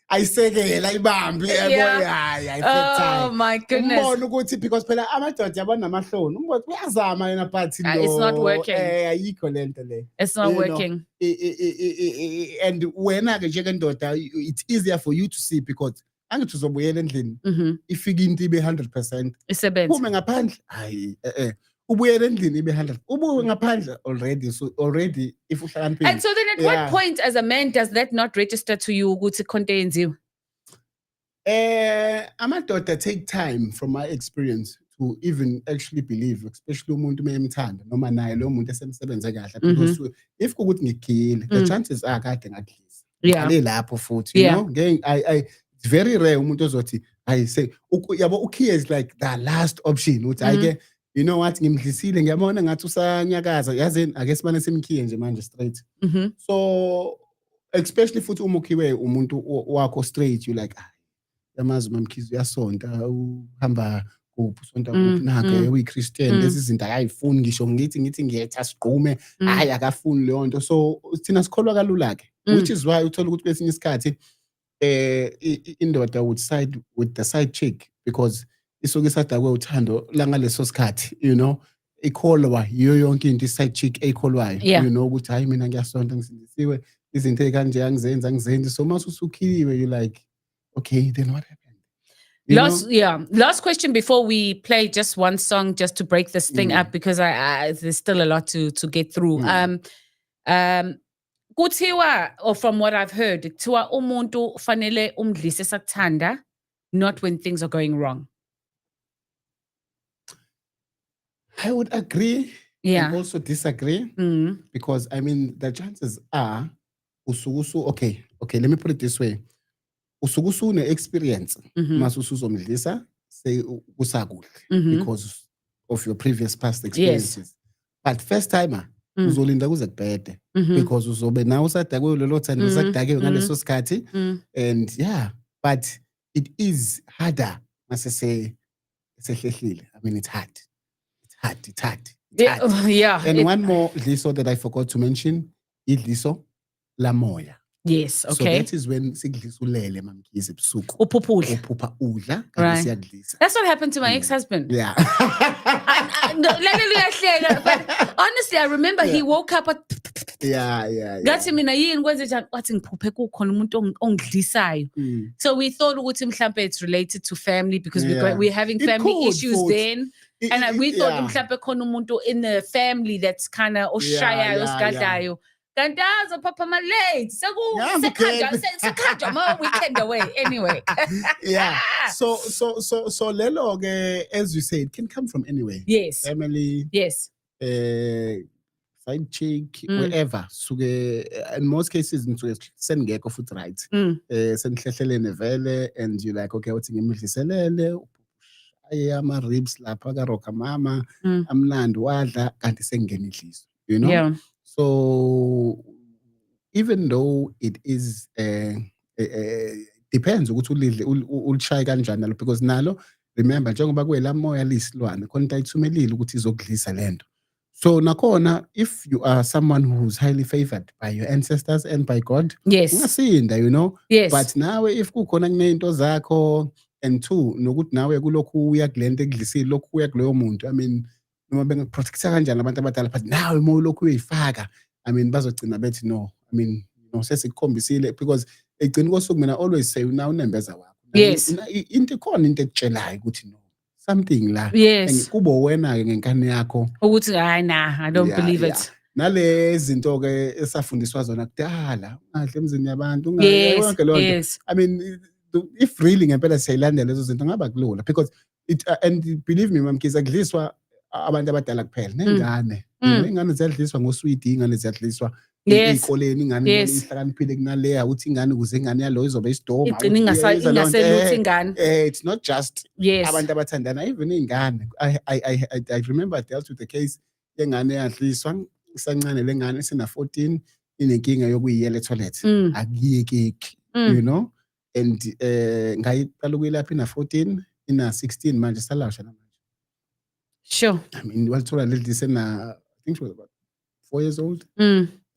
ayisekela ibambi hayi flat tie. Oh my goodness. Umbona ukuthi because phela amadoda abanamahloni umbona uyazama yena but no, it's not working. Ayikho lento le. It's not working. And wena ke njengendoda it's easier for you to see because angithi uzobuyela endlini ifika into ibe 100% isebenza ume ngaphandle hayi ubuyela endlini ibe 100 ubuye ngaphandle already if uhlakaniphile. And so then at what point as a man does that not register to you ukuthi konke yenziwe? Amadoda take time from my experience to even actually believe, especially umuntu mayemthanda noma naye lo muntu esemsebenze kahle, because if kukuthi ngigile the chances are kade ngakhiza ale lapho futhi, you know. It's very rare umuntu ozothi I say yabo ukhiye is like the last option uthi ayike, you know what, ngimdlisile ngiyabona ngathi usanyakaza yazini ake sibane simkhiye nje manje straight. So especially futhi uma ukhiwe umuntu wakho straight, you like yamazi mamkhizi uyasonta uhamba kuphi usonta kuphi nakhe uyiChristian lezi zinto akayifuni ngisho ngithi ngiyetha sigqume hayi akafuni leyo nto. So thina sikholwa kalula ke, which is why uthola ukuthi kwesinye isikhathi indoda would side with the side chick because isuke isadakwe uthando la ngaleso sikhathi, you know, ikholwa yiyo yonke into iside chick ekholwayo, you know, ukuthi hayi mina ngiyasonta ngisindisiwe izinto ezikanje angizenzi. So mase usukhiwe you like okay, then what happened? Last question before we play just one song just to break this thing up because there's still a lot to get through. Kuthiwa, or from what I've heard, kuthiwa umuntu fanele umdlise sakuthanda, not when things are going wrong. I would agree and also disagree because I mean the chances are okay, let me put it this way. Usuke une experience mase usuzomdlisa say kusakuhle because of your previous past experiences. But first timer uzolinda kuze kubhede because uzobe nawe usadakwe lelo thando usadake ngaleso sikhathi, and but it is harder mase sehlehlile. I mean it's hard. And one more dliso that I forgot to mention, idliso la moya. Yes, okay. So that is when sigdlisa ulele mamkhize ebusuku. Uphupha udla kanti siyadlisa. That's what happened to my ex-husband. Yeah. But honestly, I remember he woke up at Gathi mina yini kwenze njani wathi ngiphuphe kukhona umuntu ongidlisayo. So we thought ukuthi mhlambe it's related to family because we're having family issues then. And we thought mhlambe khona umuntu in the family that's kind of oshayayo osigadayo. Gandazo papa my late. So sekanja my weekend away anyway. So lelo as you say, it can come from anywhere. Yes. Family. Yes. side chick, Mm. wherever. So in most cases, send get off right. Send vele, and you're like, okay, what's in the ama ribs lapha karoka mama amnandi wadla kanti sengena idliso, you know. Yeah. So even though it is depends ukuthi ulidle ulishaye kanjani nalo, because nalo remember njengoba kwela moya lisilwane khona into ayithumelile ukuthi izokudlisa lento. So nakhona, if you are someone who's highly favored by your ancestors and by God, Yes. ungasinda, you know. Yes. But nawe if kukhona kunento zakho, and two nokuthi nawe kulokhu uya kulento ekudlisile lokhu uya kuloyo muntu, I mean noma bengaprotecta kanjani abantu abadala, but nawe uma ulokhu uyifaka, I mean bazogcina bethi no, I mean no sesikukhombisile, because egcina kosuku mina always say una unembeza wakho. Yes. Into ikhona into ekutshelayo ukuthi no, something la. Yes. And kubo wena ke ngenkani yakho ukuthi hayi nah, I don't believe it. nalezi zinto ke esafundiswa zona kudala, ungadle emzini yabantu, Yes, yonke leyo nto. yes. I mean if really ngempela siyayilandela lezo zinto ngaba kulula, because it and believe me mamkhize akudliswa abantu abadala kuphela nengane. You know, ingane ziyadliswa ngoswidi, ingane ziyadliswa Yes. ezikoleni, ingane Yes. ihlakaniphile kunaleya uthi ingane ukuze ingane yalo izobe isidoma. Igcina ingaseluthi ingane. It's not just Yes. abantu abathandana, even ingane. I remember I dealt with the case yengane yadliswa isancane lengane sina 14 inenkinga yokuyiyela etoilet. Akuyekeki, you know, and ngayiqala ukuyilapha ina 14 ina 16 manje salashwa namanje. Sure. I mean wathola ledlisena, I think she was about 4 years old.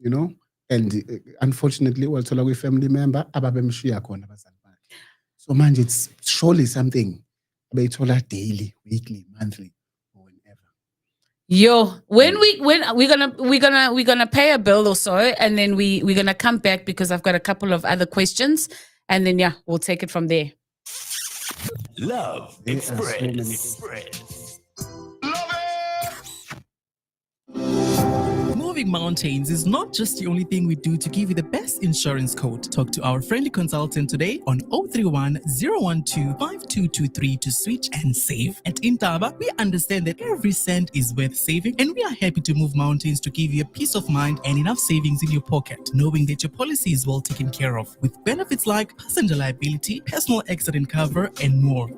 You know, and unfortunately wathola kwi family member ababemshiya khona abazali bakhe. So manje it's surely something abayithola daily, weekly, monthly, or whenever. Yo, when we're gonna pay a bill or so, and then we're gonna come back because I've got a couple of other questions, and then yeah, we'll take it from there. Love Express. Moving mountains is not just the only thing we do to give you the best insurance quote. Talk to our friendly consultant today on 031 012 5223 to switch and save. At Intaba, we understand that every cent is worth saving, and we are happy to move mountains to give you a peace of mind and enough savings in your pocket, knowing that your policy is well taken care of, with benefits like passenger liability, personal accident cover, and more.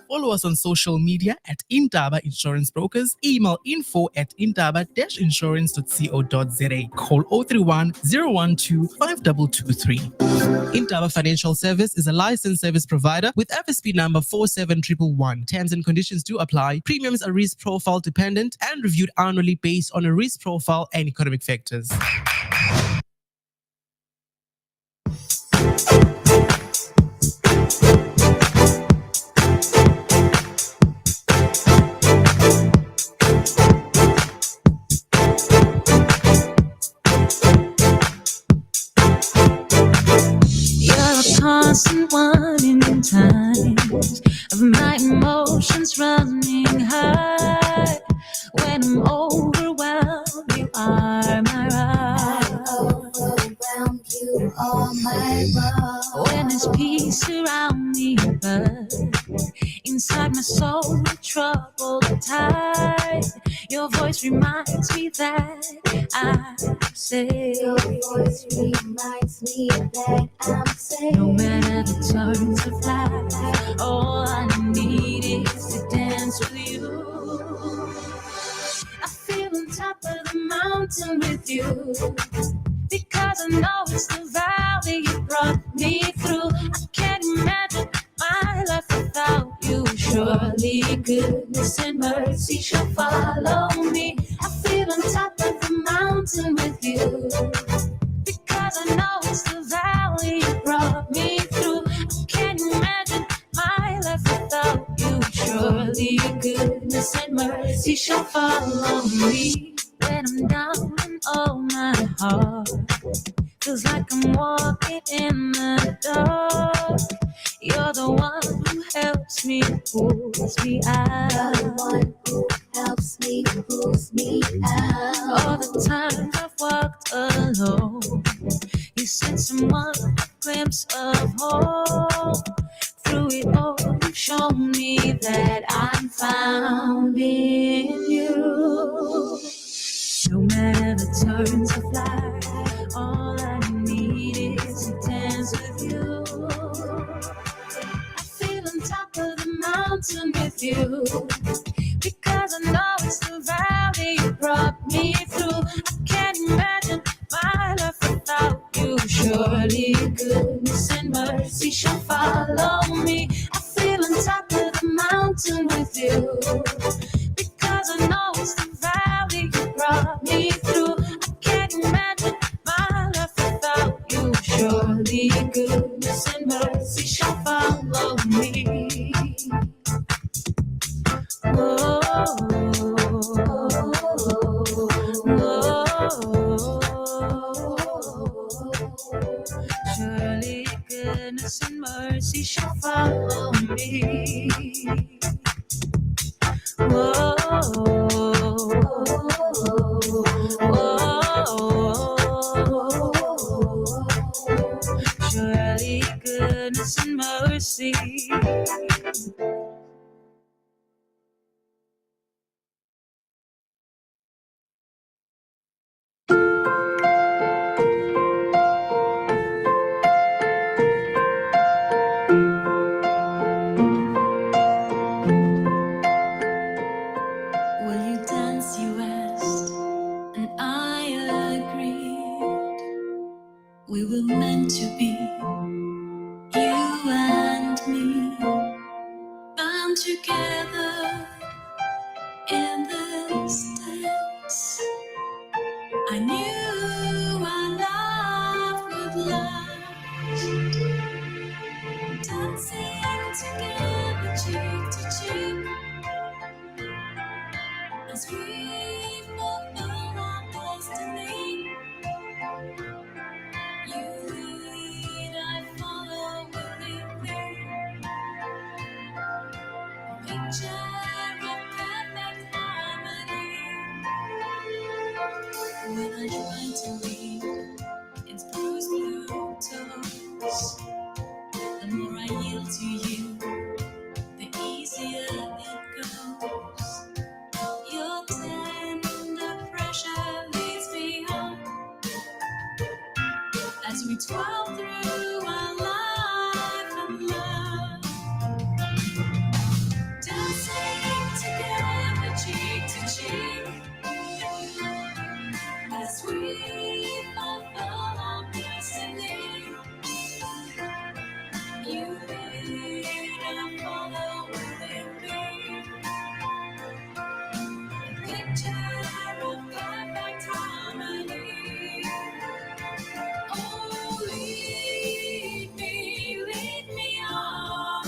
Follow us on social media at Intaba Insurance Brokers. Email info@intaba-insurance.co.za. Call 031 012 5223. Intaba Financial Service is a licensed service provider with FSP number 47111. Terms and conditions do apply. Premiums are risk profile dependent and reviewed annually based on a risk profile and economic factors. Constant winding times of my emotions running high. When I'm overwhelmed, you are my ride. You are my ride. When there's peace around me, but inside my soul, troubled tide. Your voice reminds me that I'm safe. Your voice reminds me that I'm safe. No matter the turns of life, all I need is to dance with you. I feel on top of the mountain with you, because I know it's the valley you brought me through. I can't imagine my life without you. Surely goodness and mercy shall follow me. I feel on top of the mountain with you, because I know it's the valley you brought me through. I can't imagine my life without you. Surely goodness and mercy shall follow me. When I'm down and oh my heart feels like I'm walking in the dark, you're the one who helps me, pulls me out. You're the one who helps me, pulls me out. All the times I've walked alone, you sent someone a glimpse of hope. Through it all, you've shown me that I'm found in you. never turn to fly. All I need is to dance with you. I feel on top of the mountain with you, because I know it's the valley you brought me through. I can't imagine my life without you. Surely goodness and mercy shall follow me. I feel on top of the mountain with you, because I know it's the valley you brought me through. I can't imagine my life without you. Surely goodness and mercy shall follow me. Whoa, surely goodness and mercy shall follow me. Whoa, surely goodness and mercy. Will you dance, you asked, and I agreed. We were meant to be, you and me, bound together in this dance. I knew our love would last, dancing together cheek to cheek, as we fulfill our destiny. You lead, I follow willingly. A picture of perfect harmony. When I try to read its bruised blue tones, the more I yield to you, the easier it goes. Your tender pressure leads me home, as we twirl through our life and love, dancing together cheek to cheek, as we fulfill our destiny. You lead and follow willingly. A picture of perfect harmony. Oh, lead me on.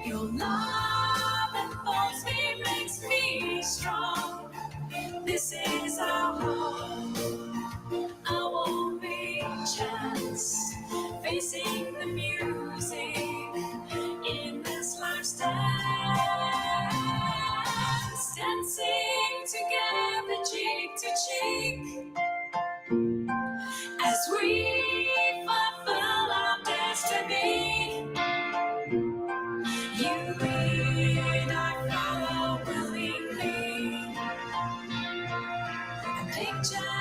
Your love enfolds me, makes me strong. This is our home, our only chance. Facing the music in this life's dance. Dancing together cheek to cheek, as we fulfill our destiny. You lead, I follow willingly. A picture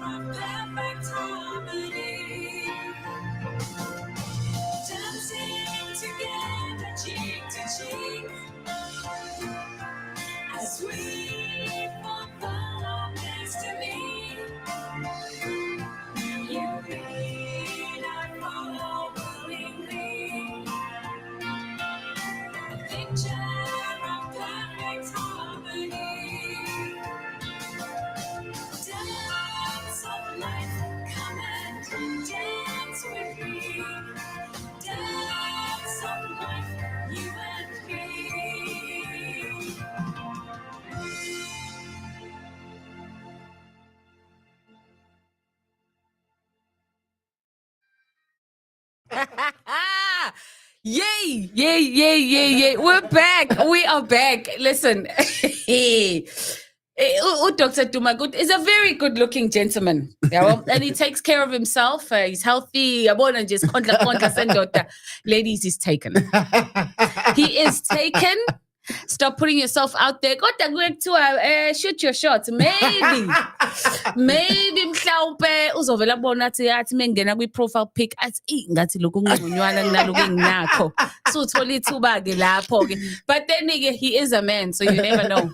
of perfect harmony. Dancing together cheek to cheek, as we fulfill our destiny. You lead, I follow willingly. A picture of perfect harmony. Dance of life, come and dance with me. Dance of life, you and me. Yay, yay, yay, yay, yay. We're back. We are back. Listen, Dr. Tumagut is a very good looking gentleman. And he takes care of himself. He's healthy. Ladies, he's taken. He is taken. Stop putting yourself out there. Kodwa kuyekuthiwa shoot your shot. Maybe mhlawumbe uzovela bona athi mengena kwi-profile pic athi ngathi lokhu ngingconywana kunaloko enginakho. So uthola ithuba ke lapho ke. But then he is a man, so you never know.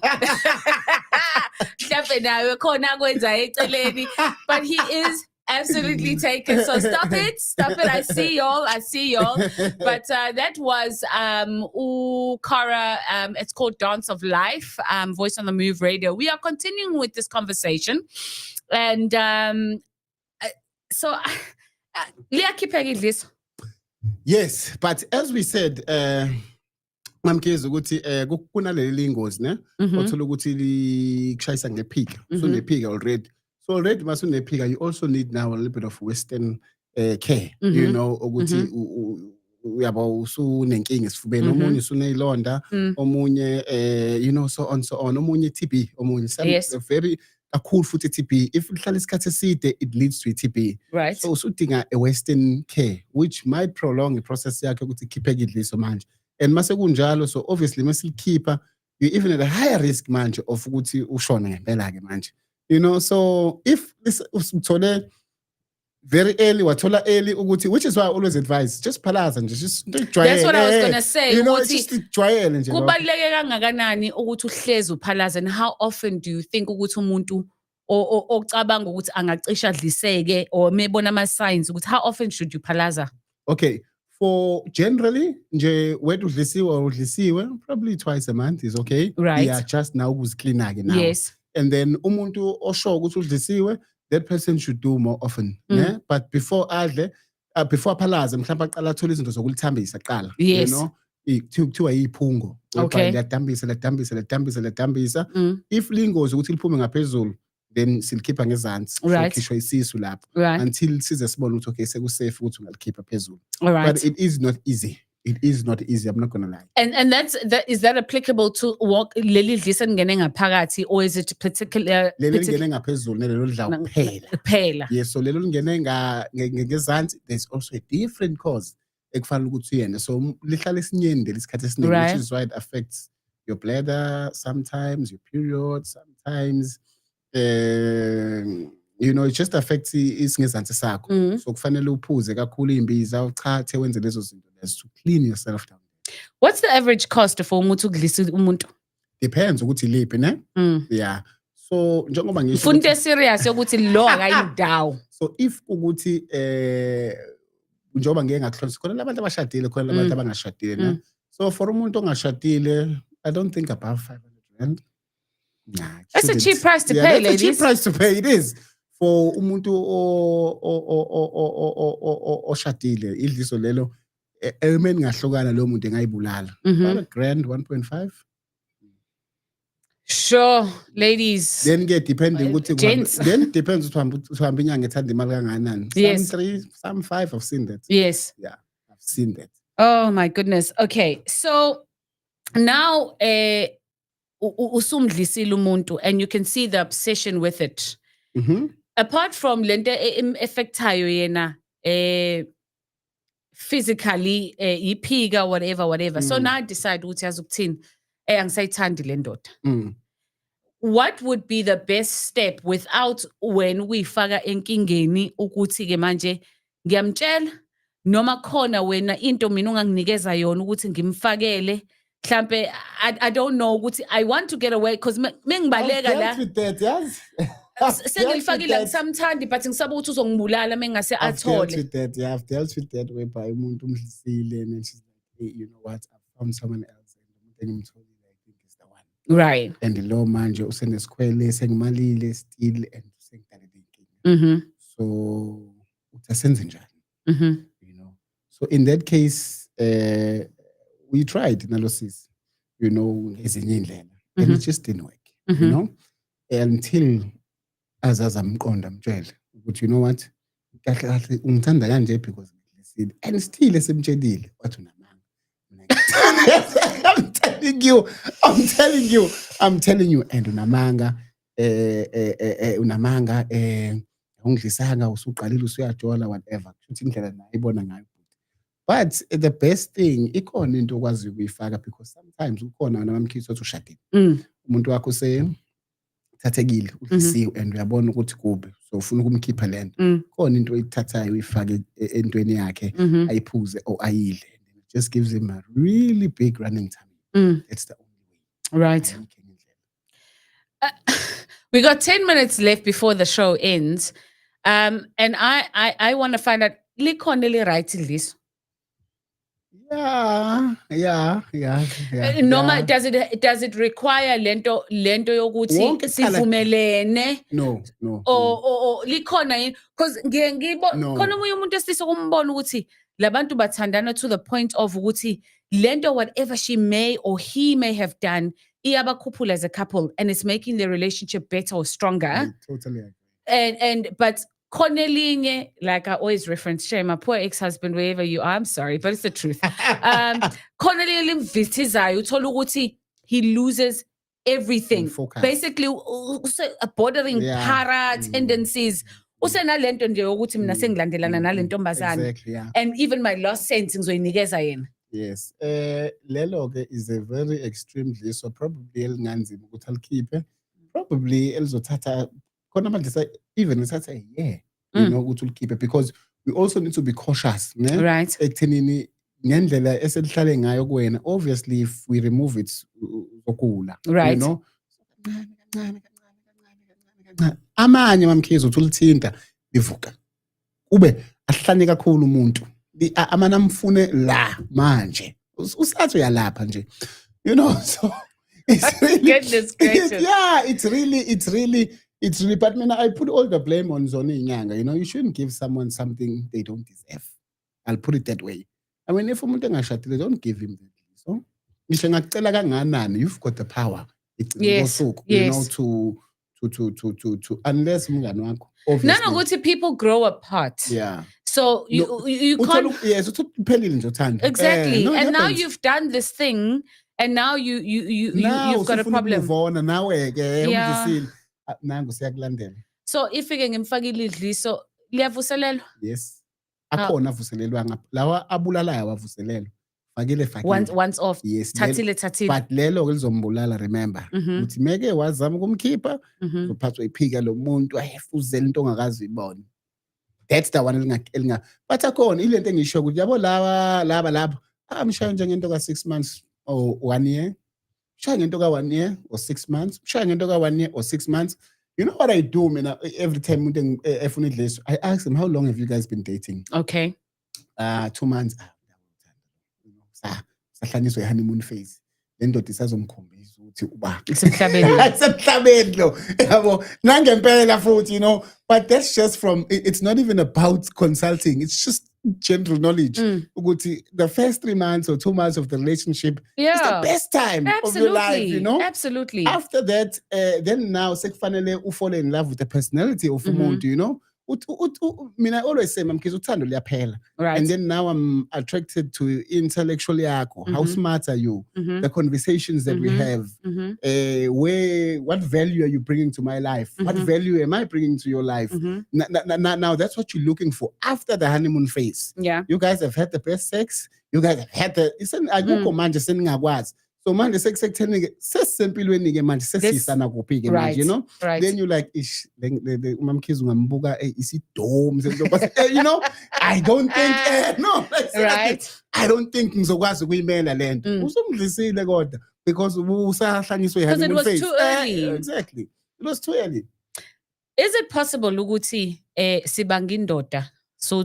Mhlawumbe nawe khona akwenza eceleni, but he is absolutely taken. So stop it. I see y'all. But that was Ukara. It's called Dance of Life, Voice on the Move Radio. We are continuing with this conversation. And so yes, but as we said, mamkezi ukuthi kunaleli ingozi ne othola ukuthi likushayisa ngephika. So nephika already. So already masu nephika, you also need now a little bit of Western care. You know, ukuthi uyaba usunenkinga esifubeni, omunye usuneyilonda, omunye you know, so on, omunye TB, omunye some very cool futhi TB. If uhlala isikhathi eside, it leads to TB. Right. So usudinga a Western care, which might prolong the process yakhe ukuthi khipheke idliso manje. And mase kunjalo, so obviously masilikhipha, you're even at a higher risk manje of ukuthi ushone ngempela ke manje. You know, so if this uthole very early, wathola early ukuthi, which is why I always advise, just phalaza nje, just try. That's what I was gonna say. You know, just try nje. Kubaluleke kangakanani ukuthi uhlezi uphalaza, and how often do you think ukuthi umuntu ocabanga ukuthi angacisha adliseke or mebona ama signs ukuthi how often should you phalaza? Okay. For generally, nje wethu udlisiwe or udlisiwe, probably twice a month is okay. Right. Yeah, just now uziclean ke now. Yes. And then umuntu osho ukuthi udlisiwe, that person should do more often. Yeah? But before adle, before phalaza, mhlawumbe aqala athola izinto zokulithambisa qala. Yes. You know, kuthiwa yiphungo. Okay. Liyadambisa. If lingozi ukuthi liphume ngaphezulu, then silikhipha ngezansi. Right. Sokhishwa isisu lapho. Right. Until size sibone ukuthi okay sekusafe ukuthi ungalikhipha phezulu. All right. But it is not easy. It is not easy. I'm not gonna lie. And is that applicable to walk leli dlisa ngene ngaphakathi, or is it particular? Lelo lingene ngaphezulu nelelo lidla kuphela. Yes, so lelo lingene ngezansi, there's also a different cause ekufanele ukuthi uyene. So lihlala esinyende lesikhathi esiningi, which is why it affects your bladder sometimes, your period sometimes. You know, it just affects isingezansi sakho. So kufanele uphuze kakhulu imbiza, uchathe wenze lezo zinto to clean yourself down. What's the average cost for umuntu ukudlisa umuntu? Depends ukuthi liphi ne? Yeah. So njengoba ngisho Funde serious ukuthi lo akayindawo. So if ukuthi njengoba ngeke ngakuhlonza khona labantu abashadile khona labantu abangashadile ne. So for umuntu ongashadile, I don't think above 500 rand. Nah. That's a cheap price to pay, ladies. That's a cheap price to pay. It is. For umuntu oshadile, idliso lelo element ngahlukana lo muntu engayibulala. $1 grand, 1.5. Sure, ladies. Then get depending ukuthi gents. Then depends ukuthi uhamba inyanga ethanda imali kangakanani. Yes. Some 3, some 5, I've seen that. Yes. Yeah, I've seen that. Oh my goodness. Okay. So now usumdlisile umuntu, and you can see the obsession with it. Apart from lento effectayo yena physically iphika whatever. So now I decide ukuthi yazukuthini angisayithandi le ndoda. What would be the best step without when we faka enkingeni ukuthi ke manje ngiyamtshela noma khona wena into mina unganginikeza yona ukuthi ngimfakele mhlambe I don't know ukuthi I want to get away because mengibaleka la with that, yes. sengilifakile ngisamthandi but ngisaba ukuthi uzongibulala mengase athole. I've dealt with that whereby umuntu umdlisile and she's like, hey, you know what, I found someone else and I think it's the one. Right. And the law manje usenesikhwele sengimalile still and sengidale inkinga. So utasenze njani? You know. So in that case we tried analysis, you know, ezinye indlela and it just didn't work. You know, until azamqonda mtshele ukuthi you know what, kahle ungithanda kanje because ngidlisile and still esemtshelile wathi unamanga. I'm telling you and unamanga ungidlisanga usuqalile usuyajola whatever ukuthi indlela nayo ibona ngayo. But the best thing, ikhona into okwazi ukuyifaka because sometimes ukhona namamkhithi othi ushadile. Umuntu wakho thathekile udlisiwe and uyabona ukuthi kubi so ufuna ukumkhipha lento khona into oyithathayo uyifake entweni yakhe ayiphuze or ayidle it just gives him a really big running tummy. That's the only way. Right. We got 10 minutes left before the show ends, and I want to find out likhona li right this. Yeah. Noma does it require lento yokuthi sivumelene? No. Or likhona yini? Because khona omunye umuntu esise kumbona ukuthi labantu bathandana to the point of ukuthi lento whatever she may or he may have done iyabakhuphula as a couple and it's making their relationship better or stronger. I totally agree. But Corneline, like I always reference, share my poor ex-husband, wherever you are, I'm sorry, but it's the truth. Corneline Vitizayo told Uguti, he loses everything. Basically, bordering para tendencies. Exactly, yeah. And even my last sentence when yes. Lelo is a very extreme list, so probably elnganzi ukuthi alikhiphe. Probably elizothatha khona manje even ithatha you know ukuthi ulikhiphe because we also need to be cautious, ne? Right. Ekuthenini ngendlela eselihlale ngayo kuwena obviously if we remove it ukula. Right. You know? Amanye mamkhizi uthi ulithinta livuka. Ube ahlanye kakhulu umuntu. Amana mfune la manje. Usathi uyalapha nje. You know, so it's really, goodness gracious. Yeah, it's really but I put all the blame on Zoni Nyanga. You know, you shouldn't give someone something they don't deserve. I'll put it that way. I mean, if umuntu engashatile, don't give him that. So, you've got the power. Yes. You know, to unless obviously. People grow apart. Yeah. So you can't. Yes, Exactly. No, and now you've done this thing, and now you've got a problem. Move on, now Yeah. So if ngimfakile idliso liyavuselelwa. Yes. Akhona avuselelwa lawa abulalayo avuselelwa. Fakile. Once off. Yes. Thathile. But lelo lizombulala, remember. Uthi meke wazama ukumkhipha, uphathwa iphika lo muntu ayefuzela into ongakazi ibona. That's the one elinga. But akhona ilento engisho ukuthi yabo laba amshaya njengento ka 6 months or 1 year. Shaya ngento ka 1 year or 6 months. Shaya ngento ka 1 year or 6 months. You know what I do, man? Every time I ask them, how long have you guys been dating? Okay. 2 months. Sahlanyiswa i-honeymoon phase. Le ndoda isazomkhombisa ukuthi uba Isemhlabeni lo. Yabo nangempela futhi, you know. But that's just from it's not even about consulting. It's just general knowledge. Ukuthi the first 3 months or 2 months of the relationship is the best time of your life, you know. Absolutely. After that, then now sekufanele fall in love with the personality of umuntu, you know. I always say mamkhizi uthando liyaphela. Right. And then now I'm attracted to intellectual yakho. How smart are you? The conversations that we have. What value are you bringing to my life? What value am I bringing to your life? Now that's what you're looking for after the honeymoon phase. Yeah. You guys have had the best sex. You guys have had ayukho manje seningakwazi. So manje sekutheni sesempilweni ke manje sesisana kuphi ke manje, you know. Right. Then you like ish umamkhizi ungambuka isidome you know. I don't think no. Right. I don't think ngizokwazi ukuyimela lento. Usumdlisile kodwa because usahlanyiswe it was too early. Exactly. It was too early. Is it possible ukuthi sibanga indoda so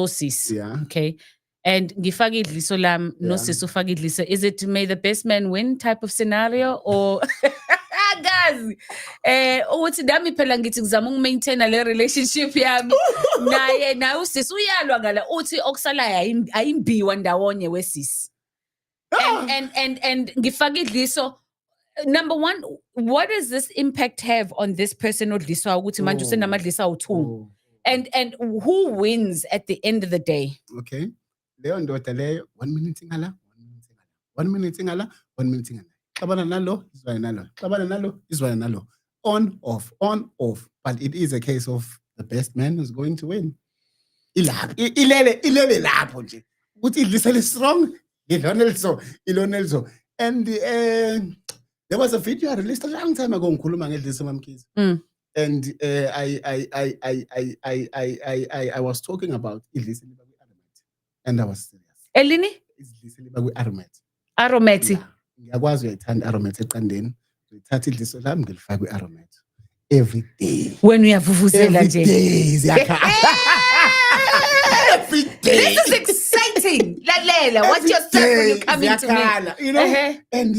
sis? Yeah. Okay. And ngifaka idliso lam nosisi ufaka idliso. Is it may the best man win type of scenario or guys uthi dami phela ngithi ngizama ukumaintain le relationship yami naye usisi uyalwa ngala uthi okusalayo ayimbiwa ndawonye wesisi. And ngifaka idliso. Number one, what does this impact have on this person odliswa ukuthi manje usenamadlisa awu2? And who wins at the end of the day? Okay. Leyo ndoda leyo 1 minute ngala 1 minute ngala 1 minute ngala xabana nalo izwana nalo on off but it is a case of the best man is going to win. Ilele lapho nje ukuthi idlisa is strong, ilonelso. And there was a video I released a long time ago ngikhuluma ngedlisa mamkhize. And I was talking about idlisa liba kwi-aromat. And I was serious. Elini? Idlisa liba kwi-aromat. Aromati. Ngiyakwazi uyayithanda aromat eqandeni. Ngithatha idliso lami ngilifaka kwi-aromat. Every day. When uyavuvuzela nje. Every day ziyakhala. Every day. This is exciting. Lalela, what's your step when you come into me? You know, and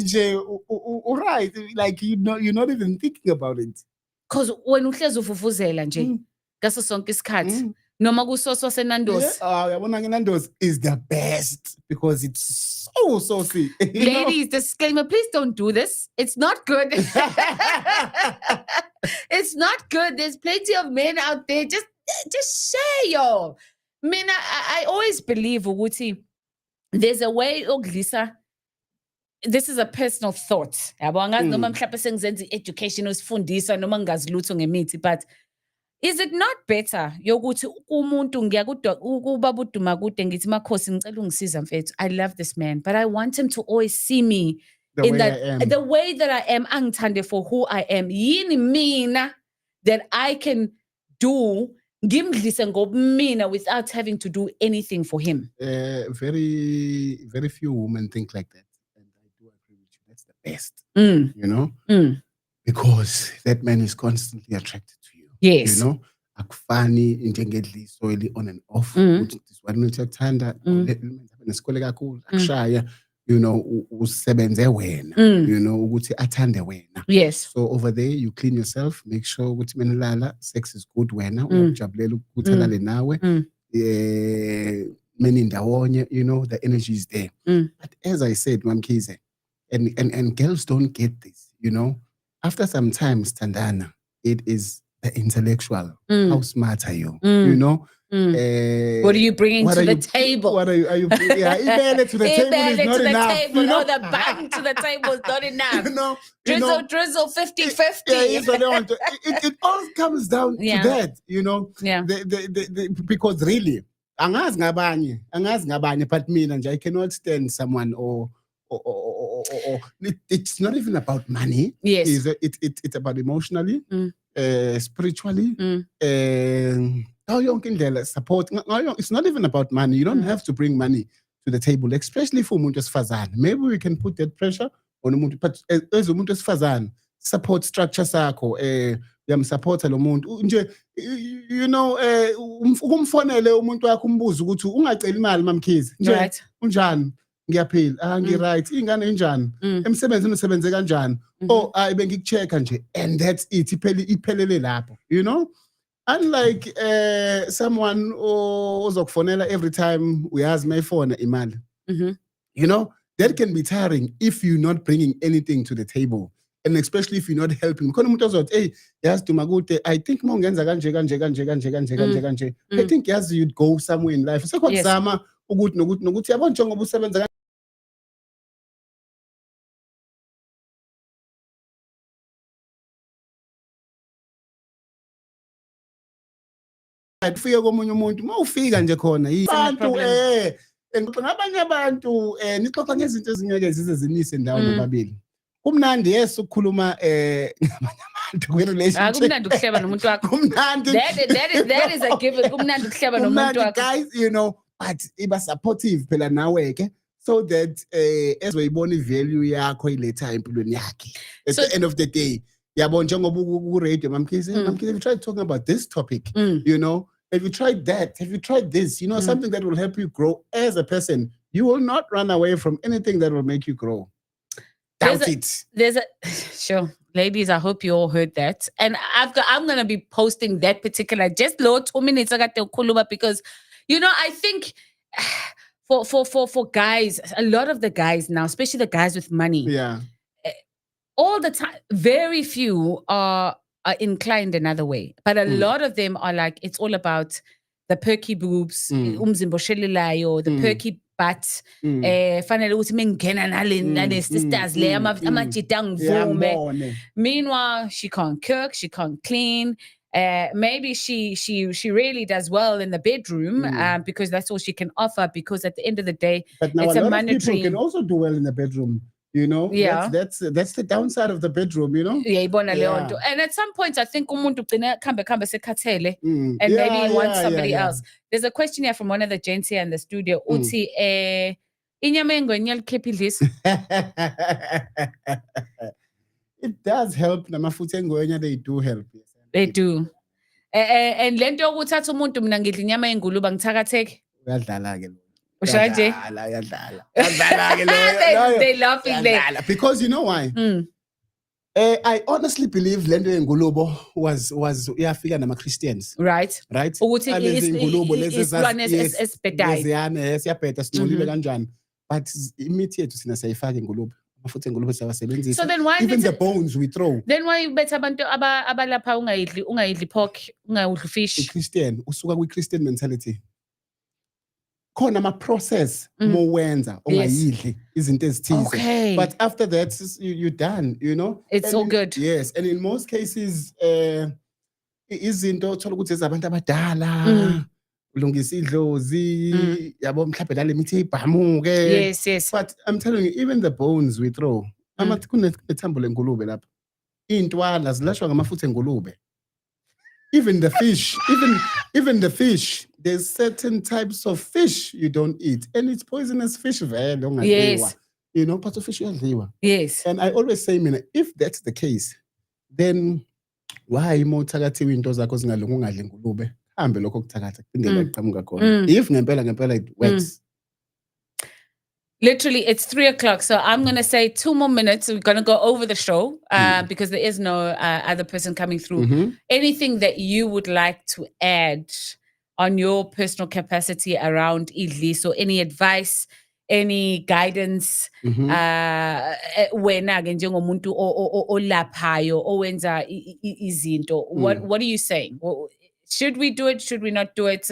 right, like you're not even thinking about it. Because when uhlezi uvuvuzela nje, ngaso sonke isikhathi, noma kusoswa senandosi. Uyabona ngenandosi is the best because it's so sweet. Ladies, disclaimer, please don't do this. It's not good. It's not good. There's plenty of men out there. Just share, y'all. Mina, I always believe ukuthi there's a way Lisa. This is a personal thought. Yabo angazi noma mhlawumbe sengizenza education usifundisa noma ngazilutho ngemithi, but is it not better yokuthi umuntu ubaba uDumakude ngithi Makhosi ngicela ungisiza mfethu, I love this man, but I want him to always see me the way that I am, angithande for who I am. Yini mina that I can do ngimdlise ngobumina without having to do anything for him. Very, very few women think like that. And I do agree with you. That's the best, you know? Because that man is constantly attracted to you. Yes. You know? Akufani njengedliso on and off. This one uyathanda nesikole kakhulu akushaya. You know, usebenze wena. You know, ukuthi athande wena. Yes. So over there, you clean yourself, make sure ukuthi menilala, sex is good wena, uyajabulela ukuthi alale nawe. Menindawonye, you know, the energy is there. But as I said, Mamkhize, and girls don't get this, you know. After some time, Standana, it is the intellectual. How smart are you? You know? What are you bringing to the table? What are you? Ibele to the table is not enough. You know, the bang to the table is not enough. Drizzle 50-50. It all comes down to that, you know. Yeah. Because really, angazi ngabanye, but mina nje, I cannot stand someone or it's not even about money. Yes. It's about emotionally, spiritually, support. It's not even about money. You don't have to bring money to the table, especially for umuntu wesifazane. Maybe we can put that pressure on umuntu, but as umuntu wesifazane, support structure sakho, uyamsupporta lo muntu. Nje, you know, ukumfonele umuntu wakho umbuzo ukuthi ungacela imali Mamkhize. Right. Unjani? Ngiyaphila. Ngi-right. Ingane injani? Emsebenzini usebenze kanjani? Oh, bengikuchecka nje. And that's it. Iphelele lapho. You know? Unlike someone ozokufonela every time uyazi mayifona imali. You know, that can be tiring if you're not bringing anything to the table. And especially if you're not helping. Khona umuntu ozothi, hey, yazi Dumakude, I think mongenza kanje. I think yazi you'd go somewhere in life. Sekwazama ukuthi nokuthi yabona njengoba usebenza ufike komunye umuntu mawufika nje khona abantu ngabanye abantu nixoxa ngezinto ezingeke zize zinise ndawo nobabili. Kumnandi yes ukukhuluma ngabanye abantu kwi-relationship. Kumnandi ukuhleba nomuntu wakho. Kumnandi. That is a given. Kumnandi ukuhleba nomuntu wakho. Guys, you know, but iba supportive phela nawe ke, so that ezoyibona i-value yakho iletha empilweni yakhe. At the end of the day, yabona njengoba ku-radio Mamkhize, have you tried talking about this topic? You know, have you tried that? Have you tried this? You know, something that will help you grow as a person. You will not run away from anything that will make you grow. Doubt it. Sure. Ladies, I hope you all heard that. And I'm going to be posting that particular, just low 2 minutes because, you know, I think for guys, a lot of the guys now, especially the guys with money, all the time, very few are inclined another way. But a lot of them are like, it's all about the perky boobs, the perky butt, fanele ukuthi mengena nale sisters le amajita ngivume. Meanwhile, she can't cook, she can't clean, maybe she really does well in the bedroom because that's all she can offer. Because at the end of the day, But now it's a a lot of people monetary. can also do well in the bedroom. You know, Yeah. that's the downside of the bedroom. You know. Yeah, ibona leyo Yeah. nto. And at some point, I think umuntu ugcina khambe sekhathele, Mm. and maybe Yeah, he wants yeah, somebody yeah. else. There's a question here from one of the gents here in the studio. Uthi, inyama engwenya likhipha idliso. It does help. Namafutha engwenya, they do help. Yes. They do. And lento yokuthatha umuntu mina ngidla inyama yengulube ngithakatheke. Uyadlala-ke lo. Usho kanje? Uyadlala. Uyadlala-ke loyo. They laughing there. Uyadlala. Because you know why? I honestly believe lento yengulubo was iyafika nama-Christians. Right. Ukuthi Lezi ngulubo lezi isilwane esibhedayo. leziyana siyabheda singcolile kanjani. But imithi yethu sina siyayifaka ingulube. Amafutha engulube siyawasebenzisa. So then why even the bones we throw. Then why bethe abantu abalapha ungayidli pork, ungayidli fish? I-Christian usuka kwi-Christian mentality. Khona ama-process mowenza ongayidli izinto ezithize. Okay. But after that you're done, you know. It's all good. Yes, and in most cases izinto uthola ukuthi ezabantu abadala ulungisa idlozi yabo mhlawumbe lale mithi ibhamuke. Yes. But I'm telling you, even the bones we throw, kunethambo lengulube lapha. Iy'ntwala zilashwa ngamafutha engulube. Even the fish, even the fish, there's certain types of fish you don't eat, and it's poisonous fish. Yes. You know, part of fish yadliwa. Yes. And I always say, mina, if that's the case, then why more thakathiwe into zakho zingalungi ungadli ingulube? Hambe lokho kuthakatha kuphindela iqhamuka khona. If ngempela it works. Literally, it's 3:00, so I'm going to say 2 more minutes. We're going to go over the show because there is no other person coming through. Anything that you would like to add on your personal capacity around idli? So any advice, any guidance, wena-ke njengomuntu olaphayo owenza izinto, what are you saying? Should we do it? Should we not do it?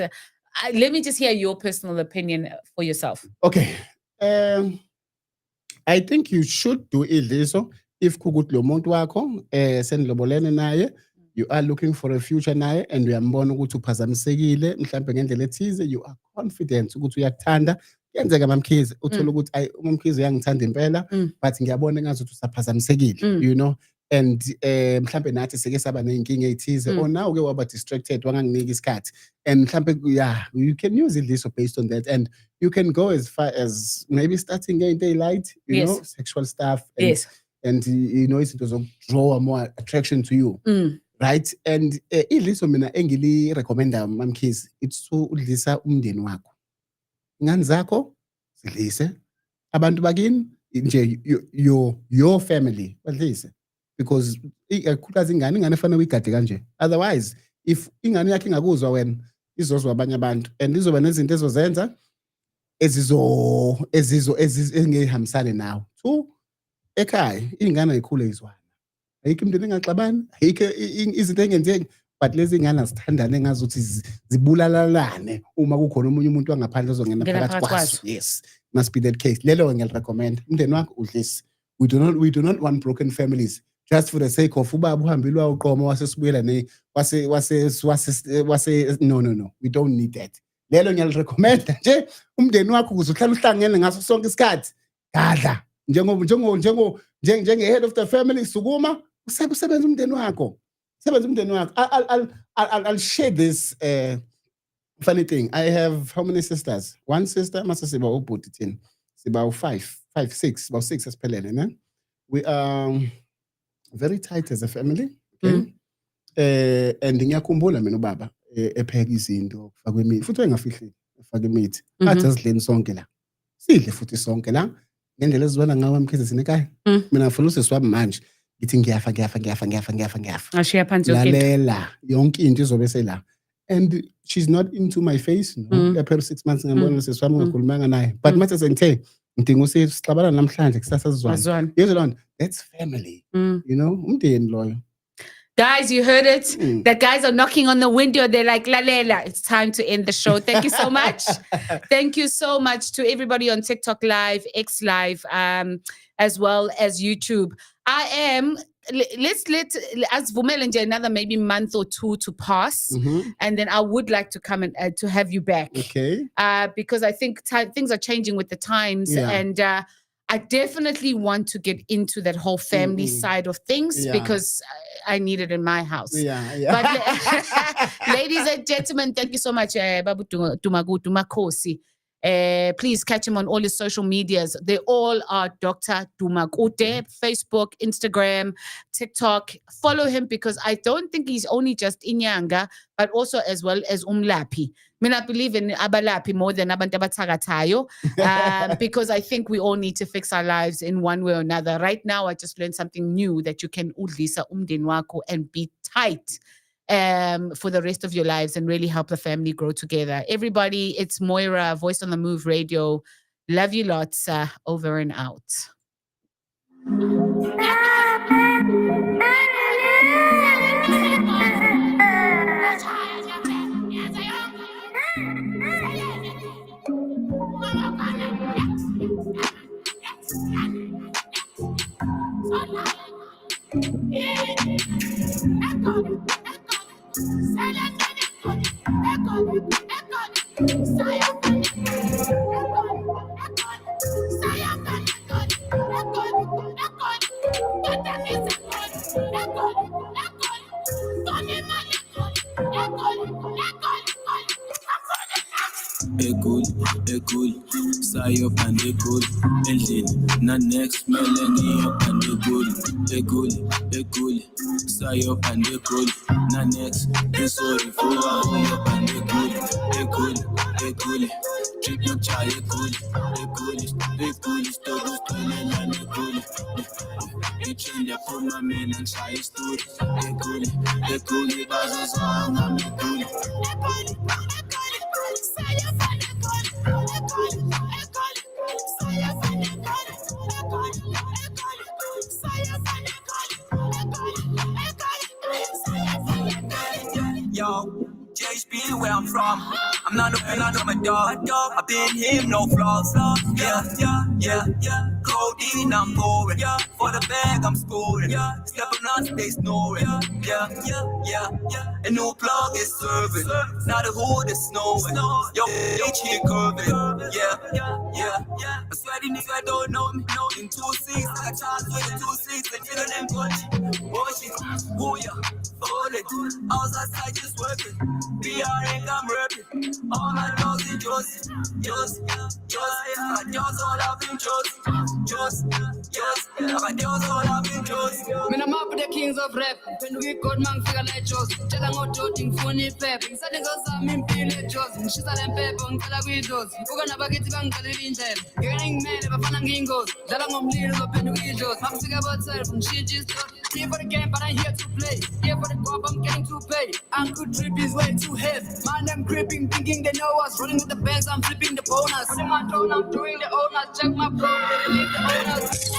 Let me just hear your personal opinion for yourself. Okay. I think you should do idliso if kukuthi lo muntu wakho senilobolene naye, you are looking for a future naye and uyambona ukuthi uphazamisekile mhlawumbe ngendlela ethize, you are confident ukuthi uyakuthanda. Kuyenzeka mamkhize uthola ukuthi ayi umamkhize uyangithanda impela but ngiyabona engazuthi usaphazamisekile, you know. And mhlambe nathi sike saba neyinkinga ezithize or now ke waba distracted wanganginika isikhathi, and mhlambe you can use idliso based on that, and you can go as far as maybe starting into light, you know, sexual stuff and you know izinto zokudraw more attraction to you. Right? And idliso mina engili recommenda mamkhize, it's to udlisa umndeni wakho. Ingane zakho zidlise, abantu bakini nje your family badlise. Because ikakhulukazi ingane efanele uyigade kanje. Otherwise, if ingane yakhe ingakuzwa wena, izozwa abanye abantu and izoba nezinto ezozenza engehambisane nawe. So ekhaya ingane ayikhule izwana. Ayikho imntwana engaxabani, ayikho izinto engenzeki, but lezi ingane azithandane engazuthi zibulalalane uma kukhona omunye umuntu wangaphandle ozongena phakathi kwazo. Yes, must be that case. Lelo ngiyalirecommend. Umndeni wakho udlise. We do not want broken families. Just for the sake of ubaba uhambile waqoma wasesibuyela no, we don't need that. Lelo ngiyalirecommenda nje umndeni wakho ukuze uhlale uhlangene ngaso sonke isikhathi. Gadla njenge head of the family, sukuma usebenza umndeni wakho. Sebenza umndeni wakho. I'll share this funny thing. I have how many sisters? One sister mase siba ubhuti thina. Siba 6 esiphelele, ne? We are very tight as a family. Okay? And ngiyakhumbula mina ubaba epheka izinto kufakwe imithi futhi engafihli efake imithi athi asidleni sonke la, sidle futhi sonke la ngendlela ezibona ngawo amkhize sine ekhaya. Mina ngifuna useswami manje ngithi ngiyafa ashiya phansi yonke into. Lalela yonke into izobe sela, and she's not into my face, no. Lapha 6 months ngiyambona seswami ngakhulumanga naye, but manje sengithe ngidinga usixabana namhlanje kusasa sizwana. Yezolona, that's family. You know, umndeni loyo. Guys, you heard it. The guys are knocking on the window. They're like, Lalela, it's time to end the show. Thank you so much. Thank you so much to everybody on TikTok Live, X Live, as well as YouTube. I am let's let as Vumelanje another maybe month or two to pass, and then I would like to come and to have you back. Okay. Because I think things are changing with the times, and I definitely want to get into that whole family side of things because I need it in my house. But ladies and gentlemen, thank you so much, Babu Dumakosi. Please catch him on all his social medias. They all are Dr. Dumakute, Facebook, Instagram, TikTok. Follow him because I don't think he's only just Inyanga, but also as well as Umlapi. I believe in Abalapi more than abantu abathakathayo, because I think we all need to fix our lives in one way or another. Right now, I just learned something new that you can udlisa umndeni wakho and be tight for the rest of your lives and really help the family grow together. Everybody, it's Moira, Voice on the Move Radio. Love you lots. Over and out. Ekul, sayo and ekul, engine, na next melody and ekul, sayo and ekul, na next, sorry for and ekul, trip no chai ekul, stop and ekul, change the for my men and chai story, ekul, bazos on ekul. Yo, JHB where I'm from. I'm not open, I know my dog. I've been him, no flaws. Yeah. Codeine, I'm pouring. For the bag, I'm scoring. Stepping on space, snoring. Yeah. A new plug is serving. Now the hood is snowing. Yo, H here curving. Yeah. I swear the nigga don't know me. In 2 seats, I got charged with the 2 seats. They feel them punch. Oh yeah. Hold it. I was outside just working. BRN, I'm rapping. All my dogs in Josie. Just. I got yours all up in Josie. Just. I got yours all up in Josie. Man, I'm up with the kings of rap. When we got man figure like Josie. Tell them what joking funny pep. Inside the girls, I'm in Pile Josie. She's a pep on Calaguidos. We're gonna back it on Calivin. Getting mad if I find a gingos. Tell them I'm leaders up in the videos. I'm sick about self and she just here for the game, but I'm here to play. Here for the crop, I'm getting to pay. Uncle Trip is way too heavy. Man, I'm creeping, thinking they know us. Running with the bands, I'm flipping the bonus. Putting my tone, I'm doing the owners. Check my phone, they leave the owners.